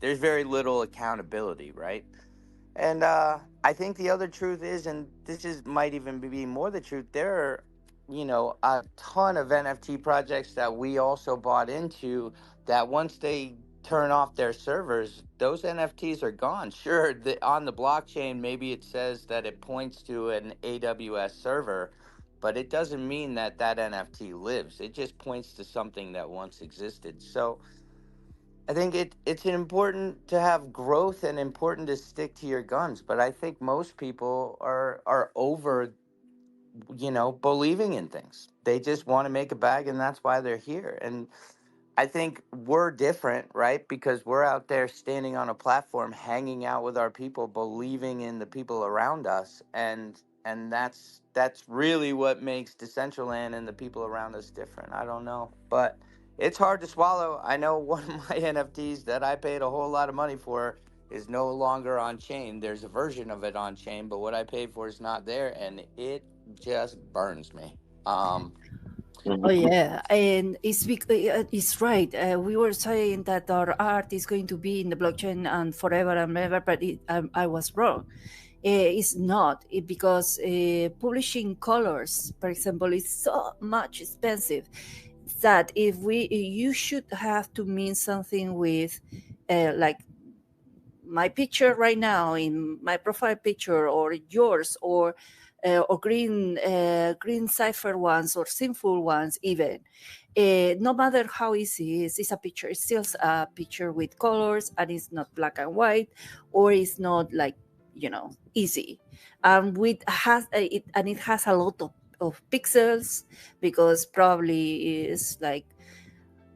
there's very little accountability, right? And I think the other truth is, and this is might even be more the truth, there are, a ton of NFT projects that we also bought into, that once they turn off their servers, those NFTs are gone. Sure, on the blockchain, maybe it says that it points to an AWS server, but it doesn't mean that that NFT lives. It just points to something that once existed. So, I think it's important to have growth and important to stick to your guns, but I think most people are over, believing in things. They just want to make a bag, and that's why they're here. And I think we're different, right? Because we're out there standing on a platform, hanging out with our people, believing in the people around us, and that's really what makes Decentraland and the people around us different. I don't know, but it's hard to swallow. I know one of my NFTs that I paid a whole lot of money for is no longer on chain. There's a version of it on chain, but what I paid for is not there, and it just burns me. Oh Mhm. yeah, and it's right. We were saying that our art is going to be in the blockchain and forever and ever, but I was wrong. It's not because publishing colors, for example, is so much expensive that if we you should have to mean something with like my picture right now in my profile picture or yours or green cipher ones or sinful ones even. No matter how easy it is, it's a picture. It's still a picture with colors, and it's not black and white, or it's not like easy. And it has a lot of pixels because probably is like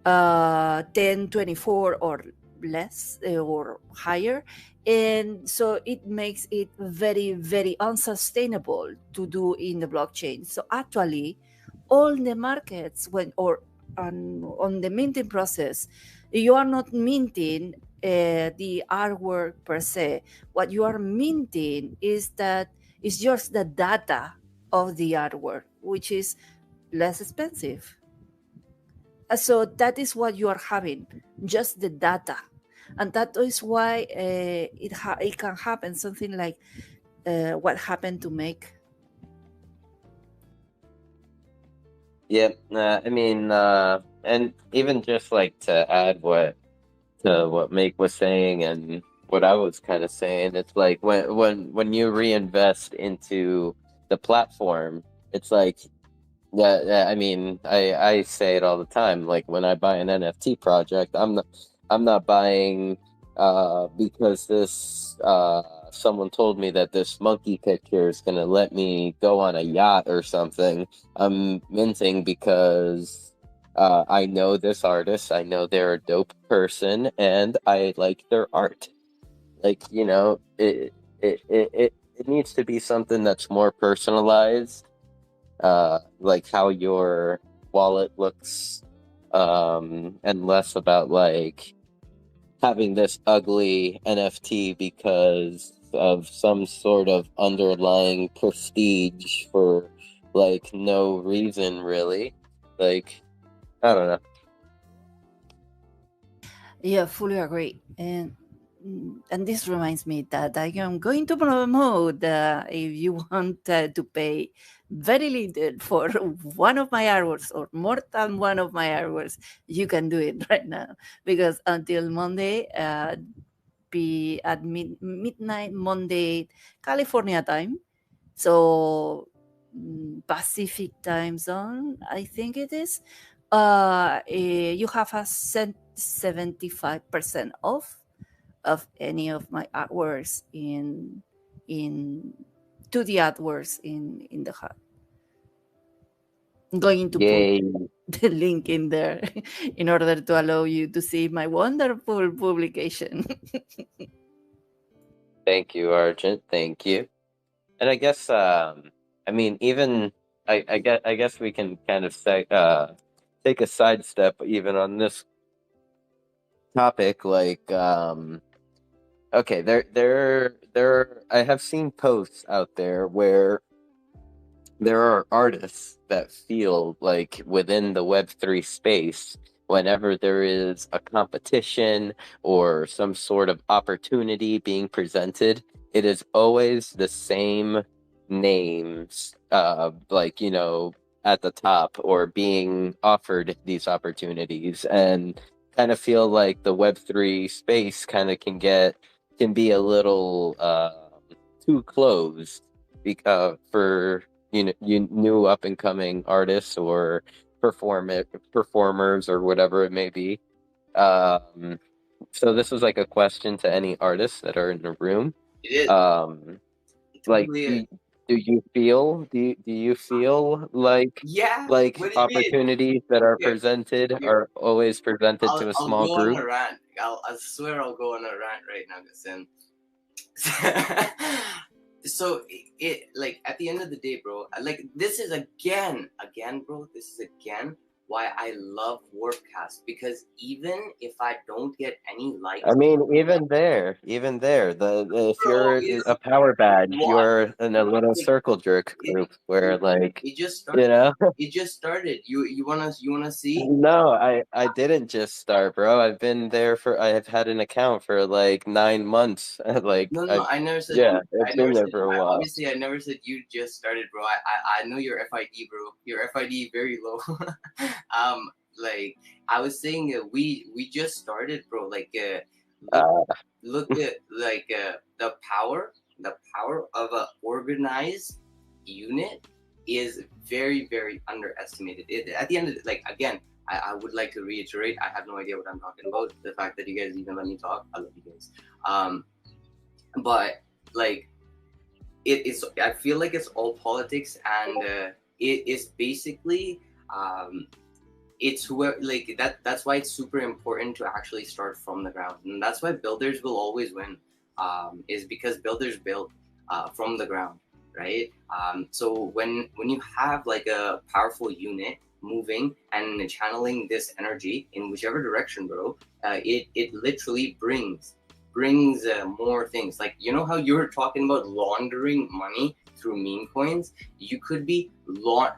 1024 or less or higher, and so it makes it very very unsustainable to do in the blockchain. So actually all the markets when or on the minting process, you are not minting the artwork per se. What you are minting is that it's just the data of the artwork, which is less expensive. So that is what you are having, just the data, and that is why it can happen something like what happened to Make. Yeah, I mean, and even just like to add what Make was saying and what I was kind of saying, it's like when you reinvest into the platform, it's like Yeah, I mean, I say it all the time. Like when I buy an NFT project, I'm not buying because this someone told me that this monkey picture is gonna let me go on a yacht or something. I'm minting because I know this artist, I know they're a dope person, and I like their art. Like, it needs to be something that's more personalized, like how your wallet looks, and less about like having this ugly NFT because of some sort of underlying prestige for like no reason really. Like, I don't know. Yeah, fully agree. And this reminds me that I am going to promote, if you want to pay very little for one of my artworks or more than one of my artworks, you can do it right now, because until Monday, be at midnight Monday California time, so Pacific time zone, I think it is. You have a 75% off of any of my artworks in to the artworks in the hub. I'm going to put Yay. the link in there in order to allow you to see my wonderful publication. Thank you, Argent. Thank you. And I guess I mean even I guess we can kind of say take a sidestep even on this topic, like okay, there I have seen posts out there where there are artists that feel like within the Web3 space, whenever there is a competition or some sort of opportunity being presented, it is always the same names, like, at the top or being offered these opportunities, and kind of feel like the Web3 space kind of can be a little too closed for you new up and coming artists or performers or whatever it may be. Um, so this was like a question to any artists that are in the room. It is. It Like, totally is. do you feel Yeah. like What do you mean? opportunities that are Here, presented here. are always presented to a I'll small go on group? a rant. I swear I'll go on a rant right now, listen. So like at the end of the day, bro, like this is again, bro, this is again why I love Warpcast, because even if I don't get any likes, I mean, even there, if bro, you're is a power badge, what? you're in a little Like, circle jerk it, group where, it, like, it just started. you know. It just started. You wanna see? No, I didn't just start, bro. I have had an account for like 9 months. Like, No, I never said yeah, you. I it's never been there said. for a while. Obviously, I never said you just started, bro. I know your FID, bro. Your FID very low. Like I was saying, we just started, bro. Like, look Uh, look at like the power of a organized unit is very very underestimated. At the end of it, like again, I would like to reiterate, I have no idea what I'm talking about. The fact that you guys even let me talk, I love you guys. But like it is, I feel like it's all politics, and it is basically it's whoever, like that's why it's super important to actually start from the ground, and that's why builders will always win, is because builders build from the ground, right? So when you have like a powerful unit moving and channeling this energy in whichever direction, bro, it literally brings more things. Like, you know how you were talking about laundering money through meme coins? You could be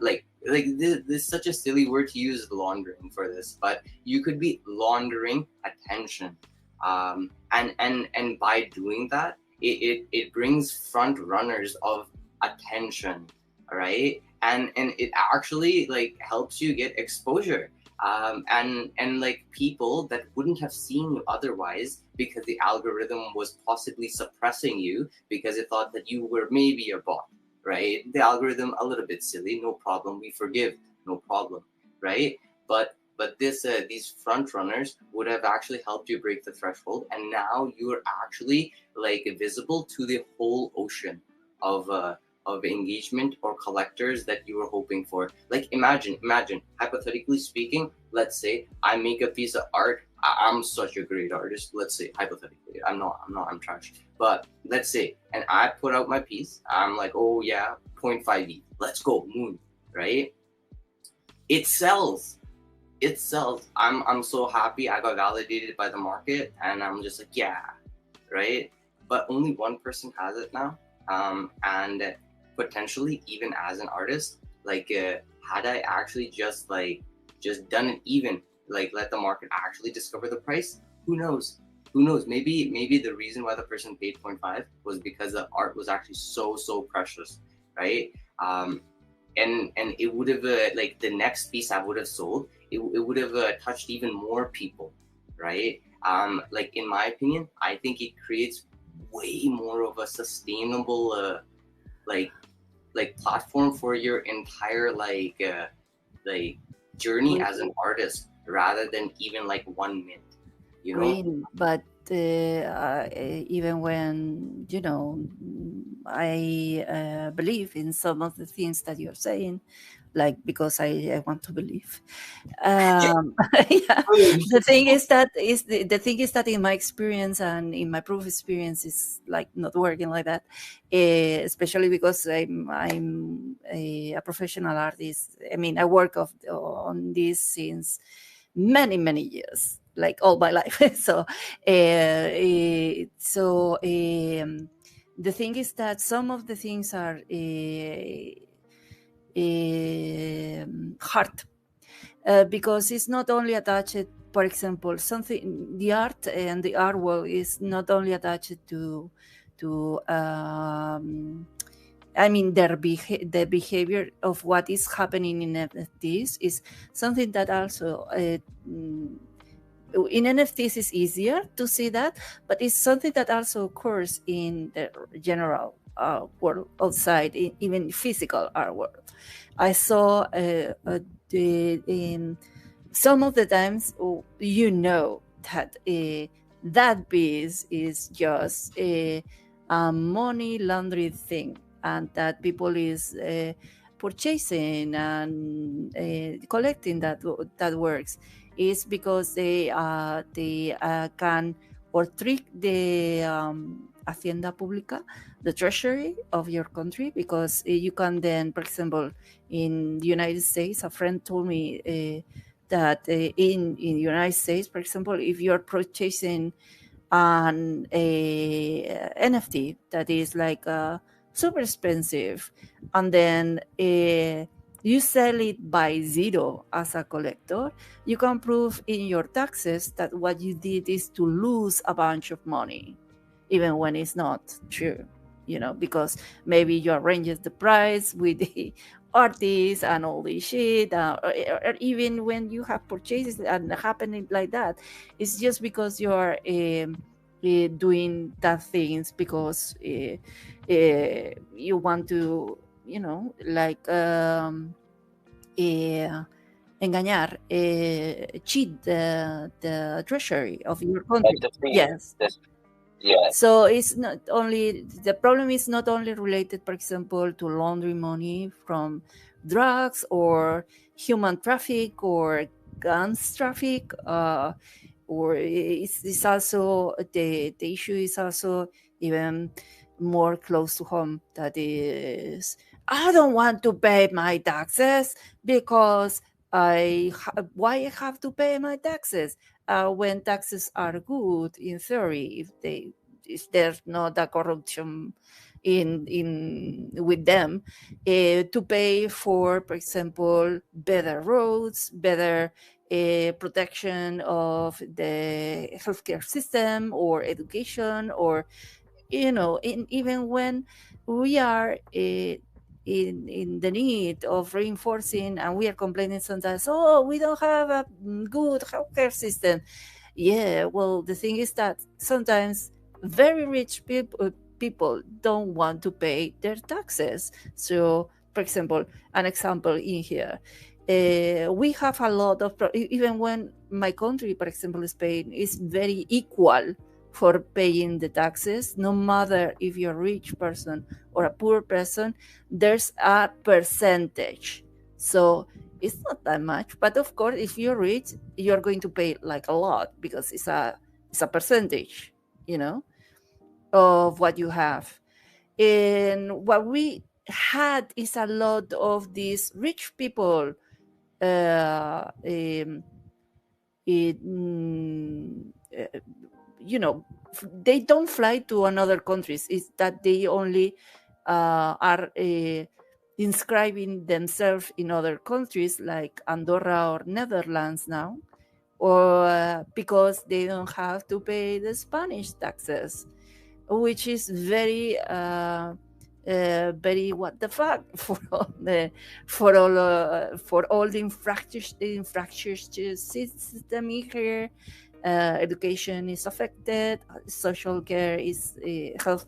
like this is such a silly word to use, laundering, for this, but you could be laundering attention, and by doing that, it brings front runners of attention, right? And it actually like helps you get exposure, and like people that wouldn't have seen you otherwise because the algorithm was possibly suppressing you because it thought that you were maybe a bot, right? The algorithm a little bit silly, no problem. We forgive, no problem, right? But these front runners would have actually helped you break the threshold, and now you're actually like visible to the whole ocean of engagement or collectors that you were hoping for. Like imagine, hypothetically speaking, let's say I make a piece of art. I'm such a great artist. Let's say hypothetically, I'm trash. But let's say, and I put out my piece. I'm like, oh yeah, 0.5 ETH. Let's go, moon, right? It sells. It sells. I'm so happy. I got validated by the market, and I'm just like, yeah, right? But only one person has it now, and potentially even as an artist, like had I actually just done it even, like let the market actually discover the price, who knows? Who knows? Maybe the reason why the person paid 0.5 was because the art was actually so precious, right? And it would have like the next piece I would have sold, it would have touched even more people, right? Like in my opinion, I think it creates way more of a sustainable like platform for your entire like journey as an artist, rather than even like 1 minute, you know. Green, but even when I believe in some of the things that you're saying, like because I want to believe. Yeah, the thing is that the thing is that in my experience and in my proof experience is like not working like that, especially because I'm a professional artist. I mean, I work on this since many years, like all my life. So the thing is that some of the things are hard, because it's not only attached, for example, something, the art and the artwork is not only attached to I mean, the behavior of what is happening in NFTs is something that also in NFTs is easier to see that, but it's something that also occurs in the general world outside, even physical art world. I saw some of the times, that that piece is just a money laundry thing, and that people is purchasing and collecting that works, is because they can or trick the Hacienda Pública, the treasury of your country, because you can then, for example, in the United States, a friend told me that in the United States, for example, if you're purchasing an NFT that is like super expensive, and then you sell it by zero as a collector, you can prove in your taxes that what you did is to lose a bunch of money, even when it's not true, because maybe you arranges the price with the artists and all this shit, or even when you have purchases and happening like that, it's just because you are doing that things because you want to, like engañar, cheat the treasury of your country. Like the thing, Yes. yeah. So it's not only, the problem is not only related, for example, to laundering money from drugs or human traffic or guns traffic, or it's also the issue is also even more close to home. That is, I don't want to pay my taxes because why I have to pay my taxes when taxes are good in theory, if there's not a corruption in with them, to pay for example, better roads, better protection of the healthcare system or education, or even when we are in the need of reinforcing, and we are complaining sometimes, oh, we don't have a good healthcare system. Yeah, well, the thing is that sometimes very rich people don't want to pay their taxes. So, for example, an example in here, we have a lot of even when my country, for example, Spain, is very equal for paying the taxes, no matter if you're a rich person or a poor person, there's a percentage. So it's not that much, but of course, if you're rich, you're going to pay like a lot because it's a percentage, you know, of what you have. And what we had is a lot of these rich people, uh, um, it, you know, they don't fly to another countries. It's that they only are inscribing themselves in other countries like Andorra or Netherlands now, or because they don't have to pay the Spanish taxes, which is very what the fuck for all the infrastructure system here. Education is affected, social care is health,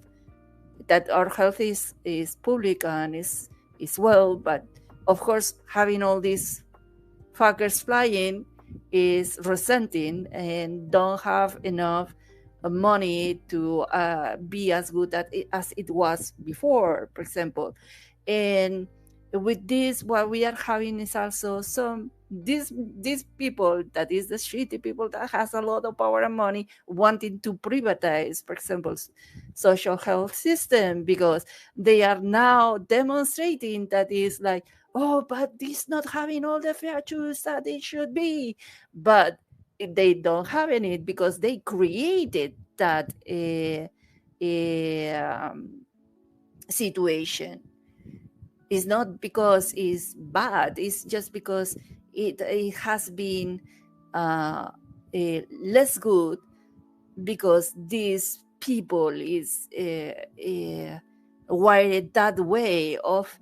that our health is public and is well, but of course having all these fuckers flying is resenting and don't have enough money to be as good as it was before, for example. And with this, what we are having is also some these people, that is the shitty people that has a lot of power and money, wanting to privatize, for example, social health system, because they are now demonstrating that is like, oh, but this not having all the features that it should be. But they don't have any because they created that situation. It's not because it's bad, it's just because it has been less good, because these people is wired that way of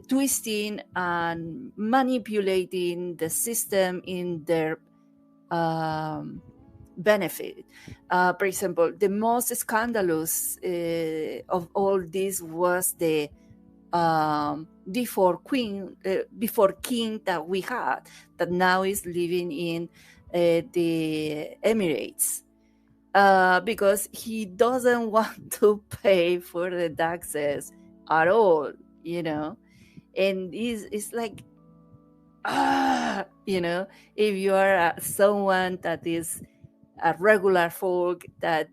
twisting and manipulating the system in their benefit. For example, the most scandalous of all this was the before king that we had, that now is living in the Emirates, because he doesn't want to pay for the taxes at all, you know. And it's like, you know, if you are someone that is a regular folk that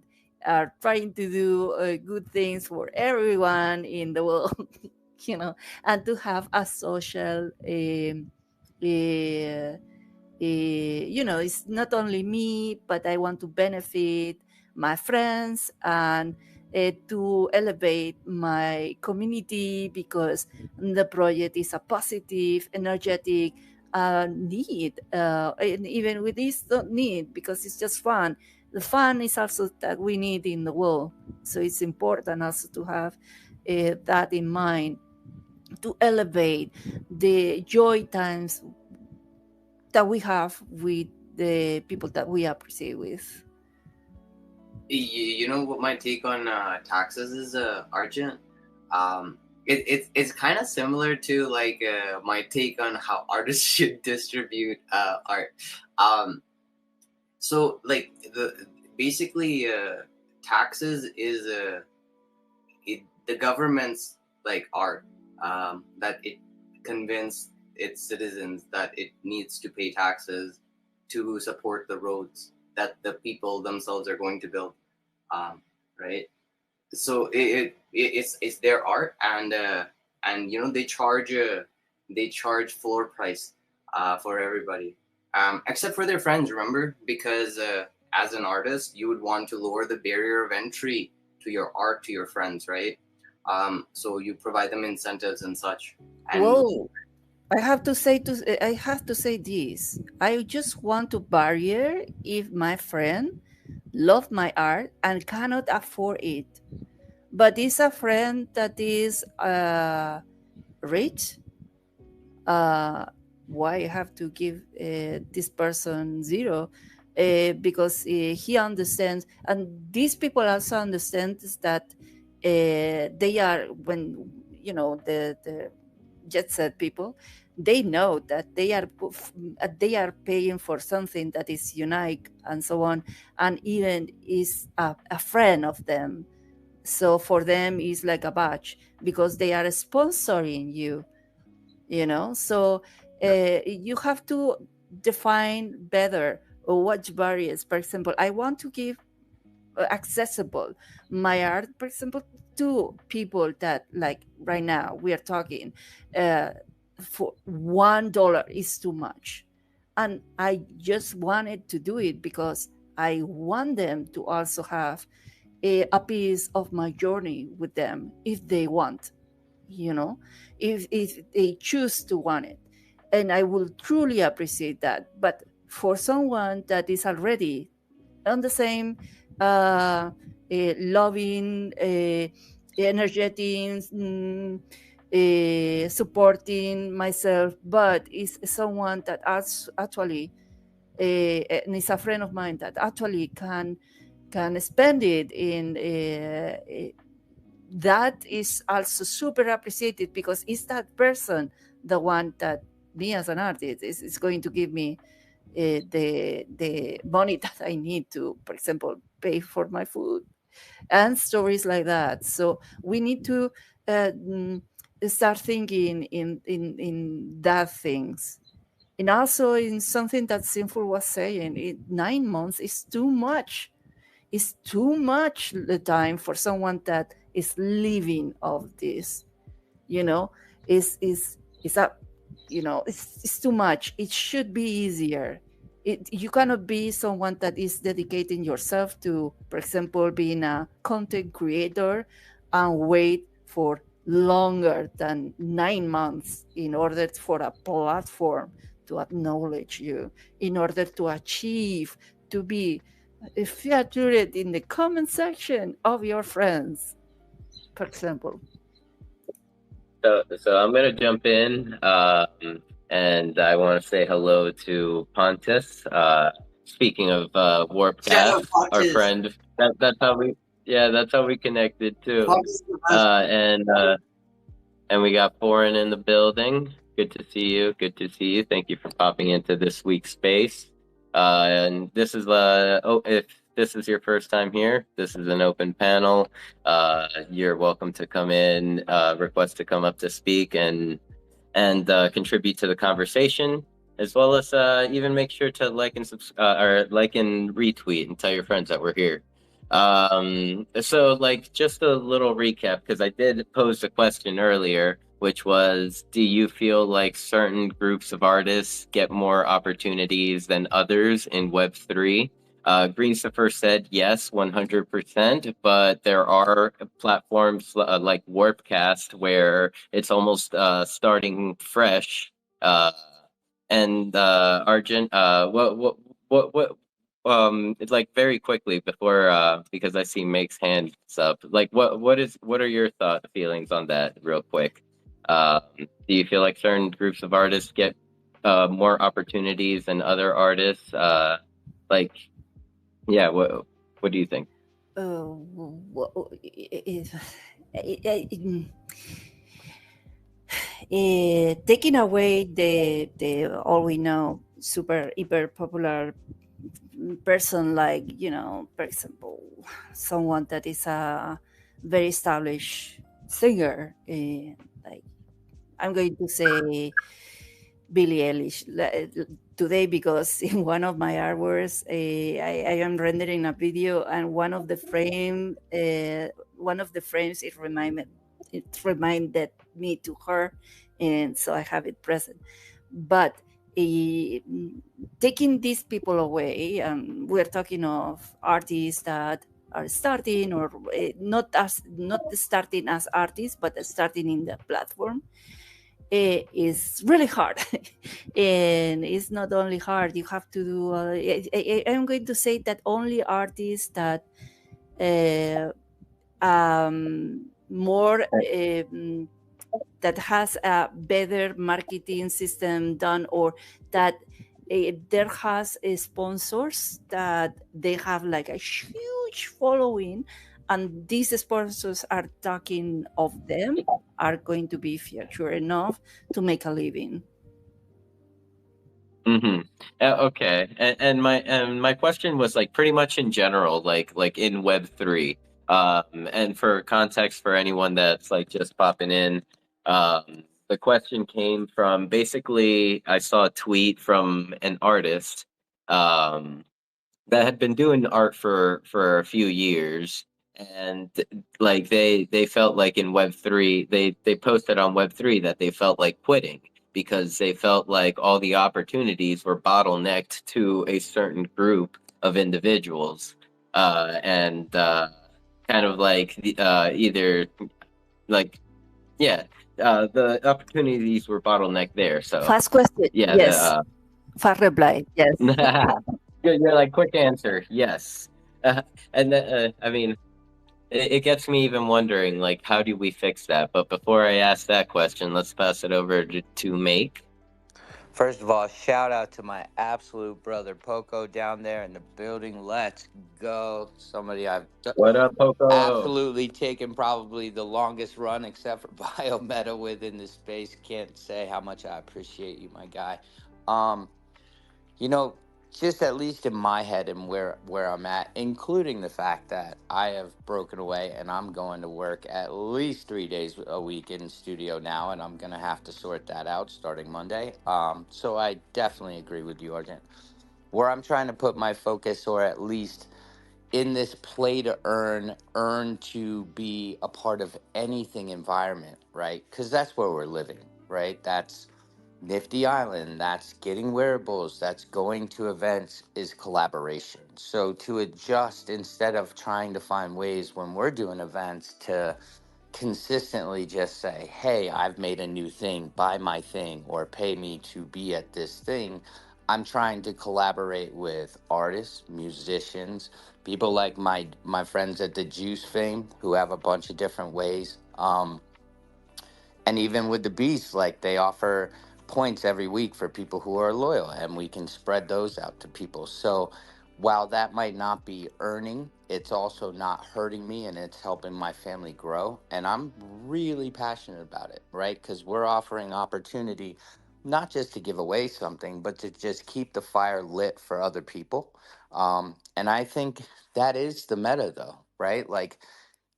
are trying to do good things for everyone in the world, you know, and to have a social you know, it's not only me, but I want to benefit my friends and to elevate my community, because the project is a positive, energetic need. And even with this, don't need, because it's just fun. The fun is also that we need in the world. So it's important also to have that in mind, to elevate the joy times that we have with the people that we appreciate with. You know what my take on taxes is, Argent? It's kind of similar to like my take on how artists should distribute art. So like the basically taxes is the government's like art, that it convinced its citizens that it needs to pay taxes to support the roads that the people themselves are going to build, right? So it's their art, and you know they charge floor price for everybody, except for their friends, remember, because as an artist you would want to lower the barrier of entry to your art to your friends, right? So you provide them incentives and such. And Whoa. I have to say this. I just want to barrier if my friend love my art and cannot afford it, but is a friend that is rich. Why I have to give this person zero? Because he understands, and these people also understand that they are, when the jet set people, they know that they are paying for something that is unique and so on, and even is a friend of them. So for them it's like a badge because they are sponsoring you, so you have to define better what barriers. For example, I want to give accessible my art, for example, to people that, like right now we are talking, uh, for $1 is too much, and I just wanted to do it because I want them to also have a piece of my journey with them if they want, if they choose to want it, and I will truly appreciate that. But for someone that is already on the same loving, energetic, supporting myself, but is someone that actually and is a friend of mine that actually can spend it in that is also super appreciated, because it's that person, the one that me as an artist is going to give me the money that I need to, for example, pay for my food and stories like that. So we need to uh, mm, start thinking in that things. And also in something that Sinful was saying, 9 months is too much. It's too much the time for someone that is living of this. You know, is a it's too much. It should be easier. You cannot be someone that is dedicating yourself to, for example, being a content creator and wait for longer than 9 months in order for a platform to acknowledge you, in order to achieve to be featured in the comment section of your friends, for example. So I'm gonna jump in, and I want to say hello to Pontus. Speaking of Shout out Warpcast, our Pontus. friend. That's how we connected too. Pontus is the best. And we got Foreign in the building. Good to see you. Good to see you. Thank you for popping into this week's space. And this is if this is your first time here, this is an open panel. You're welcome to come in, request to come up to speak and contribute to the conversation, as well as even make sure to like and or like and retweet and tell your friends that we're here. So like just a little recap, because I did pose a question earlier, which was, do you feel like certain groups of artists get more opportunities than others in Web3? Greensifer said yes, 100%, but there are platforms like Warpcast where it's almost starting fresh. And Argent, it's like very quickly before because I see Make's hands up. Like, what are your feelings on that, real quick? Do you feel like certain groups of artists get more opportunities than other artists? Like, yeah, what do you think? Taking away the all we know super hyper popular person, like, for example, someone that is a very established singer, like, I'm going to say Billie Eilish today, because in one of my artworks, I am rendering a video, and one of the frames, it reminded me to her, and so I have it present. But taking these people away, we're talking of artists that are starting, or not starting as artists, but starting in the platform, is really hard. And it's not only hard, you have to do I'm going to say that only artists that more that has a better marketing system done, or that there has sponsors that they have like a huge following, and these sponsors are talking of them are going to be future enough to make a living. Mm-hmm. Okay. And my question was like pretty much in general, like in Web3. And for context for anyone that's like just popping in, the question came from basically I saw a tweet from an artist um that had been doing art for a few years, and like they felt like in Web3, they posted on Web3 that they felt like quitting because they felt like all the opportunities were bottlenecked to a certain group of individuals, and kind of like either like yeah, the opportunities were bottlenecked there. So Fast question. yeah, Yes. the Fast reply. Yes. you're like quick answer, yes. And I mean, it gets me even wondering, like, how do we fix that? But before I ask that question, let's pass it over to Make. First of all, shout out to my absolute brother Poco down there in the building. Let's go. Somebody What up, Poco? absolutely taken probably the longest run except for Biometa within this space. Can't say how much I appreciate you, my guy. Um, you know, just at least in my head and where I'm at, including the fact that I have broken away and I'm going to work at least 3 days a week in studio now, and I'm gonna have to sort that out starting Monday. So I definitely agree with you, Argent. Where I'm trying to put my focus, or at least in this play to earn to be a part of anything environment, right? Because that's where we're living, right? That's Nifty Island, that's getting wearables, that's going to events, is collaboration. So to adjust instead of trying to find ways when we're doing events to consistently just say, hey, I've made a new thing, buy my thing, or pay me to be at this thing. I'm trying to collaborate with artists, musicians, people like my friends at the Juice fame who have a bunch of different ways. And even with the Beast, like they offer points every week for people who are loyal, and we can spread those out to people. So while that might not be earning, it's also not hurting me and it's helping my family grow. And I'm really passionate about it, right? Because we're offering opportunity not just to give away something, but to just keep the fire lit for other people. And I think that is the meta, though, right? Like,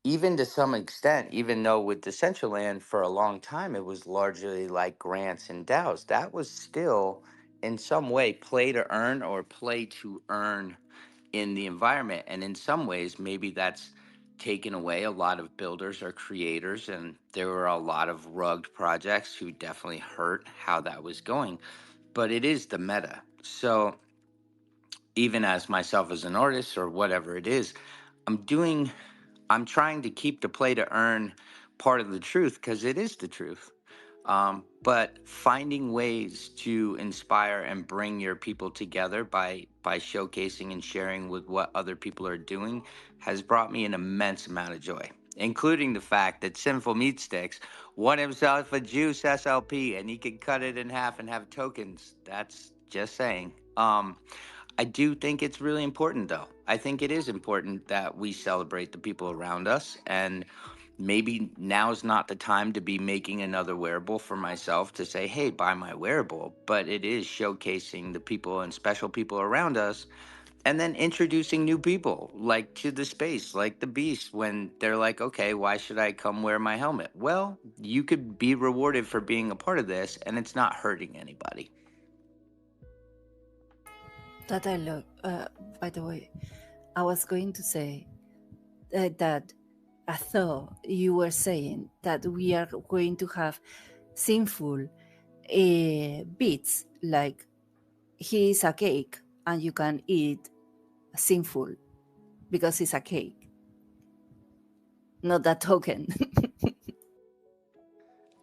even to some extent, even though with Decentraland for a long time it was largely like grants and DAOs, that was still in some way play to earn or play to earn in the environment. And in some ways, maybe that's taken away a lot of builders or creators. And there were a lot of rugged projects who definitely hurt how that was going. But it is the meta. So even as myself as an artist or whatever it is, I'm doing I'm trying to keep the play to earn part of the truth because it is the truth. But finding ways to inspire and bring your people together by showcasing and sharing with what other people are doing has brought me an immense amount of joy, including the fact that Sinful Meat Sticks won himself a Juice SLP and he could cut it in half and have tokens. That's just saying. I do think it's really important, though. I think it is important that we celebrate the people around us. And maybe now's not the time to be making another wearable for myself to say, hey, buy my wearable. But it is showcasing the people and special people around us and then introducing new people like to the space, like the Beast, when they're like, okay, why should I come wear my helmet? Well, you could be rewarded for being a part of this and it's not hurting anybody. That I love. By the way, I was going to say that I thought you were saying that we are going to have sinful bits, like he is a cake and you can eat sinful because it's a cake, not that token.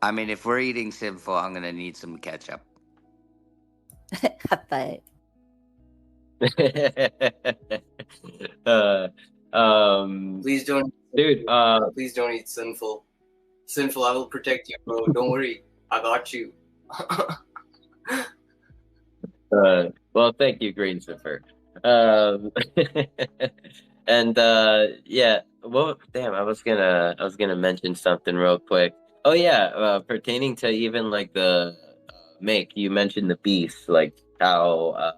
I mean, if we're eating sinful, I'm going to need some ketchup. Bye. uh, Please don't, dude. please don't eat sinful. Sinful, I will protect you, bro. Don't worry, I got you. Well, thank you, Green Zipper. And yeah, well, damn, I was gonna mention something real quick. Oh yeah, pertaining to even like the make you mentioned the beast, like how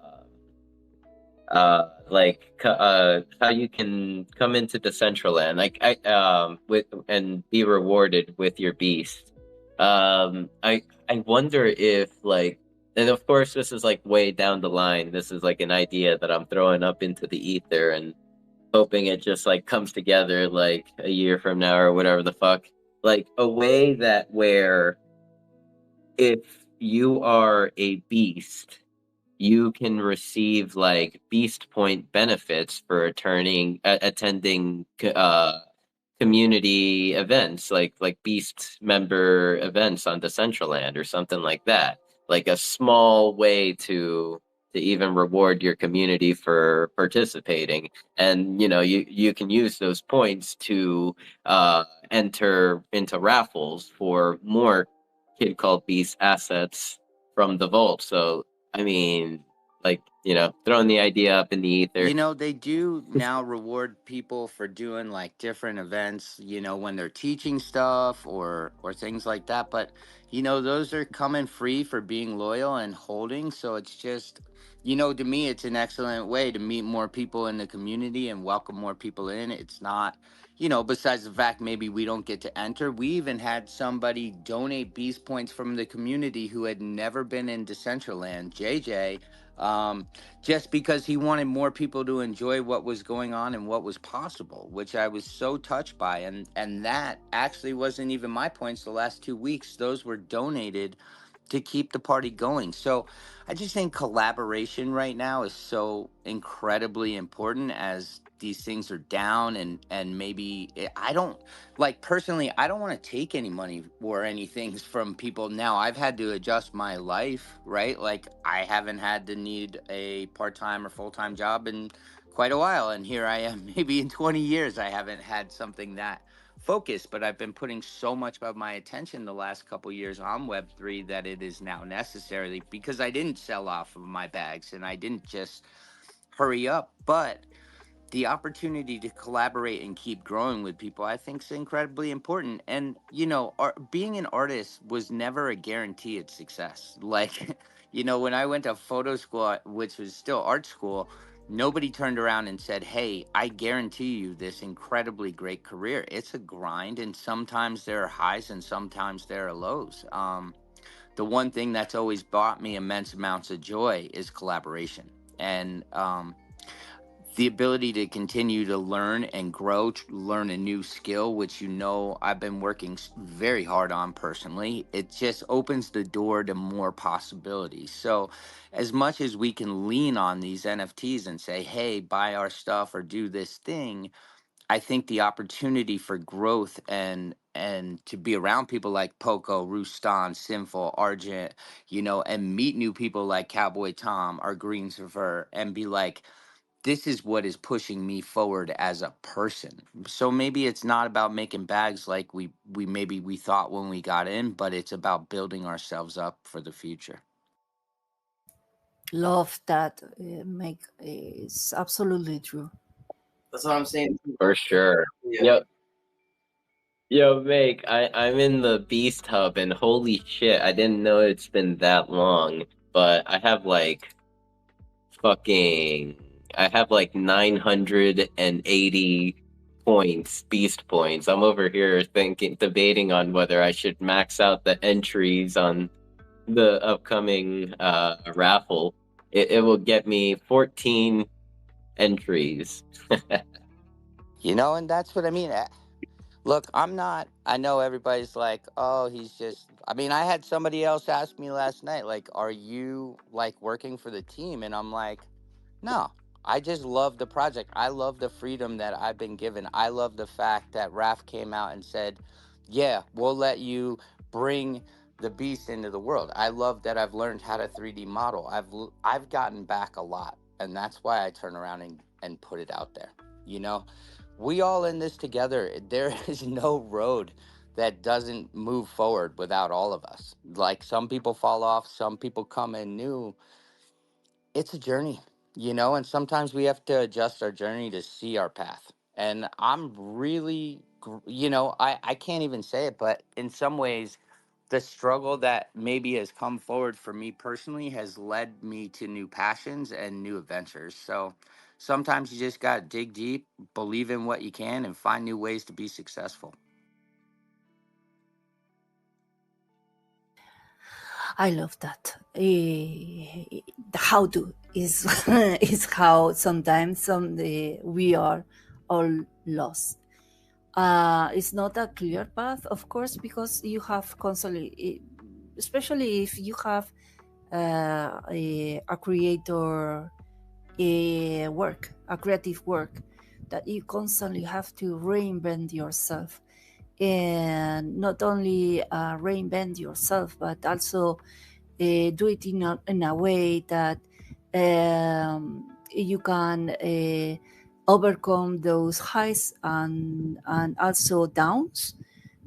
how you can come into Decentraland, like I with and be rewarded with your beast. I wonder if like, and of course this is like way down the line. This is like an idea that I'm throwing up into the ether and hoping it just like comes together like a year from now or whatever the fuck. Like a way that where if you are a beast, you can receive like beast point benefits for attending community events like beast member events on Decentraland or something like that, like a small way to even reward your community for participating. And you can use those points to enter into raffles for more Kid Called Beast assets from the vault. So I mean, like, throwing the idea up in the ether. You know, they do now reward people for doing like different events, when they're teaching stuff or things like that, but those are coming free for being loyal and holding, so it's just to me it's an excellent way to meet more people in the community and welcome more people in. It's not besides the fact maybe we don't get to enter, we even had somebody donate beast points from the community who had never been in Decentraland, JJ. um just because he wanted more people to enjoy what was going on and what was possible, which I was so touched by. And that actually wasn't even my points the last 2 weeks. Those were donated to keep the party going. So I just think collaboration right now is so incredibly important as these things are down. And maybe I don't, like, personally, I don't want to take any money or anything from people now. I've had to adjust my life, right? Like, I haven't had to need a part-time or full-time job in quite a while, and here I am. Maybe in 20 years I haven't had something that focused, but I've been putting so much of my attention the last couple years on Web3 that it is now necessary, because I didn't sell off of my bags and I didn't just hurry up. But the opportunity to collaborate and keep growing with people, I think, is incredibly important. And being an artist was never a guaranteed success. Like, when I went to photo school, which was still art school, nobody turned around and said, "Hey, I guarantee you this incredibly great career." It's a grind, and sometimes there are highs and sometimes there are lows. The one thing that's always brought me immense amounts of joy is collaboration. And the ability to continue to learn and grow, learn a new skill, which I've been working very hard on personally. It just opens the door to more possibilities. So, as much as we can lean on these NFTs and say, "Hey, buy our stuff or do this thing," I think the opportunity for growth and to be around people like Poco, Rustan, Sinful, Argent, and meet new people like Cowboy Tom or Green Surfer, and be like, this is what is pushing me forward as a person. So maybe it's not about making bags like we thought when we got in, but it's about building ourselves up for the future. Love that. Make it's absolutely true. That's what I'm saying. For sure. Yeah. Yo, Make, I'm in the Beast Hub, and holy shit, I didn't know it's been that long, but fucking, I have like 980 points, Beast points. I'm over here debating on whether I should max out the entries on the upcoming raffle. It will get me 14 entries. And that's what I mean. Look, I'm not, I know everybody's like, "Oh, he's just," I mean, I had somebody else ask me last night, like, "Are you like working for the team?" And I'm like, "No, I just love the project. I love the freedom that I've been given. I love the fact that Raf came out and said, 'Yeah, we'll let you bring the beast into the world.' I love that I've learned how to 3D model. I've gotten back a lot, and that's why I turn around and put it out there. You know, we all in this together. There is no road that doesn't move forward without all of us. Like, some people fall off, some people come in new. It's a journey, and sometimes we have to adjust our journey to see our path. And I'm really, I can't even say it, but in some ways, the struggle that maybe has come forward for me personally has led me to new passions and new adventures. So sometimes you just got to dig deep, believe in what you can, and find new ways to be successful. I love that. How to is is how sometimes we are all lost. It's not a clear path, of course, because you have constantly, especially if you have a creator a creative work, that you constantly have to reinvent yourself, and not only reinvent yourself, but also do it in a way that you can overcome those highs and also downs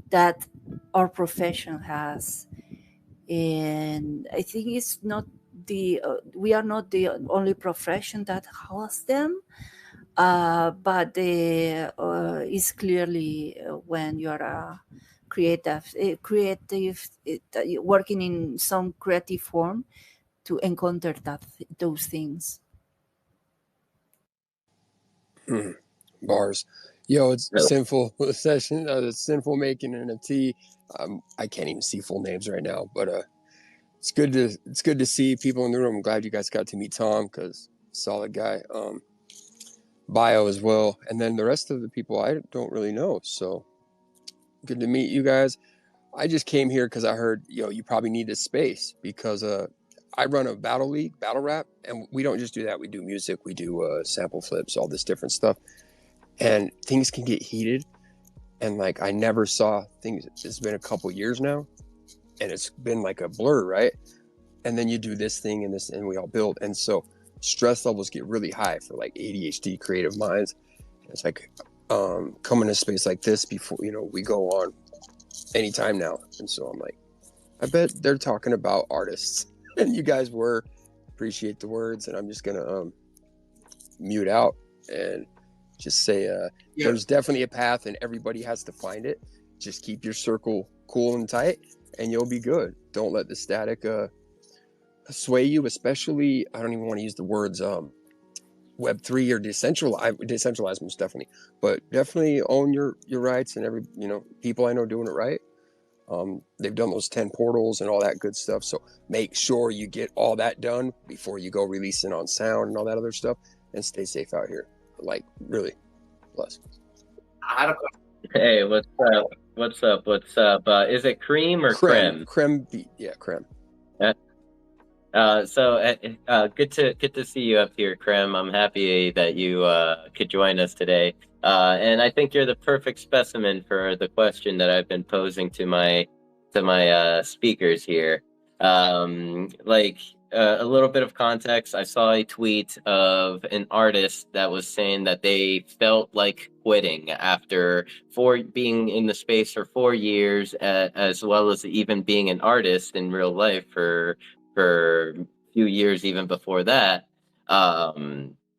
that our profession has. And I think it's not we are not the only profession that has them, but it's clearly when you are a creative working in some creative form to encounter those things. Bars. Yo, it's Really? sinful session. It's sinful making an NFT. I can't even see full names right now, but it's good to see people in the room. I'm glad you guys got to meet Tom, because solid guy. Bio as well, and then the rest of the people I don't really know. So good to meet you guys. I just came here because I heard you probably need this space, because I run a battle league, battle rap, and we don't just do that. We do music, we do sample flips, all this different stuff, and things can get heated. And like, I never saw things. It's been a couple years now, and it's been like a blur, right? And then you do this thing and this, and we all build, and so stress levels get really high for like ADHD creative minds. It's like coming to a space like this before we go on anytime now. And so I'm like, I bet they're talking about artists, and you guys were. Appreciate the words, and I'm just gonna mute out and just say there's definitely a path, and everybody has to find it. Just keep your circle cool and tight, and you'll be good. Don't let the static sway you, especially, I don't even want to use the words Web3 or decentralized most definitely, but definitely own your rights. And every people I know doing it right, they've done those 10 portals and all that good stuff. So make sure you get all that done before you go releasing on sound and all that other stuff, and stay safe out here. Like, really, bless. I had a question. Hey, what's up? What's up? What's up? Is it cream or creme? Creme, yeah, creme. Good to see you up here, Krem. I'm happy that you could join us today. And I think you're the perfect specimen for the question that I've been posing to my speakers here. A little bit of context. I saw a tweet of an artist that was saying that they felt like quitting after being in the space for 4 years, as well as even being an artist in real life for a few years even before that.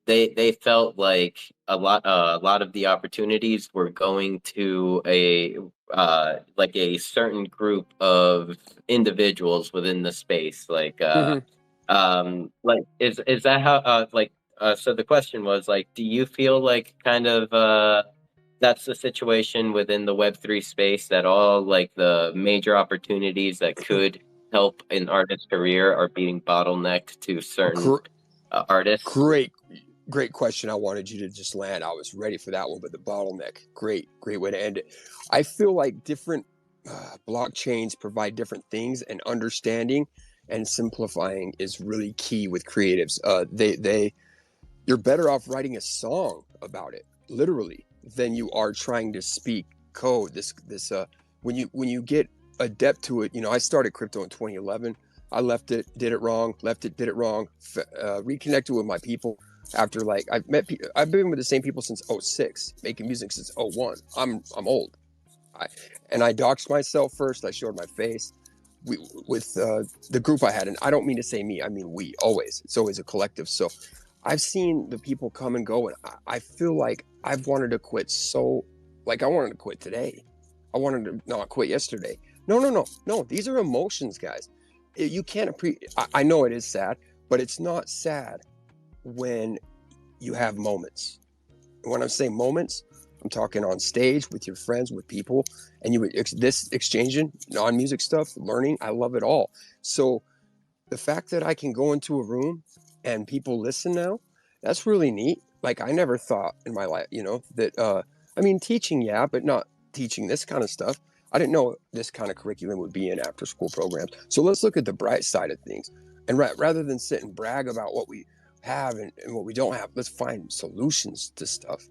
They felt like a lot of the opportunities were going to a certain group of individuals within the space. Is that how so the question was, like, do you feel like kind of that's the situation within the Web3 space, that all like the major opportunities that could help an artist's career are being bottlenecked to certain artists? Great question. I wanted you to just land. I was ready for that one, but the bottleneck, great way to end it. I feel like different blockchains provide different things, and understanding and simplifying is really key with creatives. You're better off writing a song about it, literally, than you are trying to speak code. When you get adept to it, I started crypto in 2011. I left it, did it wrong, did it wrong, reconnected with my people after, like, I've been with the same people since 06, making music since 01. I'm old. I doxed myself first. I showed my face with the group I had, and I don't mean to say me, I mean we. Always, it's always a collective. So I've seen the people come and go, and I feel like I've wanted to quit. So, like, I wanted to quit today. I wanted to not quit yesterday. No. These are emotions, guys. You can't I know it is sad, but it's not sad when you have moments. When I'm saying moments, I'm talking on stage with your friends, with people, and this exchanging non-music stuff, learning. I love it all. So the fact that I can go into a room and people listen now, that's really neat. Like, I never thought in my life, that I mean, teaching, yeah, but not teaching this kind of stuff. I didn't know this kind of curriculum would be in after school programs. So let's look at the bright side of things, and rather than sit and brag about what we have and what we don't have, let's find solutions to stuff.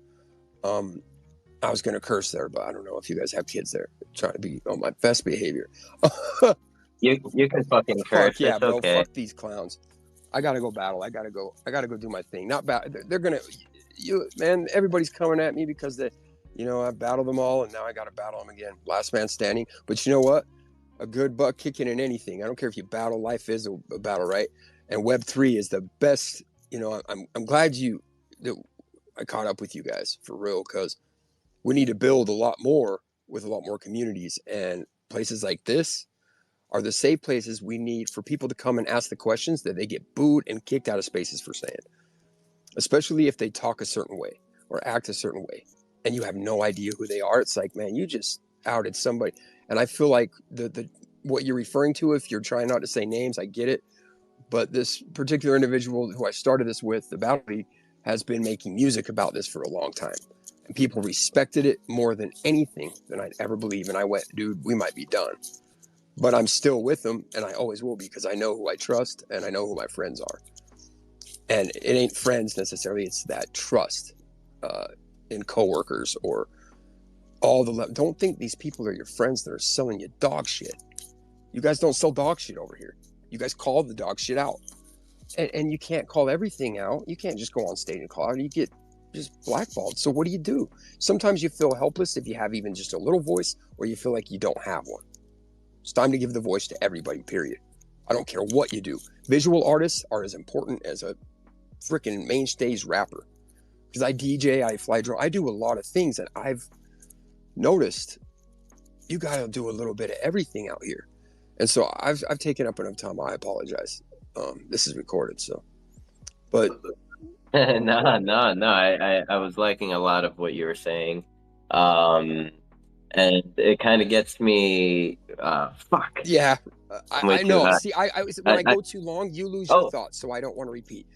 I was going to curse there, but I don't know if you guys have kids there. I'm trying to be on my best behavior. You can fucking curse. Fuck yeah, It's bro. okay. Fuck these clowns. I gotta go battle. I gotta go do my thing. Not they're gonna, man. Everybody's coming at me because I battled them all, and now I gotta battle them again. Last man standing. But you know what? A good butt kicking in anything. I don't care if you battle. Life is a battle, right? And Web3 is the best. I'm glad I caught up with you guys for real, because we need to build a lot more with a lot more communities, and places like this are the safe places we need for people to come and ask the questions that they get booed and kicked out of spaces for saying, especially if they talk a certain way or act a certain way and you have no idea who they are. It's like, man, you just outed somebody. And I feel like the what you're referring to, if you're trying not to say names, I get it. But this particular individual who I started this with, the Battle League, has been making music about this for a long time. And people respected it more than anything than I'd ever believe. And I went, dude, we might be done. But I'm still with them, and I always will be, because I know who I trust and I know who my friends are. And it ain't friends necessarily, it's that trust in coworkers or don't think these people are your friends that are selling you dog shit. You guys don't sell dog shit over here. You guys call the dog shit out. And you can't call everything out. You can't just go on stage and call out. You get just blackballed. So what do? Sometimes you feel helpless if you have even just a little voice, or you feel like you don't have one. It's time to give the voice to everybody, period. I don't care what you do. Visual artists are as important as a freaking main stage rapper. Because I DJ, I fly drone, I do a lot of things, and I've noticed you gotta do a little bit of everything out here. And so I've taken up enough time. I apologize. This is recorded, so. But No. I was liking a lot of what you were saying. And it kind of gets me. Fuck. Yeah, I know. High. See, when I go too long, you lose your thoughts, so I don't want to repeat.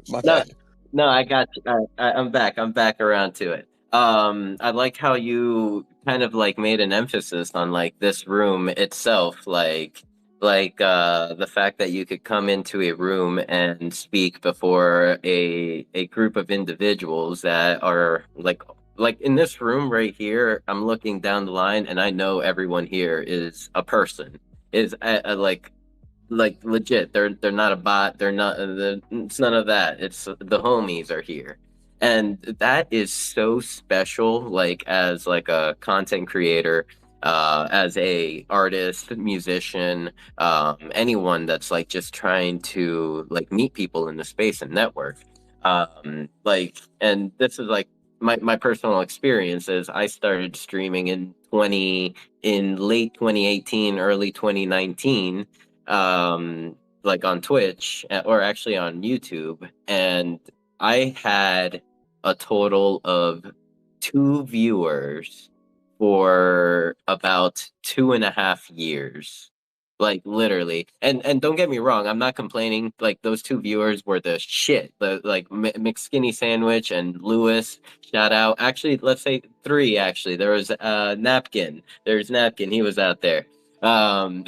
My bad. No, I got you. I'm back. I'm back around to it. I like how you kind of like made an emphasis on like this room itself, like the fact that you could come into a room and speak before a group of individuals that are like in this room right here. I'm looking down the line, and I know everyone here is a person, is like legit. They're not a bot. They're not. It's none of that. It's the homies are here, and that is so special. Like as like a content creator, as a artist, musician, anyone that's like just trying to like meet people in the space and network. And this is like my personal experience is I started streaming in late 2018, early 2019, like on Twitch or actually on YouTube, and I had a total of 2 viewers for about 2.5 years. Like literally, and don't get me wrong, I'm not complaining. Like those 2 viewers were the shit. The like McSkinny Sandwich and Lewis, shout out. Actually, let's say 3. Actually, there was Napkin. There's Napkin. He was out there. Um,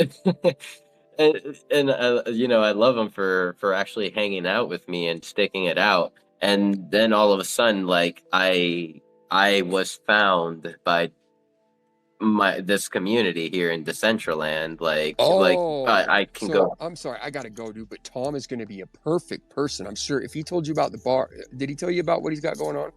and I love him for actually hanging out with me and sticking it out. And then all of a sudden, like I was found by this community here in Decentraland. I can go. I'm sorry, I gotta go, dude. But Tom is gonna be a perfect person. I'm sure. If he told you about the bar, did he tell you about what he's got going on?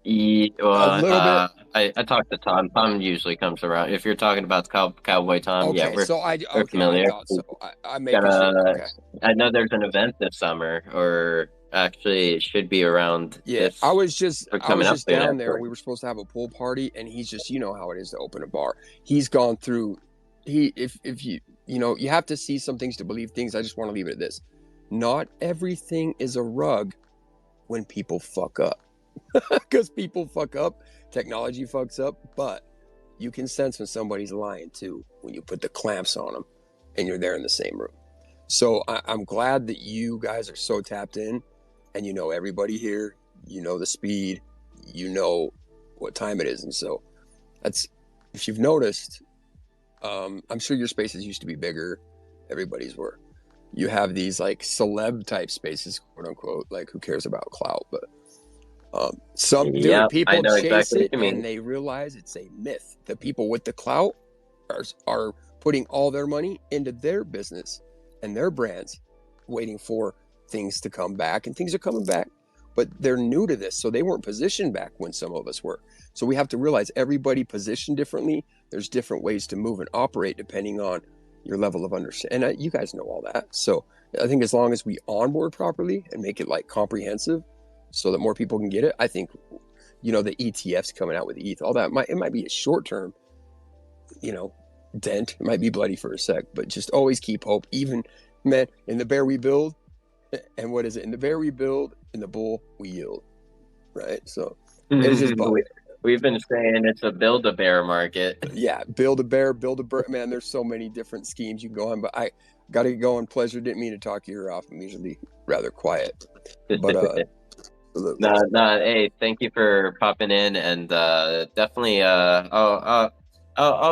A little bit. I talked to Tom. Tom usually comes around. If you're talking about Cowboy Tom, yeah, Okay, so we're I familiar. thought so. I'm Got making sure. Okay. I know there's an event this summer, or actually, it should be around Yeah, this or I coming was up just soon. down there. Actually, We were supposed to have a pool party, and he's just, you know how it is to open a bar. He's gone through. If you you have to see some things to believe things. I just want to leave it at this: not everything is a rug when people fuck up, because people fuck up. Technology fucks up, but you can sense when somebody's lying too when you put the clamps on them, and you're there in the same room. So I'm glad that you guys are so tapped in, and you know everybody here. You know the speed. You know what time it is, and so that's if you've noticed. I'm sure your spaces used to be bigger. Everybody's were. You have these like celeb type spaces, quote unquote. Like who cares about clout? But some yeah, dude, I people know chase exactly what it you and mean. they realize it's a myth. The people with the clout are putting all their money into their business and their brands, waiting for things to come back, and things are coming back. But they're new to this, so they weren't positioned back when some of us were. So we have to realize everybody positioned differently. There's different ways to move and operate depending on your level of understanding. And you guys know all that. So I think as long as we onboard properly and make it like comprehensive, so that more people can get it, I think the ETFs coming out with ETH, all that might be a short term, dent. It might be bloody for a sec, but just always keep hope. Even man, in the bear we build, and what is it? In the bear we build, in the bull we yield. Right? So it's just both. We've been saying it's a build-a-bear market. Yeah, build a bear, build a bird. Man, there's so many different schemes you can go on, but I got to get going. Pleasure. Didn't mean to talk your ear off. I'm usually rather quiet, but No, no. Hey, thank you for popping in, and definitely, I'll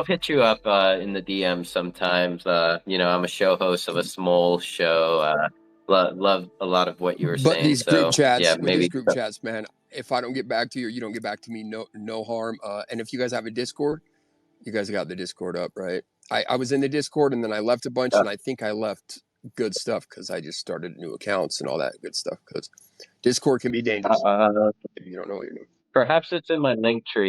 hit you up in the DM sometimes. I'm a show host of a small show. Love a lot of what you were But saying. these group So yeah, chats, with these maybe. group chats, man, if I don't get back to you or you don't get back to me, no harm. And if you guys have a Discord, you guys got the Discord up, right? I was in the Discord and then I left a bunch, and I think I left good stuff because I just started new accounts and all that good stuff. Because Discord can be dangerous if you don't know what you're doing. Perhaps it's in my link tree.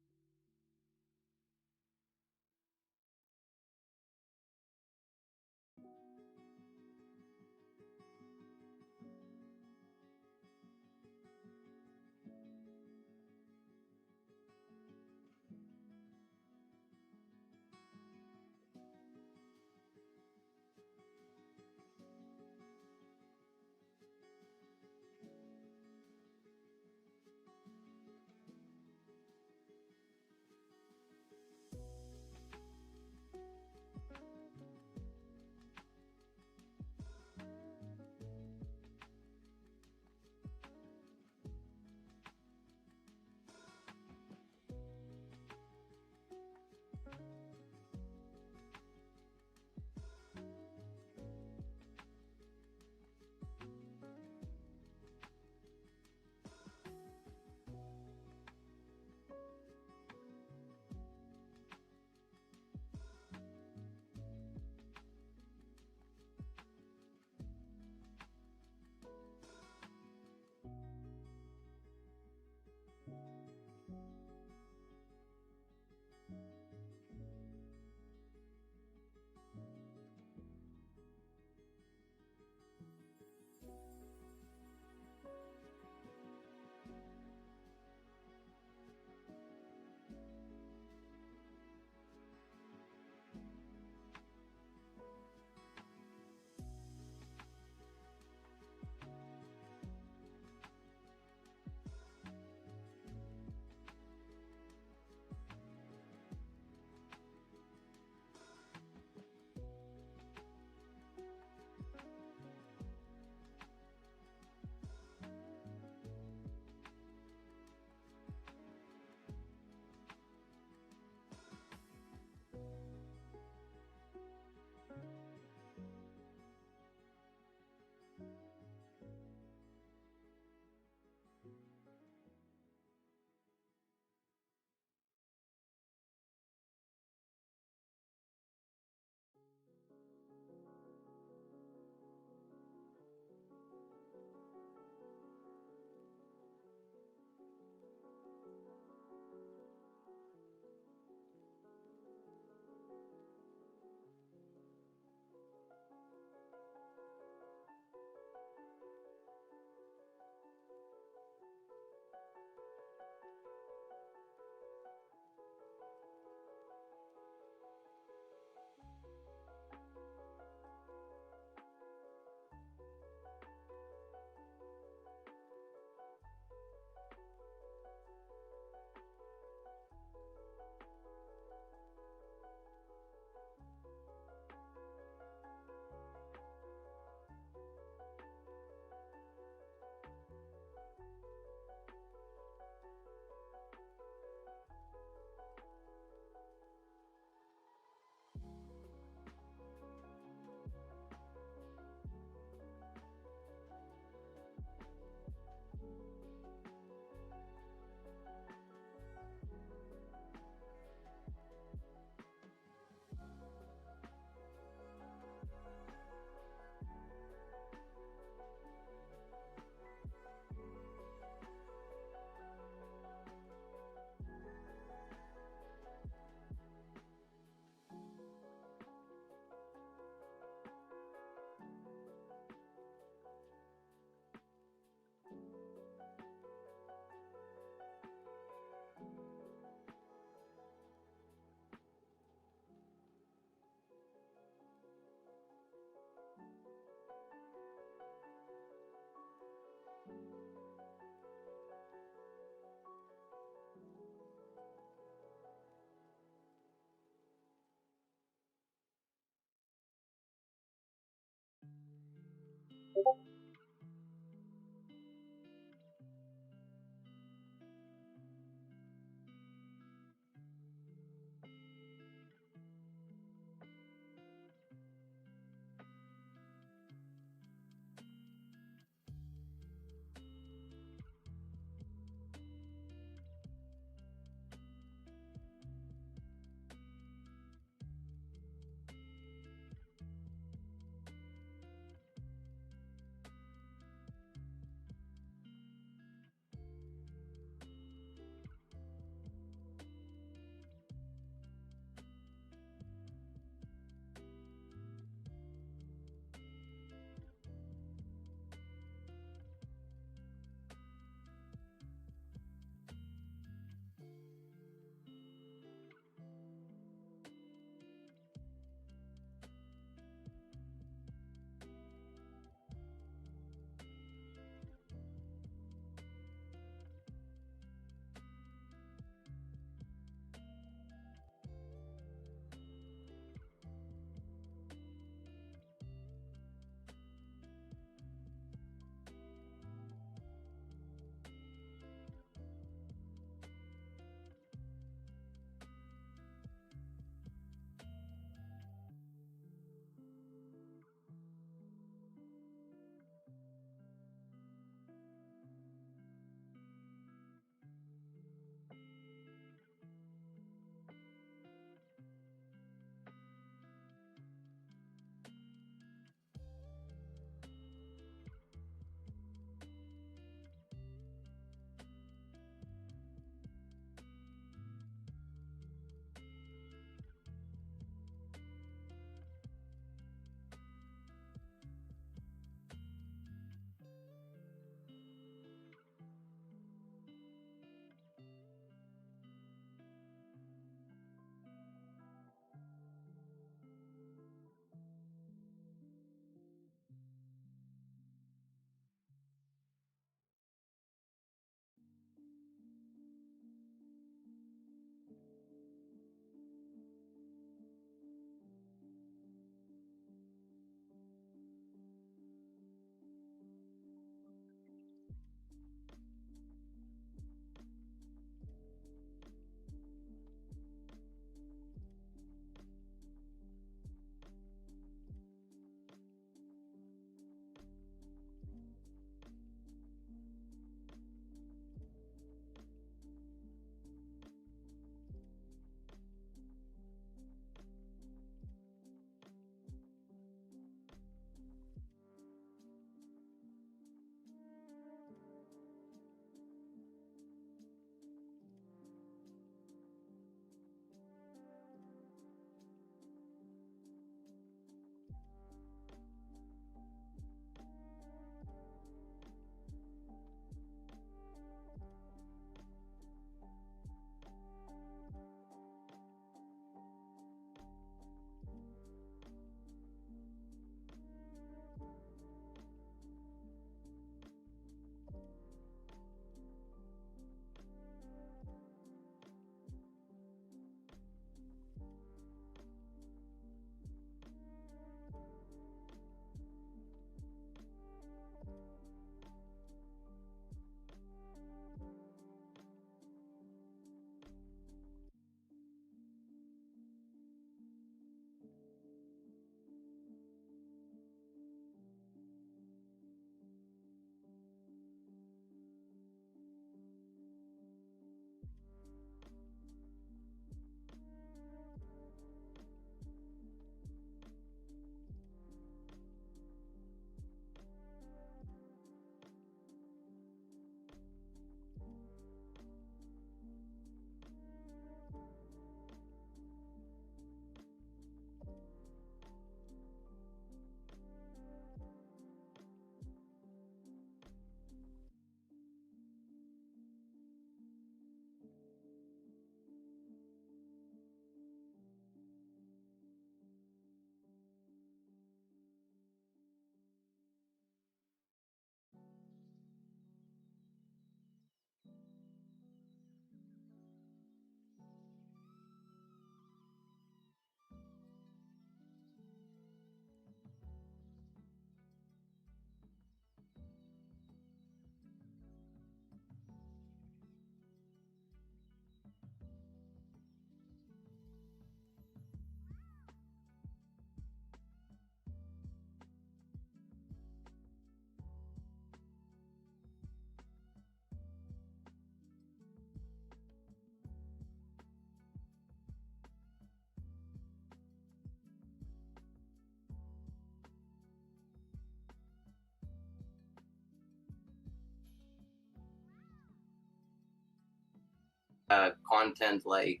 content like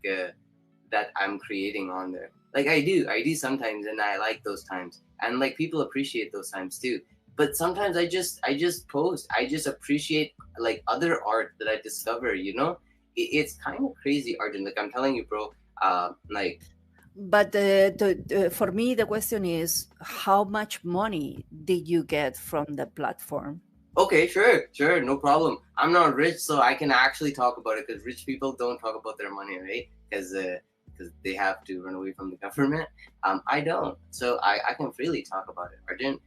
that I'm creating on there. Like I do sometimes, and I like those times, and like people appreciate those times too. But sometimes I just post. I just appreciate like other art that I discover. You know, it's kind of crazy, Arjun. Like I'm telling you, bro. Like But for me, the question is, how much money did you get from the platform? okay, sure, no problem. I'm not rich, so I can actually talk about it because rich people don't talk about their money, right? Because they have to run away from the government. I don't, so I can freely talk about it, Arjun.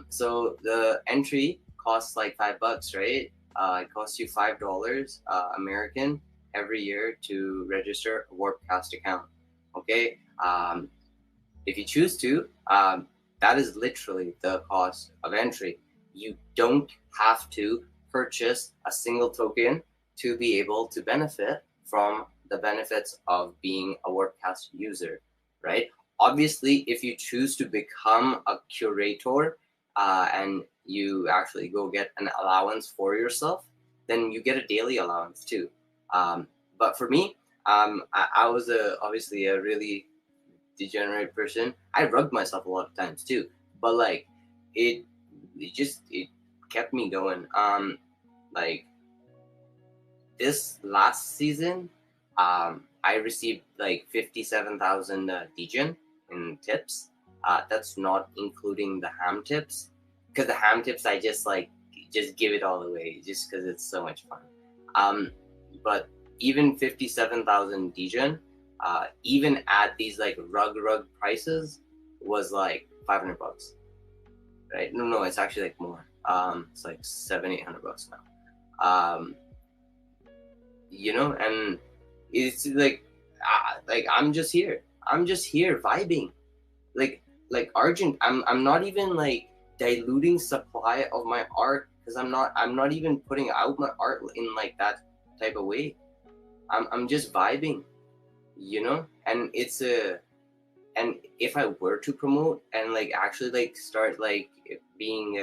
So the entry costs like $5, right? It costs you $5 American every year to register a Warpcast account. Okay. If you choose to, that is literally the cost of entry. You don't have to purchase a single token to be able to benefit from the benefits of being a WordCast user, right? Obviously, if you choose to become a curator and you actually go get an allowance for yourself, then you get a daily allowance too. But for me, I was obviously a really degenerate person. I rubbed myself a lot of times too, but like it it kept me going. Like this last season, I received like 57,000 degen in tips. That's not including the ham tips, because the ham tips I just give it all away just because it's so much fun. But even 57,000 degen, even at these like rug prices, was like $500, right? No, it's actually like more. It's like $700-800 now. You know, and it's like I'm just here vibing, like Argent. I'm not even like diluting supply of my art, because I'm not even putting out my art in like that type of way. I'm just vibing, you know. And it's a and if I were to promote and like actually like start like being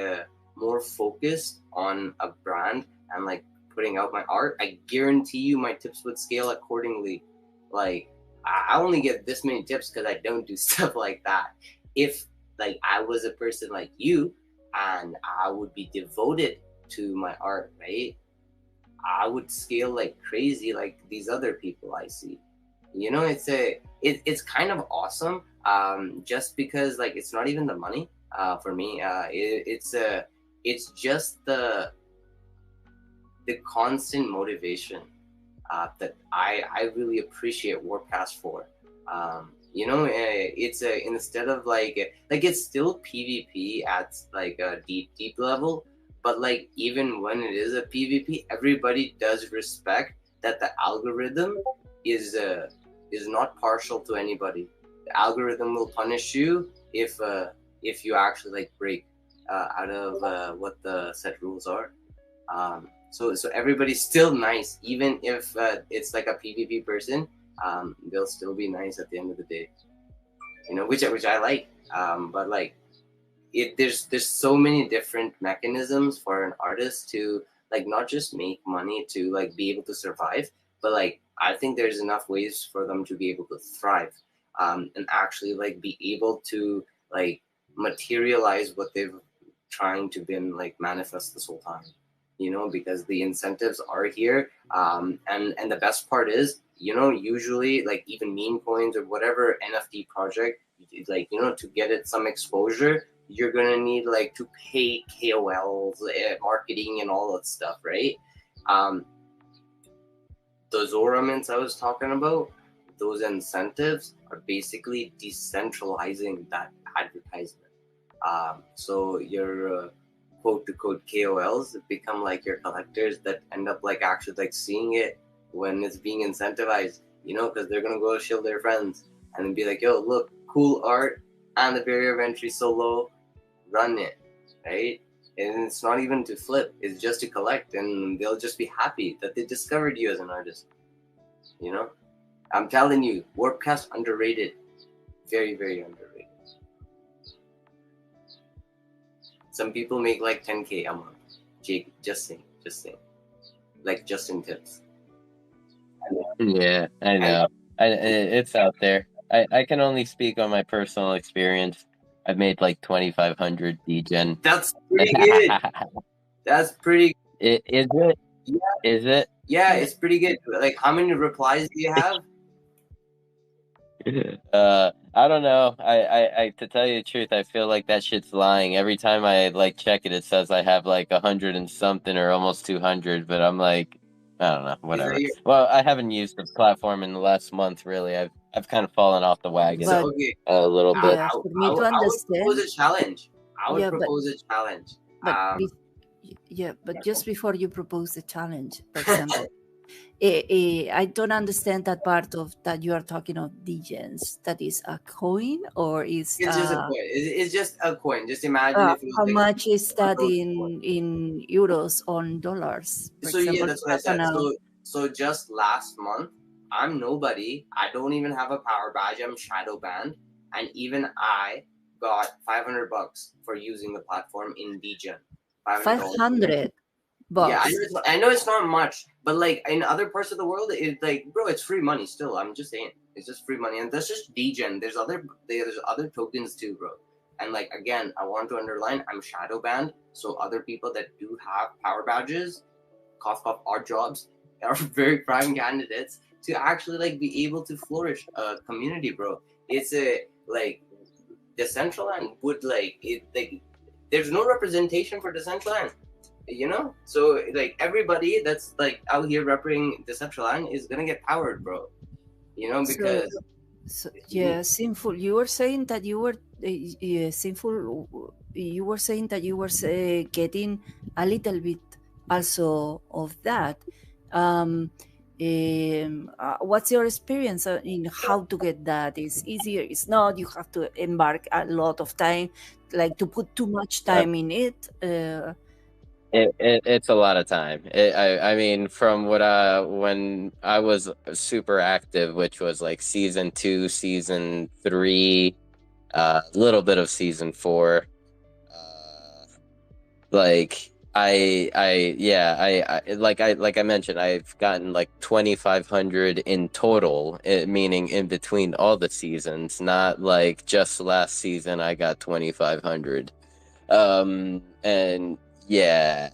more focused on a brand and like putting out my art, I guarantee you my tips would scale accordingly. Like I only get this many tips because I don't do stuff like that. If like I was a person like you and I would be devoted to my art, right, I would scale like crazy like these other people I see. You know, it's kind of awesome. Just because like it's not even the money for me. It's just the constant motivation that I really appreciate Warpcast for. You know, it's instead of like it's still PvP at like a deep level, but like even when it is a PvP, everybody does respect that the algorithm is not partial to anybody. The algorithm will punish you if you actually like break out of what the set rules are. So everybody's still nice, even if it's like a PvP person. They'll still be nice at the end of the day, you know, which I like. But like there's so many different mechanisms for an artist to like not just make money, to like be able to survive, but like I think there's enough ways for them to be able to thrive, and actually like be able to like materialize what they've trying to been like manifest this whole time, you know, because the incentives are here. And the best part is, you know, usually like even meme coins or whatever NFT project, like, you know, to get it some exposure, you're gonna need like to pay KOLs, marketing and all that stuff, right? Those ornaments I was talking about, those incentives are basically decentralizing that advertisement. So your quote to quote KOLs become like your collectors that end up like actually like seeing it when it's being incentivized, you know, because they're gonna go show their friends and then be like, yo, look, cool art, and the barrier of entry so low, run it, right? And it's not even to flip, it's just to collect, and they'll just be happy that they discovered you as an artist, you know. I'm telling you, Warpcast underrated, very underrated. Some people make like 10K a month. Jake, just saying, like just in tips. Yeah, I And know. It's out there. I can only speak on my personal experience. I've made like 2,500 degen. that's pretty good. That's pretty. Is it? Yeah, Is it? yeah, it's pretty good. Like, how many replies do you have? I don't know. I to tell you the truth, I feel like that shit's lying. Every time I like check it, it says I have like 100 and something or almost 200, but I'm like, I don't know, Is that whatever. your? Well, I haven't used the platform in the last month, really. I've kind of fallen off the wagon So But okay, a little I, bit. yeah, I, for me to I would propose understand, a challenge. I would yeah, propose a challenge. but Um, be, yeah, but just before you propose the challenge, for example, I don't understand that part of that you are talking of degens. That is a coin or is it's just a coin. It's just a coin. Just imagine if it was how like much is one of that those coins. in euros on dollars? For So yeah, example, that's you what I have said. an So just last month, I'm nobody. I don't even have a power badge. I'm shadow banned, and even I got $500 for using the platform in Degen. $500. 500 Yeah, bucks. I know it's not much, but like in other parts of the world, it's like, bro, it's free money still. I'm just saying, it's just free money, and that's just Degen. There's other tokens too, bro. And like again, I want to underline, I'm shadow banned, so other people that do have power badges, cough cough odd jobs, are very prime candidates to actually like be able to flourish a community, bro. It's a like Decentraland would like it like there's no representation for Decentraland, you know. So like everybody that's like out here representing Decentraland is gonna get powered, bro. You know, So, because yeah, sinful. You were saying that you were sinful. You were saying that you were getting a little bit also of that. Um, what's your experience in how to get that? Is easier? It's not. You have to embark a lot of time, like to put too much Uh, time in it. it's a lot of time. I mean, from what when I was super active, which was like season 2, season 3, a little bit of season 4. Like yeah, like I mentioned, I've gotten like 2,500 in total, meaning in between all the seasons, not like just last season I got 2,500. And yeah.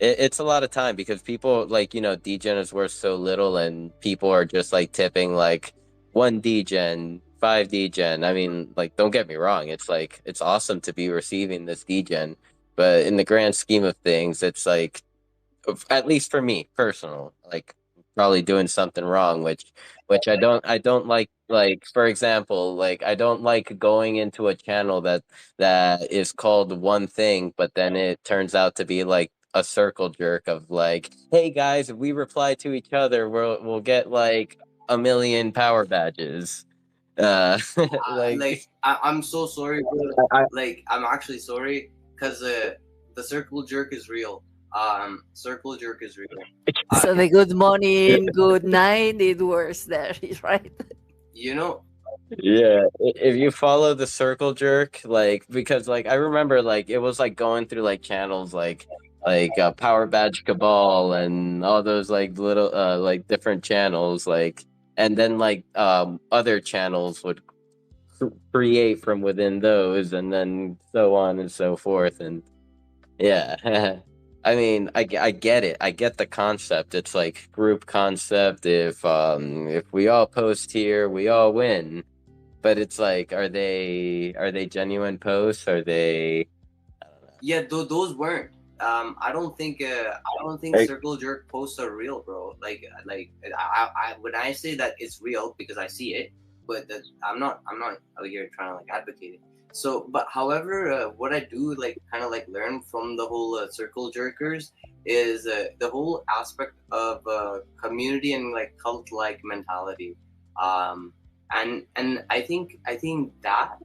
It's a lot of time because people like, degen is worth so little and people are just like tipping like 1 degen, 5 degen. I mean, like, don't get me wrong, it's like it's awesome to be receiving this degen, but in the grand scheme of things, it's like, at least for me personal, like probably doing something wrong, which I don't like, for example, like I don't like going into a channel that is called one thing, but then it turns out to be like a circle jerk of like, hey guys, if we reply to each other, we'll get like 1 million power badges. like Like I'm so sorry, bro. I, Like I'm actually sorry because the circle jerk is real. Circle jerk is real. So the good morning, good night, it was there, right? You know, Yeah, if you follow the circle jerk, like, because like I remember like it was like going through like channels like Power Badge Cabal and all those like little like different channels, like, and then like other channels would create from within those, and then so on and so forth. And yeah. I mean, I get it. I get the concept. It's like group concept. If we all post here, we all win. But it's like, are they genuine posts? Are they? I don't know. yeah, those weren't. I don't think Like, circle jerk posts are real, bro. Like I when I say that it's real because I see it, but that I'm not out here trying to like advocate it. So, but however, what I do like kind of like learn from the whole circle jerkers is the whole aspect of community and like cult like mentality. Um, and I think that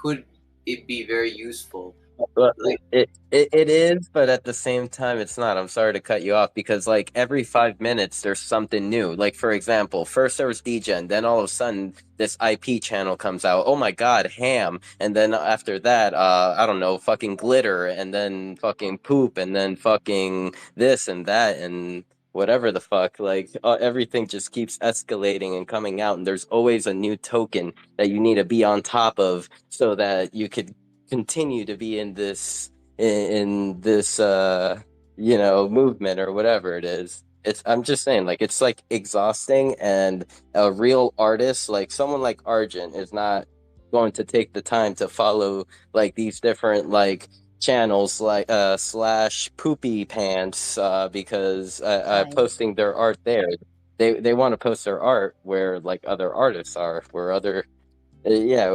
could it be very useful. well, Like it is, but at the same time, it's not. I'm sorry to cut you off because like every 5 minutes, there's something new. Like for example, first there was DGen, then all of a sudden this IP channel comes out. Oh my God, ham! And then after that, I don't know, fucking glitter, and then fucking poop, and then fucking this and that, and whatever the fuck. Like everything just keeps escalating and coming out, and there's always a new token that you need to be on top of so that you could continue to be in this movement or whatever it is. I'm just saying, like, it's like exhausting, and a real artist, like someone like Argent, is not going to take the time to follow like these different like channels like slash poopy pants because Right. posting their art there. They want to post their art where like other artists are, where other yeah,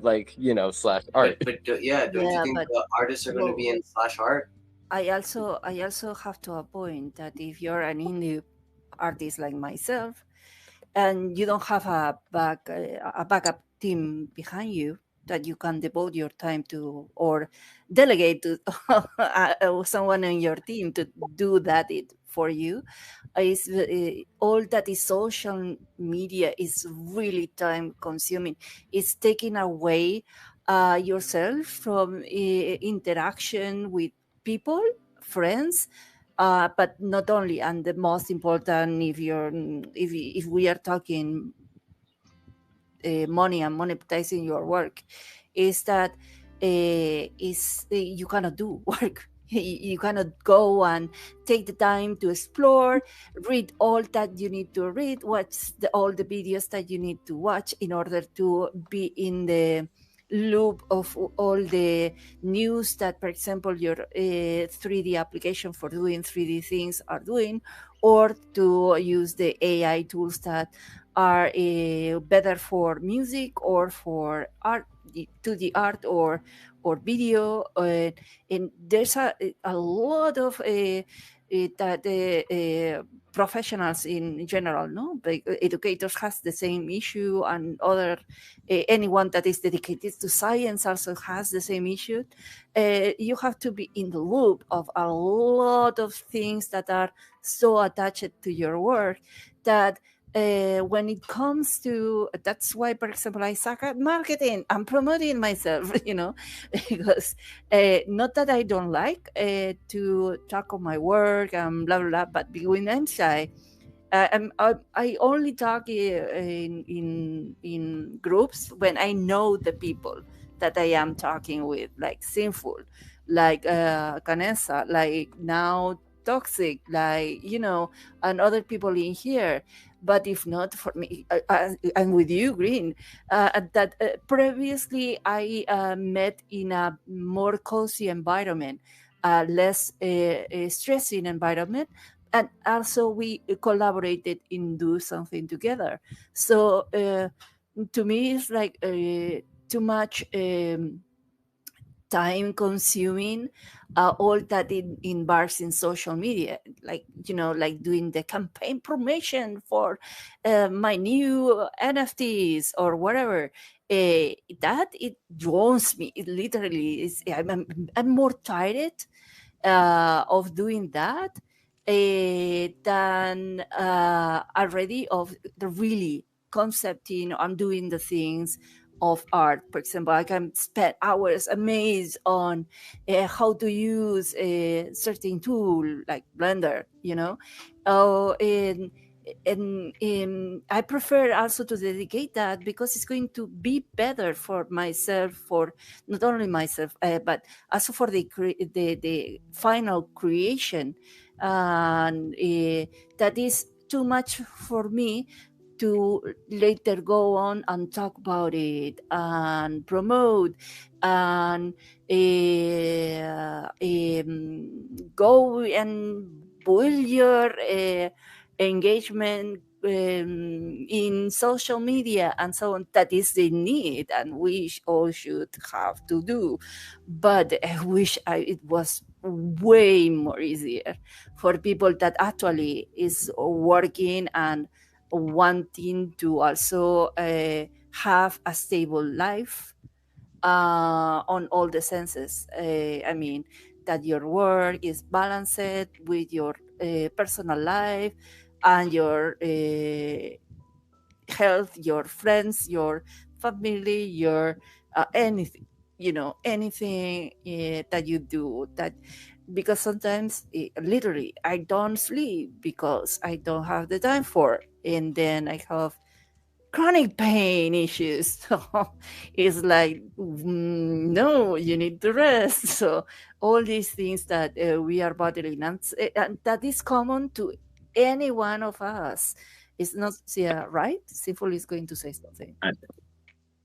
like slash art. Yeah, don't you Yeah, think but the artists are going to well, be in slash art? I also have to a point that if you're an indie artist like myself, and you don't have a backup team behind you that you can devote your time to or delegate to someone in your team to do that it for you, is all that is social media is really time consuming. It's taking away yourself from interaction with people, friends, but not only, and the most important, if we are talking money and monetizing your work, is that you cannot do work. You cannot go and take the time to explore, read all that you need to read, watch all the videos that you need to watch in order to be in the loop of all the news that, for example, your 3D application for doing 3D things are doing, or to use the AI tools that are better for music or for art, to the art or video. And there's a lot of that professionals in general, no, but educators has the same issue, and other anyone that is dedicated to science also has the same issue. You have to be in the loop of a lot of things that are so attached to your work that when it comes to, that's why, for example, I suck at marketing. I'm promoting myself, because not that I don't like to talk of my work and blah blah blah, but when I'm shy, I only talk in groups when I know the people that I am talking with, like Sinful, like Canessa, like now Toxic, like and other people in here. But if not for me, I'm with you, Green. That previously I met in a more cozy environment, less stressing environment, and also we collaborated in do something together. So to me it's like too much time consuming, all that it embarks in social media, like like doing the campaign promotion for my new NFTs or whatever. That it drones me, it literally is. I'm more tired of doing that than already of the really concept. I'm doing the things of art. For example, I can spend hours amazed on how to use a certain tool like Blender, oh, and I prefer also to dedicate that because it's going to be better for myself, for not only myself, but also for the final creation. And that is too much for me to later go on and talk about it and promote and go and build your engagement in social media and so on. That is the need, and we all should have to do. But I wish it was way more easier for people that actually is working and wanting to also have a stable life on all the senses. I mean, that your work is balanced with your personal life and your health, your friends, your family, your anything, anything that you do. That because sometimes literally I don't sleep because I don't have the time for it. And then I have chronic pain issues. So it's like, no, you need to rest. So all these things that we are battling, and that is common to any one of us. It's not, yeah, right? Sinful is going to say something.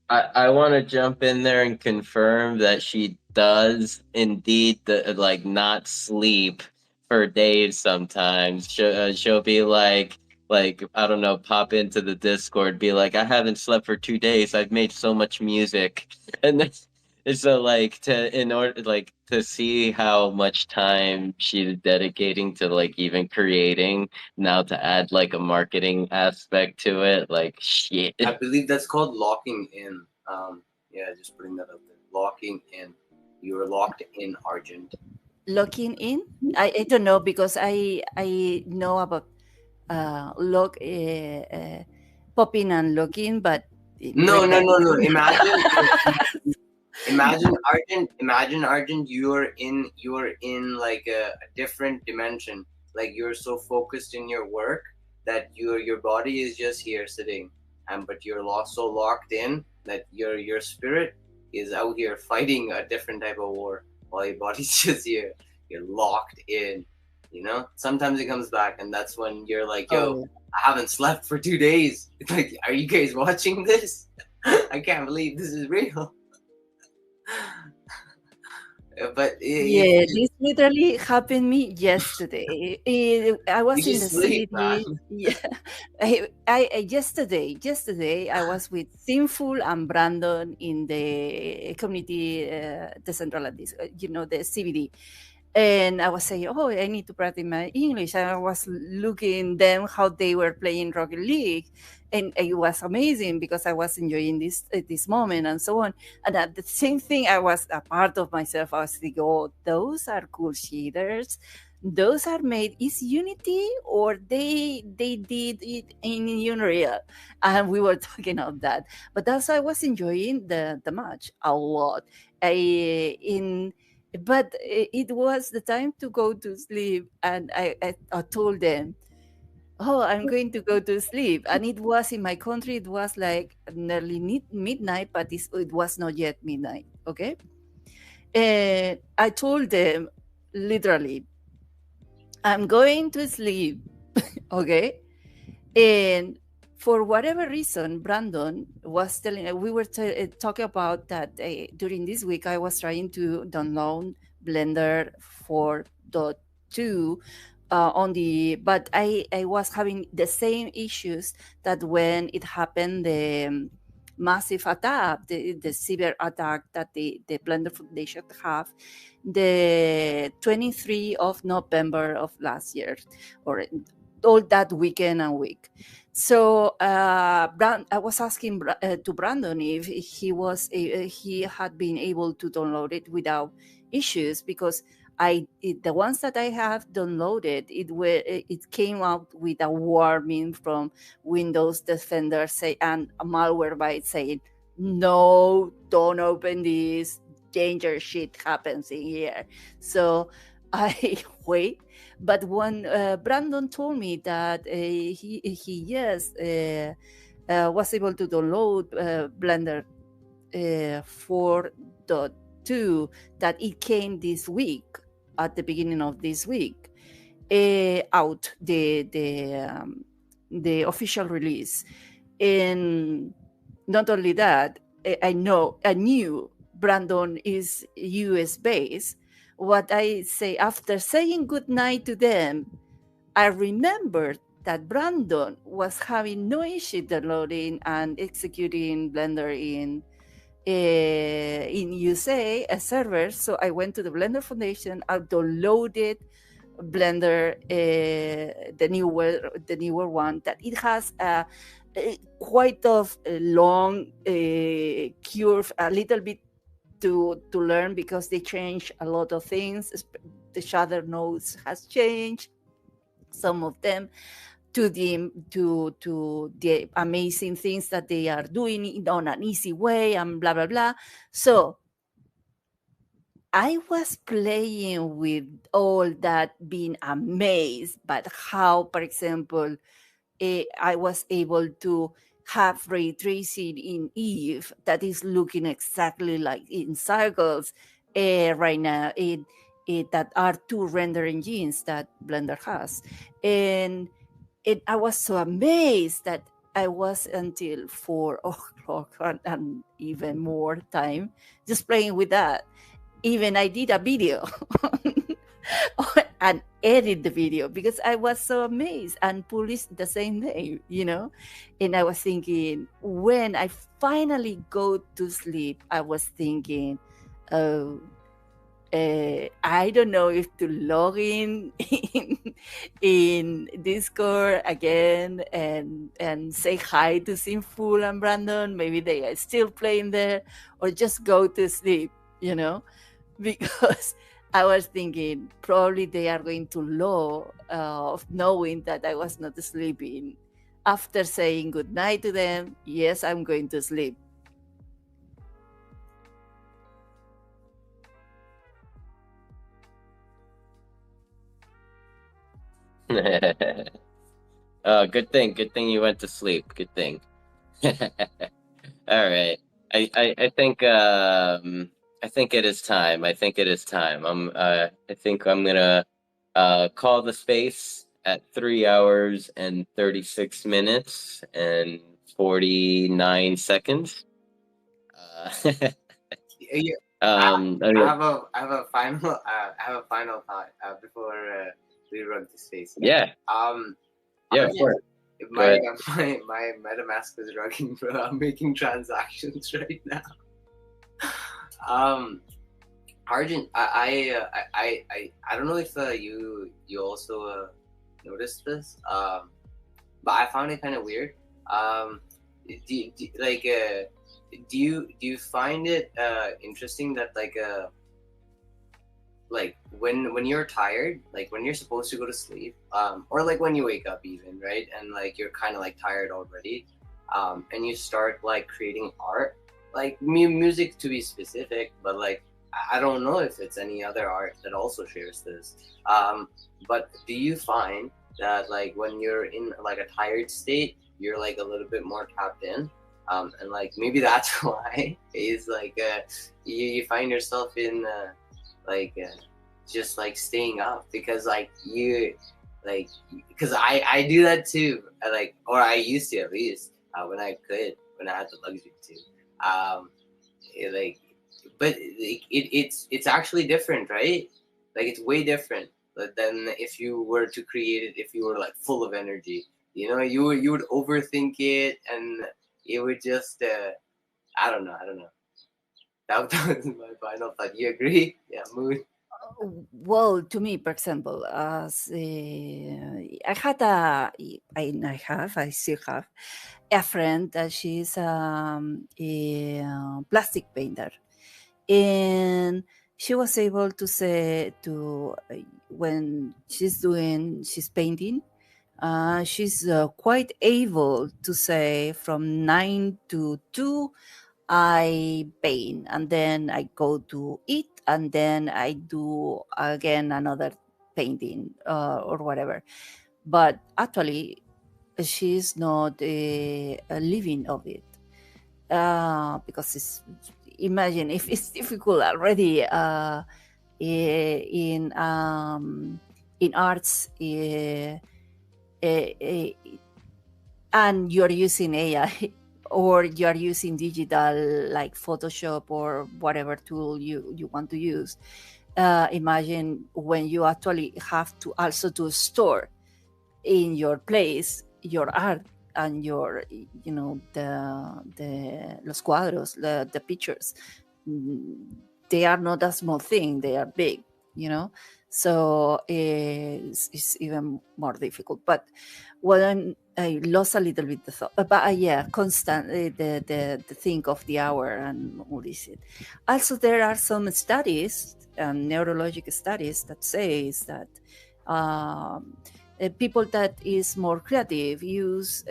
I want to jump in there and confirm that she does indeed like not sleep for days sometimes. She'll be like I don't know, pop into the Discord, be like, I haven't slept for 2 days. I've made so much music, and then so like to in order like to see how much time she's dedicating to like even creating now to add like a marketing aspect to it, like shit. I believe that's called locking in. Yeah, just putting that out there. Locking in. You are locked in, Argent. Locking in? I don't know, because I know about popping and locking, but No, with no, that. no, no. Imagine Argent. Imagine Argent. You are in like a different dimension. Like you're so focused in your work that your body is just here sitting, and but you're so locked in that your spirit is out here fighting a different type of war while your body's just here. You're locked in. You know. Sometimes it comes back, and that's when you're like, "Yo, Oh, I haven't slept for 2 days." It's like, are you guys watching this? I can't believe this is real. But if yeah, this literally happened me yesterday. I you was in the just sleep, city. man. Yeah, yesterday I was with Sinful and Brandon in the community Decentraland, the CBD. And I was saying, oh, I need to practice my English. And I was looking them how they were playing Rocket League, and it was amazing because I was enjoying this moment and so on. And at the same thing, I was a part of myself. I was thinking, oh, those are cool shaders. Those are made is Unity, or they did it in Unreal, and we were talking of that. But also, I was enjoying the match a lot. I in but it was the time to go to sleep, and I told them, oh, I'm going to go to sleep. And it was in my country, it was like nearly midnight, but it was not yet midnight. Okay. And I told them literally, I'm going to sleep. Okay. And for whatever reason, Brandon was telling, we were talking about that during this week. I was trying to download Blender 4.2 but I was having the same issues that when it happened, the massive attack, the cyber attack that the Blender Foundation have, the 23 of November of last year, or all that weekend and week. So I was asking to Brandon if he had been able to download it without issues, because the ones that I have downloaded, it came out with a warning from Windows Defender and a Malwarebytes saying, no, don't open this, danger shit happens in here. So I wait. But when Brandon told me that he yes was able to download Blender 4.2, that it came this week, at the beginning of this week, out the official release. And not only that, I knew Brandon is US based. What I say, after saying goodnight to them, I remembered that Brandon was having no issue downloading and executing Blender in USA a server. So I went to the Blender Foundation. I downloaded Blender, the newer one, that it has quite of a long curve, a little bit to learn, because they change a lot of things. The shader nodes has changed, some of them, to the amazing things that they are doing on an easy way, and blah blah blah. So I was playing with all that, being amazed by how, for example, I was able to have ray tracing in Eve that is looking exactly like in circles right now. That are two render engines that Blender has, and I was so amazed that I was until 4 o'clock and even more time just playing with that. Even I did a video and edit the video because I was so amazed, and published the same day, And I was thinking, when I finally go to sleep, I was thinking, oh, I don't know if to log in Discord again and say hi to Sinful and Brandon. Maybe they are still playing there, or just go to sleep, because I was thinking probably they are going to love of knowing that I was not sleeping. After saying good night to them, yes, I'm going to sleep. Good thing. Good thing you went to sleep. Good thing. All right. I think I think it is time. I think it is time. I think I'm gonna call the space at 3 hours and 36 minutes and 49 seconds. Yeah, I mean, I have a final thought before we run the space. yeah, yeah, of course. Go ahead. My MetaMask is running, bro. I'm making transactions right now. Arjun, I don't know if you also noticed this, but I found it kind of weird. Do you find it interesting that like when you're tired, like when you're supposed to go to sleep, or like when you wake up even, right, and like you're kind of like tired already, and you start like creating art, like music to be specific, but like I don't know if it's any other art that also shares this. But do you find that like when you're in like a tired state, you're like a little bit more tapped in? And like maybe that's why is like you find yourself in just like staying up, because like you like, because I do that too, or I used to, at least when I had the luxury to, like, but it's actually different, right? Like it's way different than if you were to create it, if you were like full of energy, you would overthink it, and it would just I don't know. That was my final thought. You agree? Yeah, Moon. Well, to me, for example, as I had I still have a friend that she's a plastic painter, and she was able to say to when she's painting, she's quite able to say from 9 to 2 I paint, and then I go to eat, and then I do again another painting or whatever. But actually, she's not living of it, because imagine if it's difficult already in arts, and you're using AI or you're using digital like Photoshop or whatever tool you want to use. Imagine when you actually have to also to store in your place your art and your the los cuadros, the pictures. They are not a small thing, they are big, so it's even more difficult. But when I lost a little bit the thought, but yeah, constant the thing of the hour and all this. Also, there are some studies, neurologic studies, that says that people that is more creative uses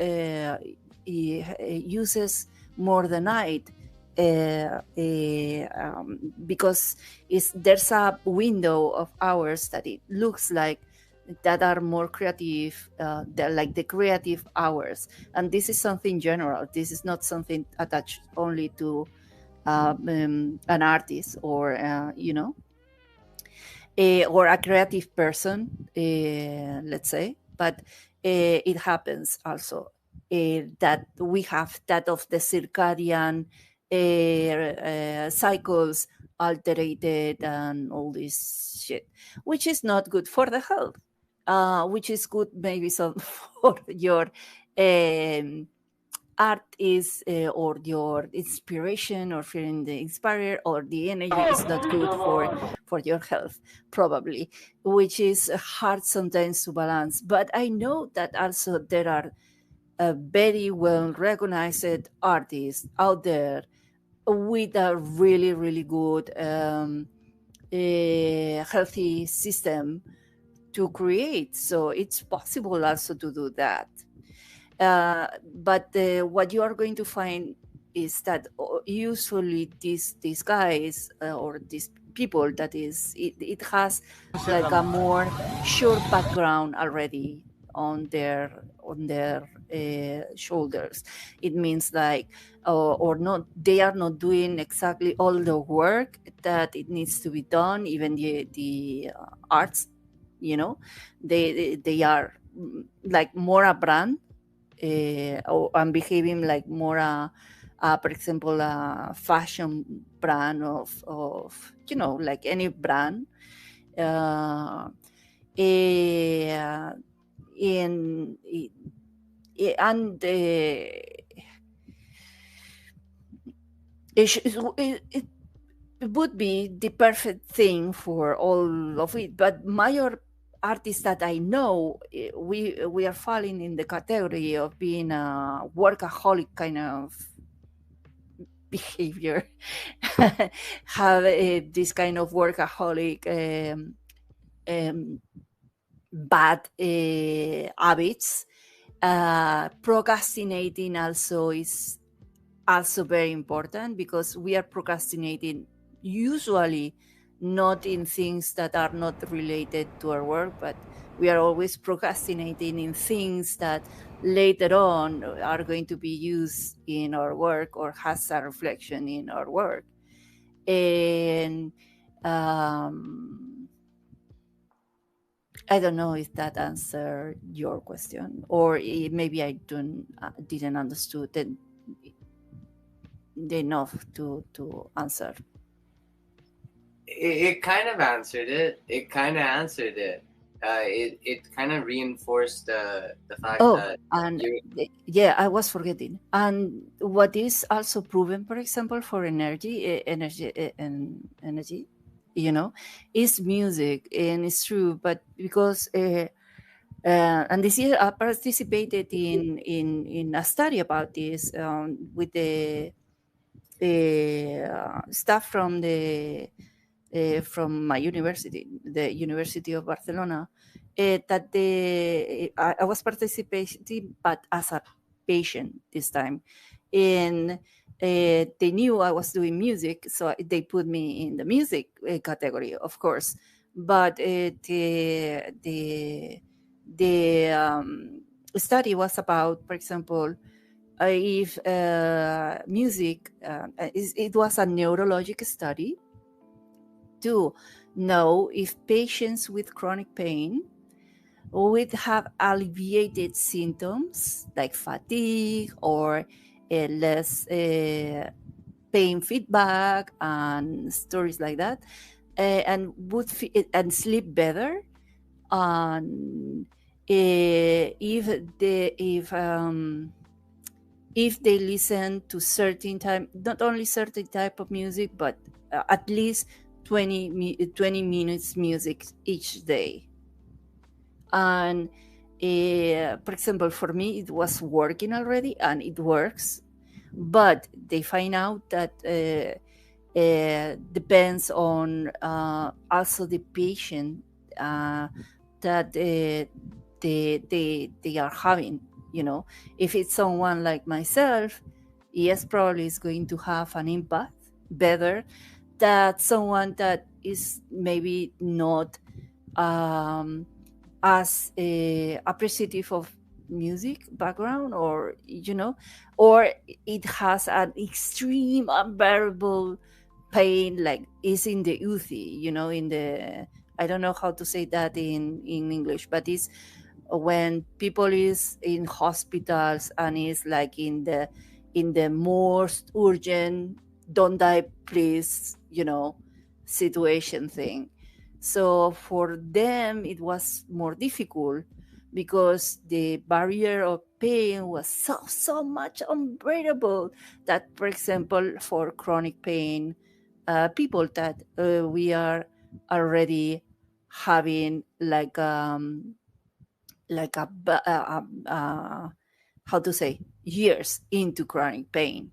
more the night because there's a window of hours that it looks like that are more creative, they're like the creative hours, and this is something general. This is not something attached only to an artist or or a creative person, let's say, but it happens also that we have that of the circadian cycles alterated and all this shit, which is not good for the health, which is good maybe some for your art is or your inspiration or feeling the inspired or the energy is not good for your health probably, which is hard sometimes to balance. But I know that also there are very well recognized artists out there with a really really good healthy system to create, so it's possible also to do that. But what you are going to find is that usually these guys or these people, that is, it has like a more sure background already on their shoulders. It means like or not, they are not doing exactly all the work that it needs to be done, even the arts, they are like more a brand, and behaving like more for example, a fashion brand of like any brand, uh, eh, in and it would be the perfect thing for all of it. But major artists that I know, we are falling in the category of being a workaholic kind of behavior, have this kind of workaholic bad habits. Procrastinating also is also very important, because we are procrastinating usually not in things that are not related to our work, but we are always procrastinating in things that later on are going to be used in our work or has a reflection in our work. And I don't know if that answered your question, or maybe I didn't understood it enough to answer. It kind of answered it. It kind of answered it. It kind of reinforced the fact that and you. yeah, I was forgetting. And what is also proven, for example, for energy, energy, is music, and it's true. But because and this year I participated in a study about this, with the staff from from my university, the University of Barcelona, that I was participating, but as a patient this time, and they knew I was doing music, so they put me in the music category, of course. But the study was about, for example, if music, it was a neurologic study to know if patients with chronic pain would have alleviated symptoms like fatigue or less pain feedback and stories like that, and and sleep better. And if they listen to certain time, not only certain type of music, but at least 20 minutes music each day. And for example, for me, it was working already, and it works, but they find out that depends on also the patient that they are having. If it's someone like myself, yes, probably is going to have an impact better that someone that is maybe not um, as appreciative of music background, or or it has an extreme unbearable pain, like is in the UTI, in the, I don't know how to say that in English, but it's when people is in hospitals and is like in the most urgent, don't die please, situation thing. So for them it was more difficult because the barrier of pain was so much unbearable that, for example, for chronic pain, people that we are already having like how to say, years into chronic pain,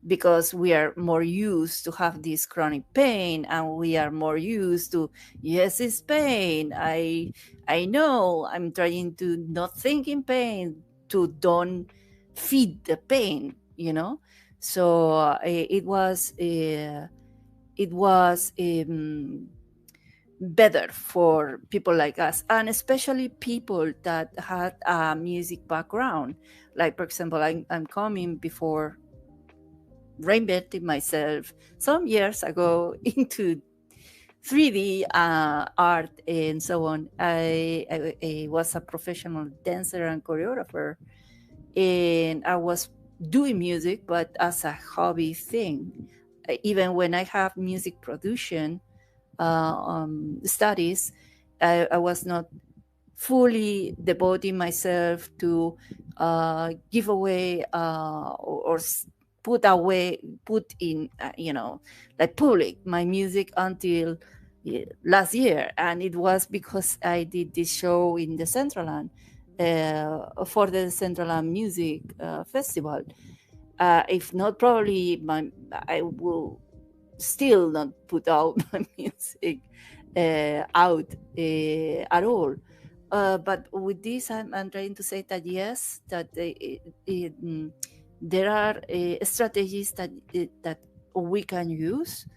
because we are more used to have this chronic pain, and we are more used to, yes, it's pain, I know, I'm trying to not think in pain, to don't feed the pain, so it was better for people like us, and especially people that had a music background. Like, for example, I'm coming before reinventing myself some years ago into 3D art and so on. I was a professional dancer and choreographer, and I was doing music, but as a hobby thing. Even when I have music production studies, I was not fully devoting myself to give away put in like public my music until last year. And it was because I did this show in the Decentraland, for the Decentraland Music Festival. If not, probably I will still not put out my music out at all. But with this, I'm trying to say that yes, that there are strategies that we can use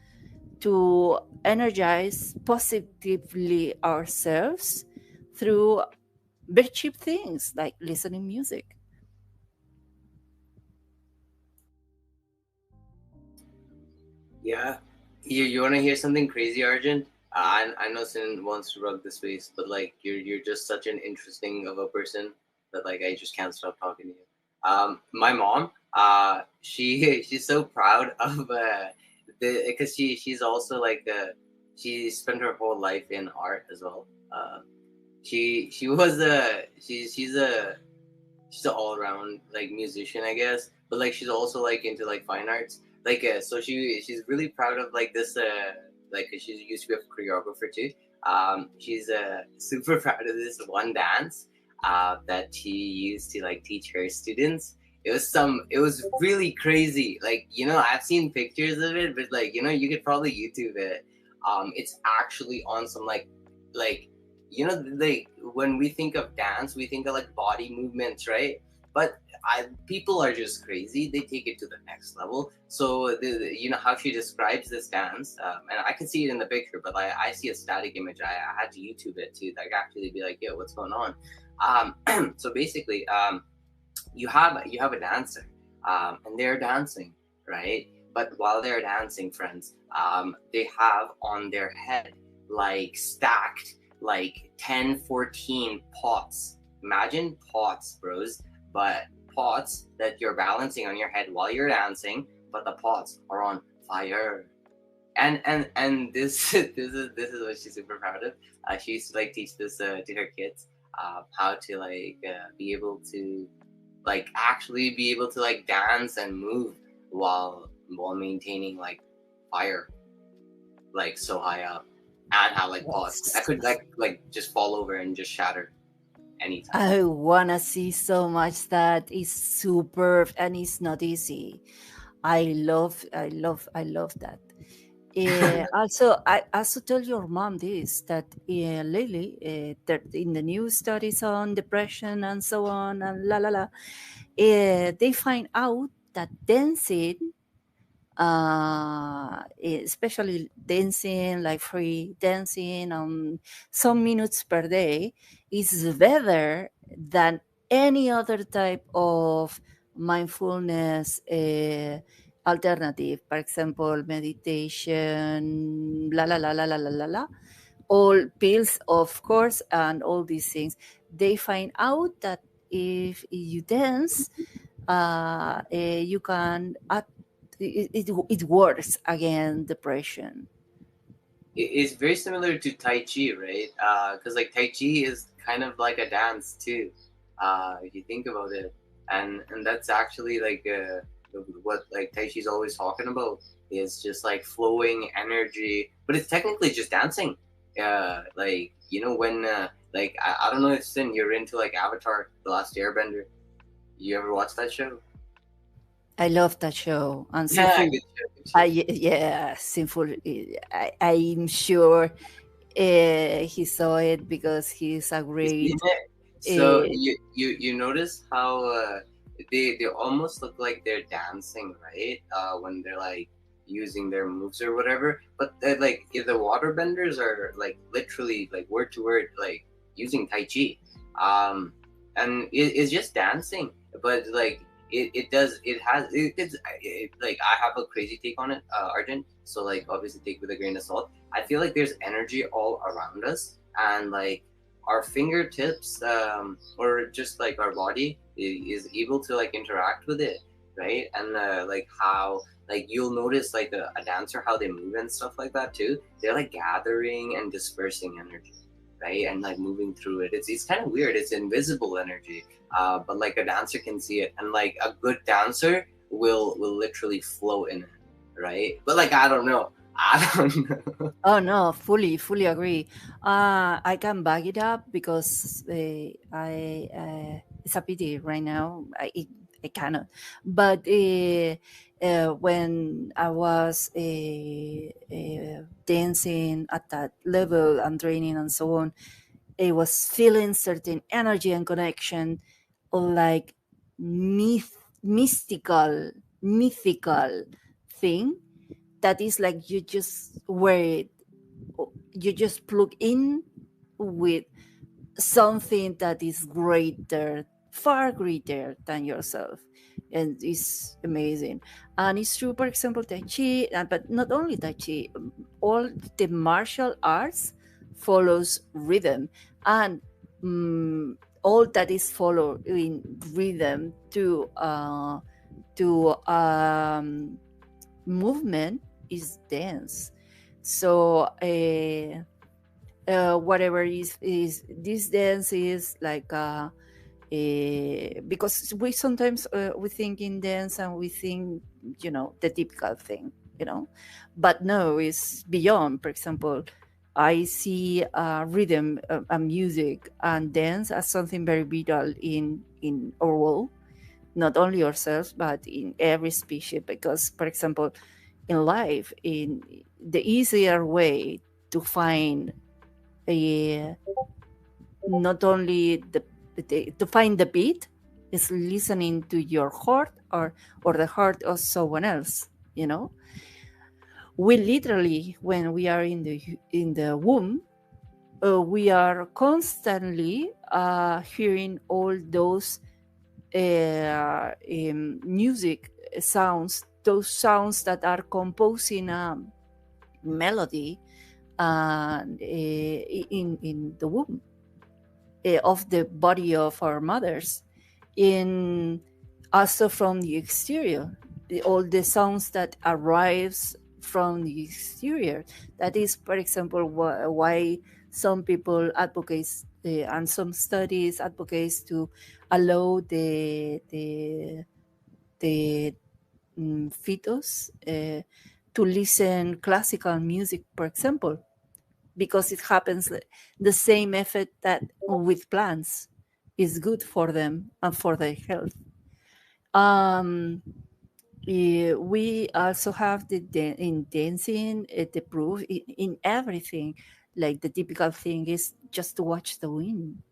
to energize positively ourselves through very cheap things like listening music. Yeah. You want to hear something crazy, Arjun? I know Sin wants to rug the space, but like you're just such an interesting of a person that like I just can't stop talking to you. My mom, she's so proud of the because she's also like she spent her whole life in art as well. She was a she's an all around like musician, I guess. But like she's also like into like fine arts. Like so she's really proud of like this like 'cause she used to be a choreographer too. She's super proud of this one dance that she used to like teach her students. It was really crazy. Like, I've seen pictures of it, but like, you could probably YouTube it. It's actually on some like like when we think of dance, we think of like body movements, right? But people are just crazy. They take it to the next level. So how she describes this dance, and I can see it in the picture, but I see a static image. I had to YouTube it to like actually be like, yo, what's going on? So basically, you have a dancer, and they're dancing, right? But while they're dancing, friends, they have on their head like stacked like 10, 14 pots. Imagine pots, bros, but pots that you're balancing on your head while you're dancing, but the pots are on fire. And this this is what she's super proud of. She used to like teach this to her kids, how to like be able to like actually be able to like dance and move while maintaining like fire like so high up, and have like pots that Yes. could like just fall over and just shatter anytime. I wanna see so much. That is superb and it's not easy. I love that. Also, I also tell your mom this, that lately, that in the new studies on depression and so on and la la la, they find out that dancing, especially dancing, like free dancing some minutes per day, is better than any other type of mindfulness alternative. For example, meditation, la la la la la la la la, all pills, of course, and all these things. They find out that if you dance, you can it works against depression. It's very similar to Tai Chi, right? Because like Tai Chi is kind of like a dance too, if you think about it, and that's actually like what like Tai Chi's always talking about is just like flowing energy, but it's technically just dancing. Like when like I don't know if Sin you're into like Avatar: The Last Airbender. You ever watch that show? I love that show. And Yeah, Sinful, good show, good show. yeah, Sinful. I'm sure he saw it because he's a You great. seen it? So Uh, you notice how they almost look like they're dancing, right? When they're like using their moves or whatever. But like the waterbenders are like literally like word to word like using Tai Chi, um, and it's just dancing. But like it does it has like I have a crazy take on it, Arjun. So like obviously take with a grain of salt. I feel like there's energy all around us, and like our fingertips or just like our body is able to like interact with it, right? And like how like you'll notice like a dancer how they move and stuff like that too. They're like gathering and dispersing energy, right? And like moving through it. It's kind of weird. It's invisible energy, but like a dancer can see it, and like a good dancer will literally flow in it, right? But like I don't know. I don't know. oh no, fully agree. I can back it up because I it's a pity right now. I cannot. But when I was dancing at that level and training and so on, it was feeling certain energy and connection, like mystical, mythical thing that is like you just wear it, you just plug in with something that is greater, far greater than yourself, and it's amazing. And it's true, for example, Tai Chi, but not only Tai Chi, all the martial arts follows rhythm, and all that is following rhythm to movement is dance. So whatever is this dance is like because we sometimes we think in dance and we think the typical thing, but no, it's beyond. For example, I see rhythm and music and dance as something very vital in our world, not only ourselves but in every species. Because, for example, in life, in the easier way to find a not only to find the beat is listening to your heart, or the heart of someone else. We literally, when we are in the womb, we are constantly hearing all those music sounds, those sounds that are composing a melody, in the womb of the body of our mothers. In also from the exterior, all the sounds that arrives from the exterior. That is, for example, why some people advocates and some studies advocates to allow the fetus to listen classical music, for example, because it happens the same effect that with plants is good for them and for their health. We also have in dancing the proof in everything. Like the typical thing is just to watch the wind.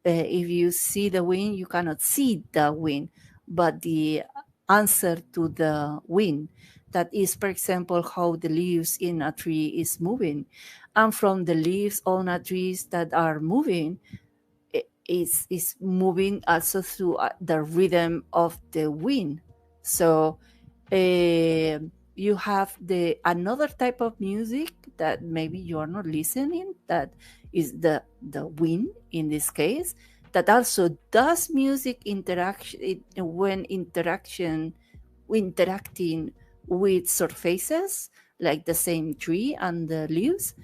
If you see the wind, you cannot see the wind, but the answer to the wind. That is, for example, how the leaves in a tree is moving. And from the leaves on a trees that are moving, is moving also through the rhythm of the wind. So you have the another type of music that maybe you are not listening, that is the wind in this case, that also does music interaction when interacting with surfaces like the same tree and the leaves,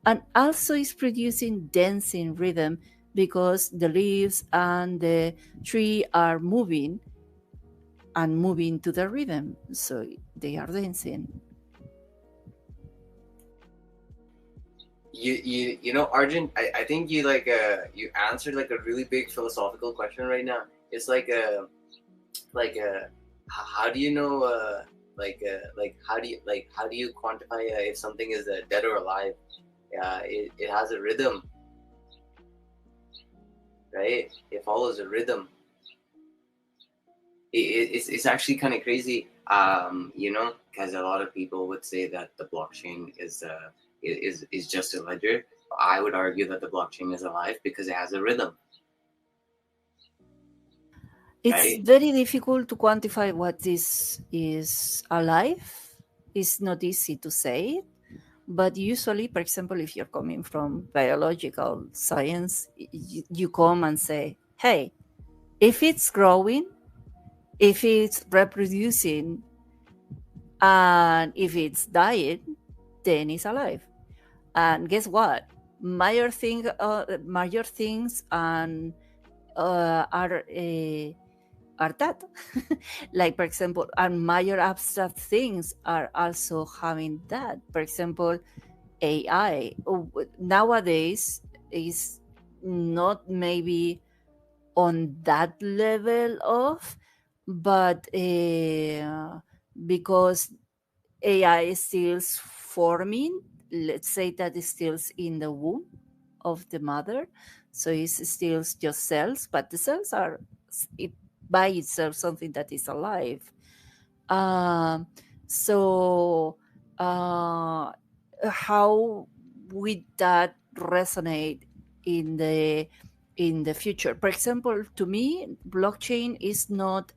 and also is producing dancing rhythm because the leaves and the tree are moving and moving to the rhythm, so they are dancing. Arjun, I think you you answered like a really big philosophical question right now. It's how do you know how do you quantify if something is dead or alive? It has a rhythm, right? It follows a rhythm. It's actually kind of crazy, because a lot of people would say that the blockchain is just a ledger. I would argue that the blockchain is alive because it has a rhythm. It's Right? very difficult to quantify what this is alive. It's not easy to say, but usually, for example, if you're coming from biological science, you come and say, hey, if it's growing, if it's reproducing, and if it's dying, then it's alive. And guess what? Major things and are that. Like, for example, and major abstract things are also having that. For example, AI nowadays is not maybe on that level of, but because AI is still forming, let's say that it's still in the womb of the mother, so it's still just cells, but the cells are by itself something that is alive. Um, so how would that resonate in the future? For example, to me, blockchain is not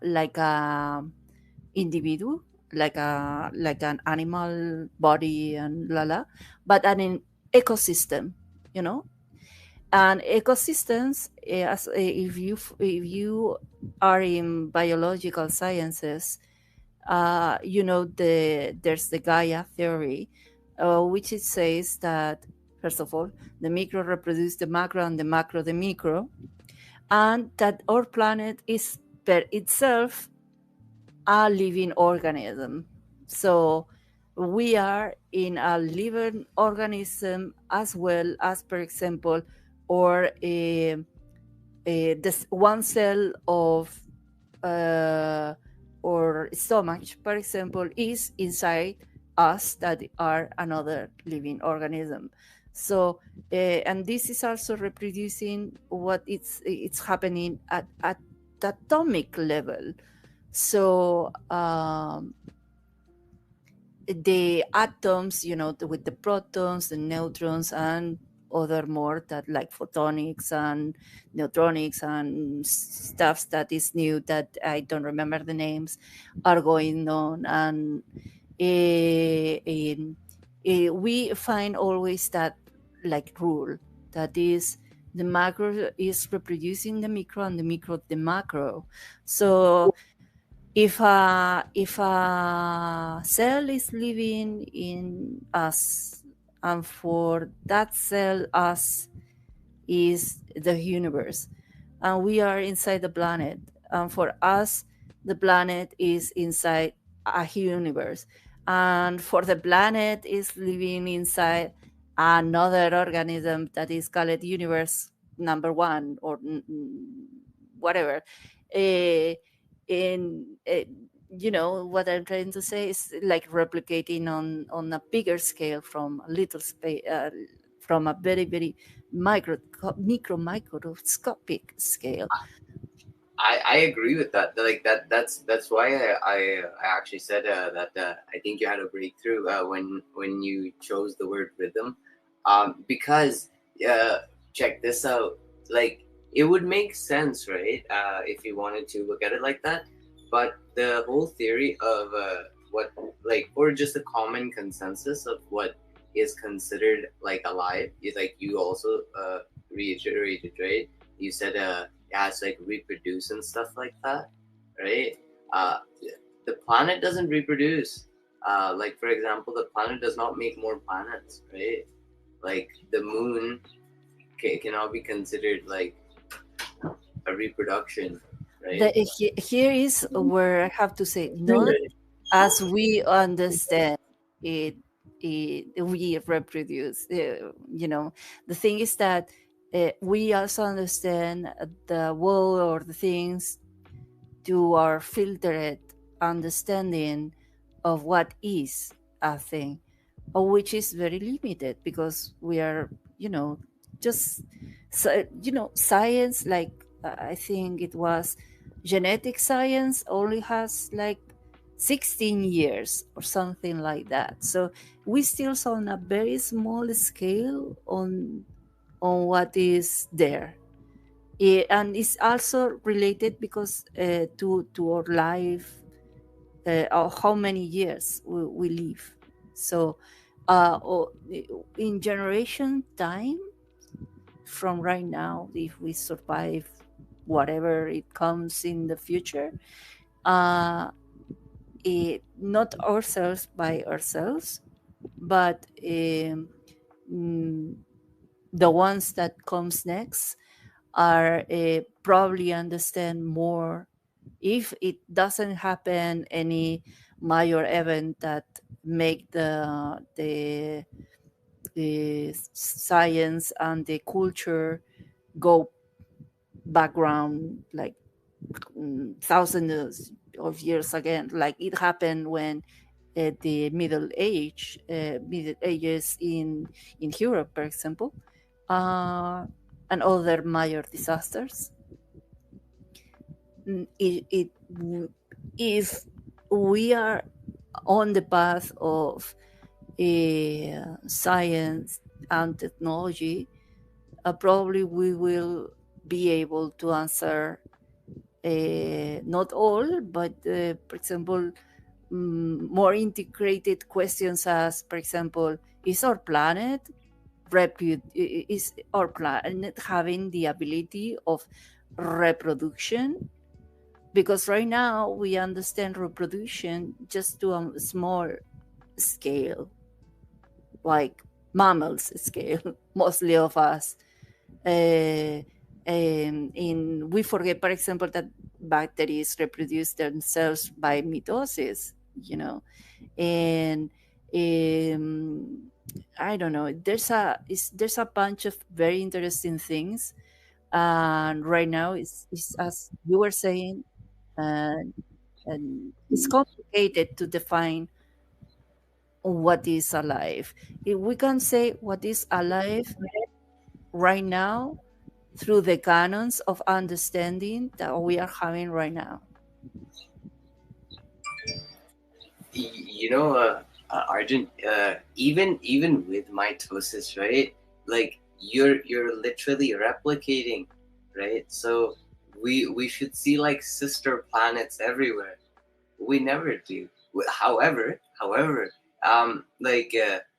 like a individual, like an animal body and but an ecosystem, you know. And ecosystems, if you are in biological sciences, there's the Gaia theory, which it says that, first of all, the micro reproduce the macro and the macro the micro, and that our planet is per itself a living organism. So we are in a living organism as well as, for example, or this one cell of or stomach, for example, is inside us that are another living organism. So and this is also reproducing what it's happening at the atomic level. So the atoms, with the protons, the neutrons, and other more that like photonics and neutronics and stuff that is new that I don't remember the names, are going on. And we find always that like rule, that is, the macro is reproducing the micro and the micro the macro. So if a cell is living in us, and for that cell us is the universe, and we are inside the planet, and for us the planet is inside a universe, and for the planet is living inside another organism that is called universe number one, or whatever. uh, in what I'm trying to say is like replicating on a bigger scale from a little space, from a very very microscopic scale. I agree with that. Like that's why I actually said that I think you had a breakthrough when you chose the word rhythm, because uh, check this out. Like it would make sense, right? If you wanted to look at it like that. But the whole theory of what like or just a common consensus of what is considered like alive is like you also reiterated, right? You said it has to like reproduce and stuff like that, right? Uh, the planet doesn't reproduce. Like for example, the planet does not make more planets, right? Like the moon cannot be considered like a reproduction, right? Here is where I have to say, not as we understand it, we reproduce. The thing is that we also understand the world or the things to our filtered understanding of what is a thing, or which is very limited because we are, just science. Like I think it was genetic science only has like 16 years or something like that. So we still on a very small scale on what is there. And it's also related because to our life, of how many years we live. So in generation time from right now, if we survive whatever it comes in the future, uh, not ourselves by ourselves, but mm, the ones that comes next are probably understand more if it doesn't happen any major event that make the science and the culture go background like thousands of years again, like it happened when the middle ages in Europe, for example, and other major disasters. If we are on the path of science and technology, probably we will be able to answer not all, but for example, more integrated questions as, for example, is our planet is our planet having the ability of reproduction? Because right now we understand reproduction just to a small scale, like mammals scale, mostly of us. We forget, for example, that bacteria reproduce themselves by mitosis, and I don't know. There's a bunch of very interesting things, and right now it's as you were saying, and it's complicated to define what is alive. If we can say what is alive right now through the canons of understanding that we are having right now. You know, Arjun, even with mitosis, right? Like you're literally replicating, right? So we should see like sister planets everywhere. We never do. However, like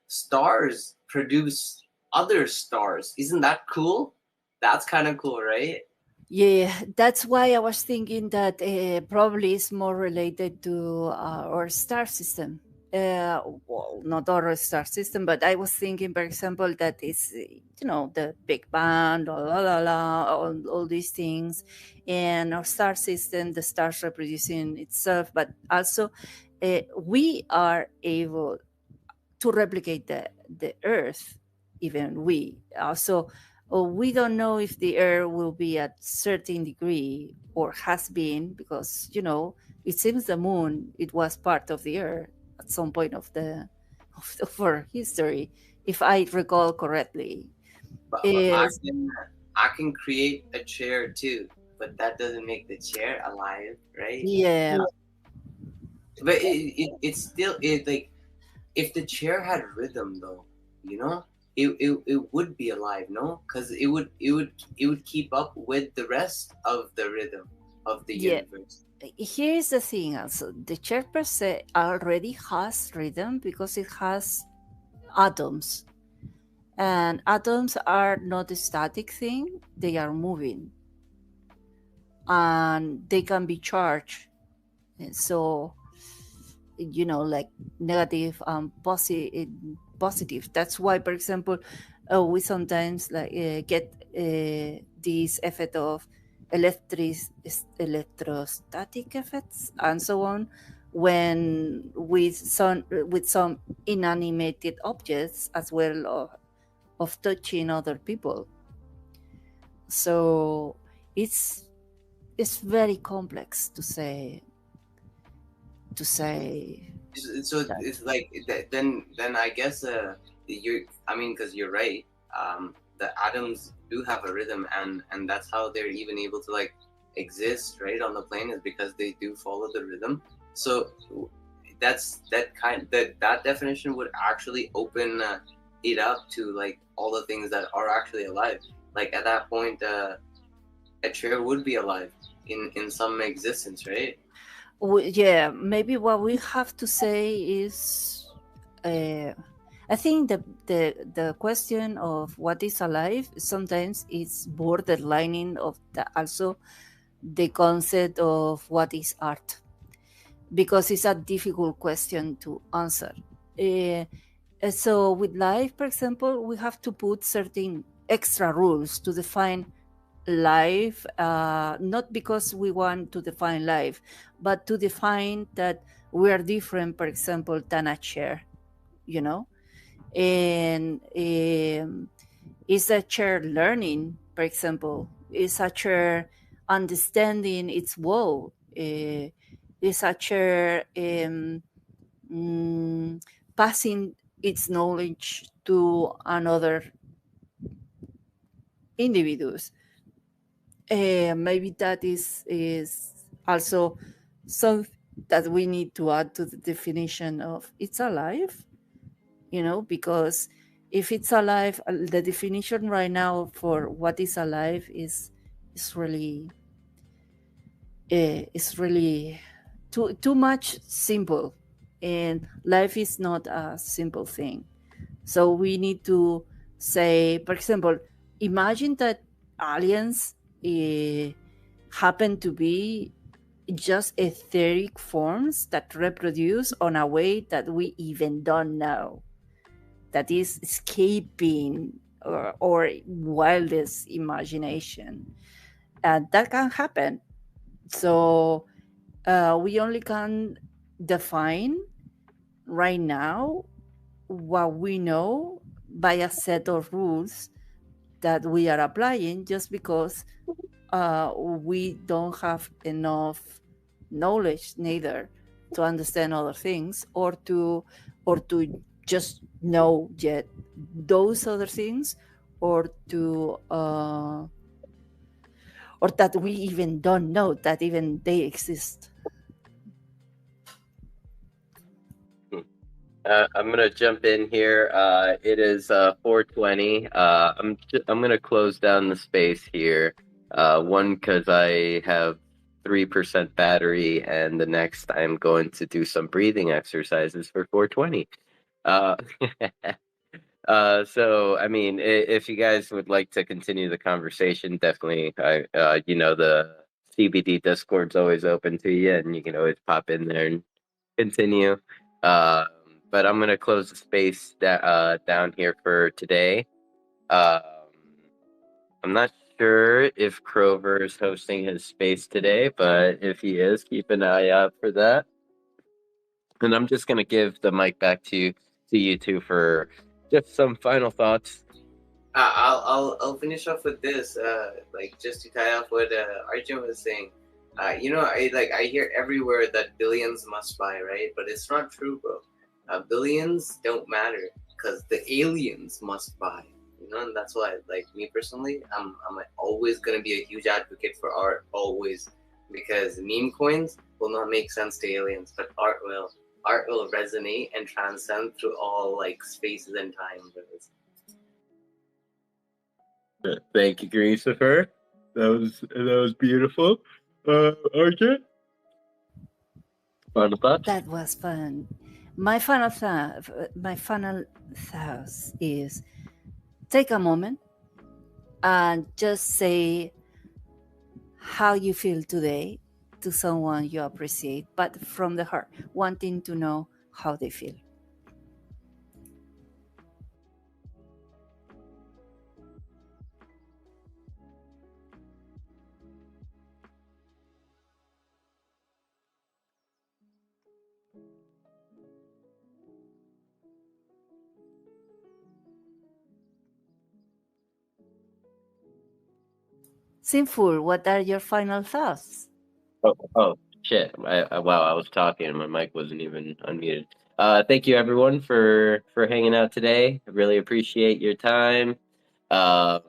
stars produce other stars. Isn't that cool? That's kind of cool, right? Yeah, that's why I was thinking that probably it's more related to our star system. Well, not our star system, but I was thinking, for example, that it's the Big Bang, all these things, and our star system, the stars reproducing itself, but also we are able to replicate the Earth, even we. So we don't know if the Earth will be at certain degree or has been, because it seems the moon it was part of the Earth at some point of our history, if I recall correctly. But Is I can create a chair too. but that doesn't make the chair alive, right? Yeah, But it's still it like if the chair had rhythm though, you know, it would be alive, no? Because it would keep up with the rest of the rhythm of the yeah. universe. Here is the thing also. The chair per se already has rhythm because it has atoms. And atoms are not a static thing, they are moving. And they can be charged. And so, like negative and positive. That's why, for example, we sometimes get this effect of electrostatic effects and so on when with some inanimated objects as well of touching other people. So it's very complex to say So that. it's like then I guess you I mean because you're right. The atoms do have a rhythm, and that's how they're even able to like exist right on the plane, is because they do follow the rhythm. So that definition would actually open it up to like all the things that are actually alive. Like at that point, a chair would be alive in some existence, right? Yeah, maybe what we have to say is, uh, I think the question of what is alive sometimes is borderlining of also the concept of what is art, because it's a difficult question to answer. Uh, so with life, for example, we have to put certain extra rules to define life, not because we want to define life, but to define that we are different, for example, than a chair, you know? And is a chair learning, for example? Is a chair understanding its wall? Is a chair mm, passing its knowledge to another individuals? Maybe that is also something that we need to add to the definition of it's alive, because if it's alive, the definition right now for what is alive is really is really too much simple, and life is not a simple thing. So we need to say, for example, imagine that aliens happen to be just etheric forms that reproduce on a way that we even don't know, that is escaping or wildest imagination. And that can happen. So we only can define right now what we know by a set of rules that we are applying, just because we don't have enough knowledge neither to understand other things, or to just know yet those other things, or to or that we even don't know that even they exist. I'm gonna jump in here. It is 4:20. I'm gonna close down the space here. One, because I have 3% battery, and the next I'm going to do some breathing exercises for 4:20. Uh, so I mean, if you guys would like to continue the conversation, definitely, the CBD Discord's always open to you, and you can always pop in there and continue. Um, but I'm gonna close the space down here for today. Um, I'm not sure if Crover is hosting his space today, but if he is, keep an eye out for that. And I'm just gonna give the mic back to you two for just some final thoughts. I'll finish off with this. Like just to tie off what Arjun was saying. I hear everywhere that billions must buy, right? But it's not true, bro. Billions don't matter because the aliens must buy. and that's why, like me personally, I'm like, always gonna be a huge advocate for art, always, because meme coins will not make sense to aliens, but art will. Art will resonate and transcend through all like spaces and time. Thank you, Christopher. That was beautiful. RJ, final thoughts? That was fun. My final thoughts is take a moment and just say how you feel today to someone you appreciate, but from the heart, wanting to know how they feel. Sinful, what are your final thoughts? Oh, shit! Wow, I was talking and my mic wasn't even unmuted. Thank you everyone for hanging out today. I really appreciate your time. Um,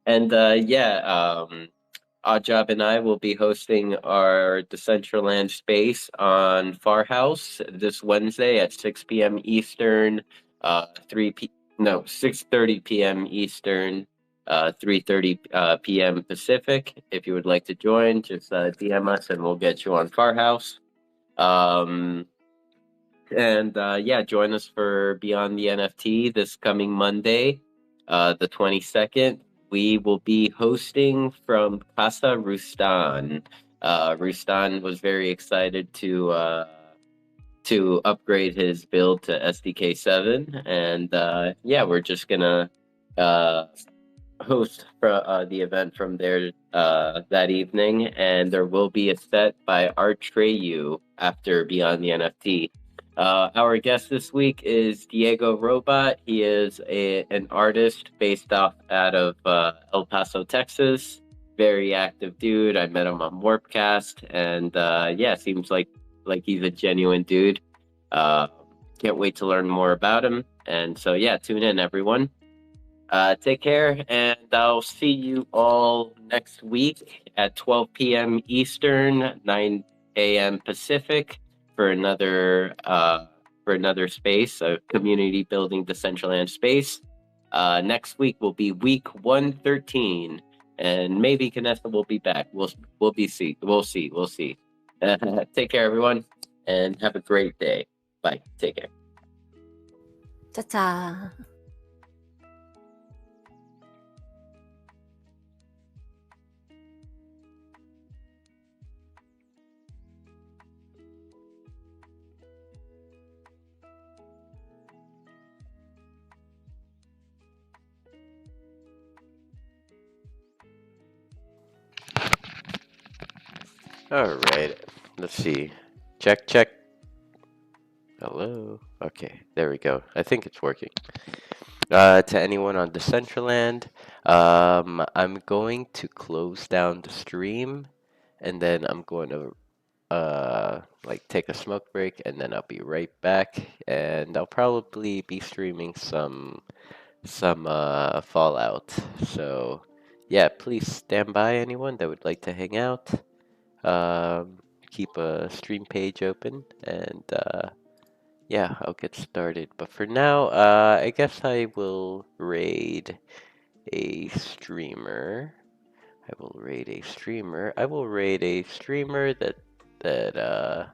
and yeah, Oddjob and I will be hosting our Decentraland space on Farhouse this Wednesday at 6 p.m. Eastern, 6:30 p.m. Eastern, 3:30 p.m. Pacific. If you would like to join, just DM us and we'll get you on Farhouse. Um, and yeah, join us for Beyond the NFT this coming Monday, the 22nd. We will be hosting from Casa Rustan. Rustan was very excited to upgrade his build to SDK 7, and yeah, we're just gonna uh, host the event from there that evening, and there will be a set by Art Treyu after Beyond the NFT. Our guest this week is Diego Robot. He is an artist based out of El Paso, Texas. Very active dude. I met him on Warpcast, and yeah, seems like he's a genuine dude. Can't wait to learn more about him. And so yeah, tune in everyone. Take care, and I'll see you all next week at 12 p.m. Eastern, 9 a.m. Pacific for another space, a community building Decentraland space. Next week will be week 113, and maybe Canessa will be back. We'll see. We'll see. Take care, everyone, and have a great day. Bye. Take care. Ta-ta. All right. Let's see. Check. Hello. Okay, there we go. I think it's working. To anyone on Decentraland, I'm going to close down the stream, and then I'm going to like take a smoke break, and then I'll be right back, and I'll probably be streaming some Fallout. So yeah, please stand by, anyone that would like to hang out. Keep a stream page open, and yeah, I'll get started. But for now, I guess I will raid a streamer. I will raid a streamer. I will raid a streamer that uh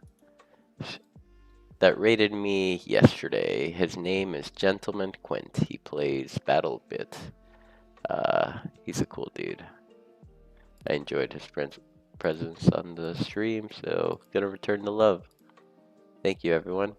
that raided me yesterday. His name is Gentleman Quint. He plays BattleBit. He's a cool dude. I enjoyed his presence on the stream, so gonna return the love. Thank you, everyone.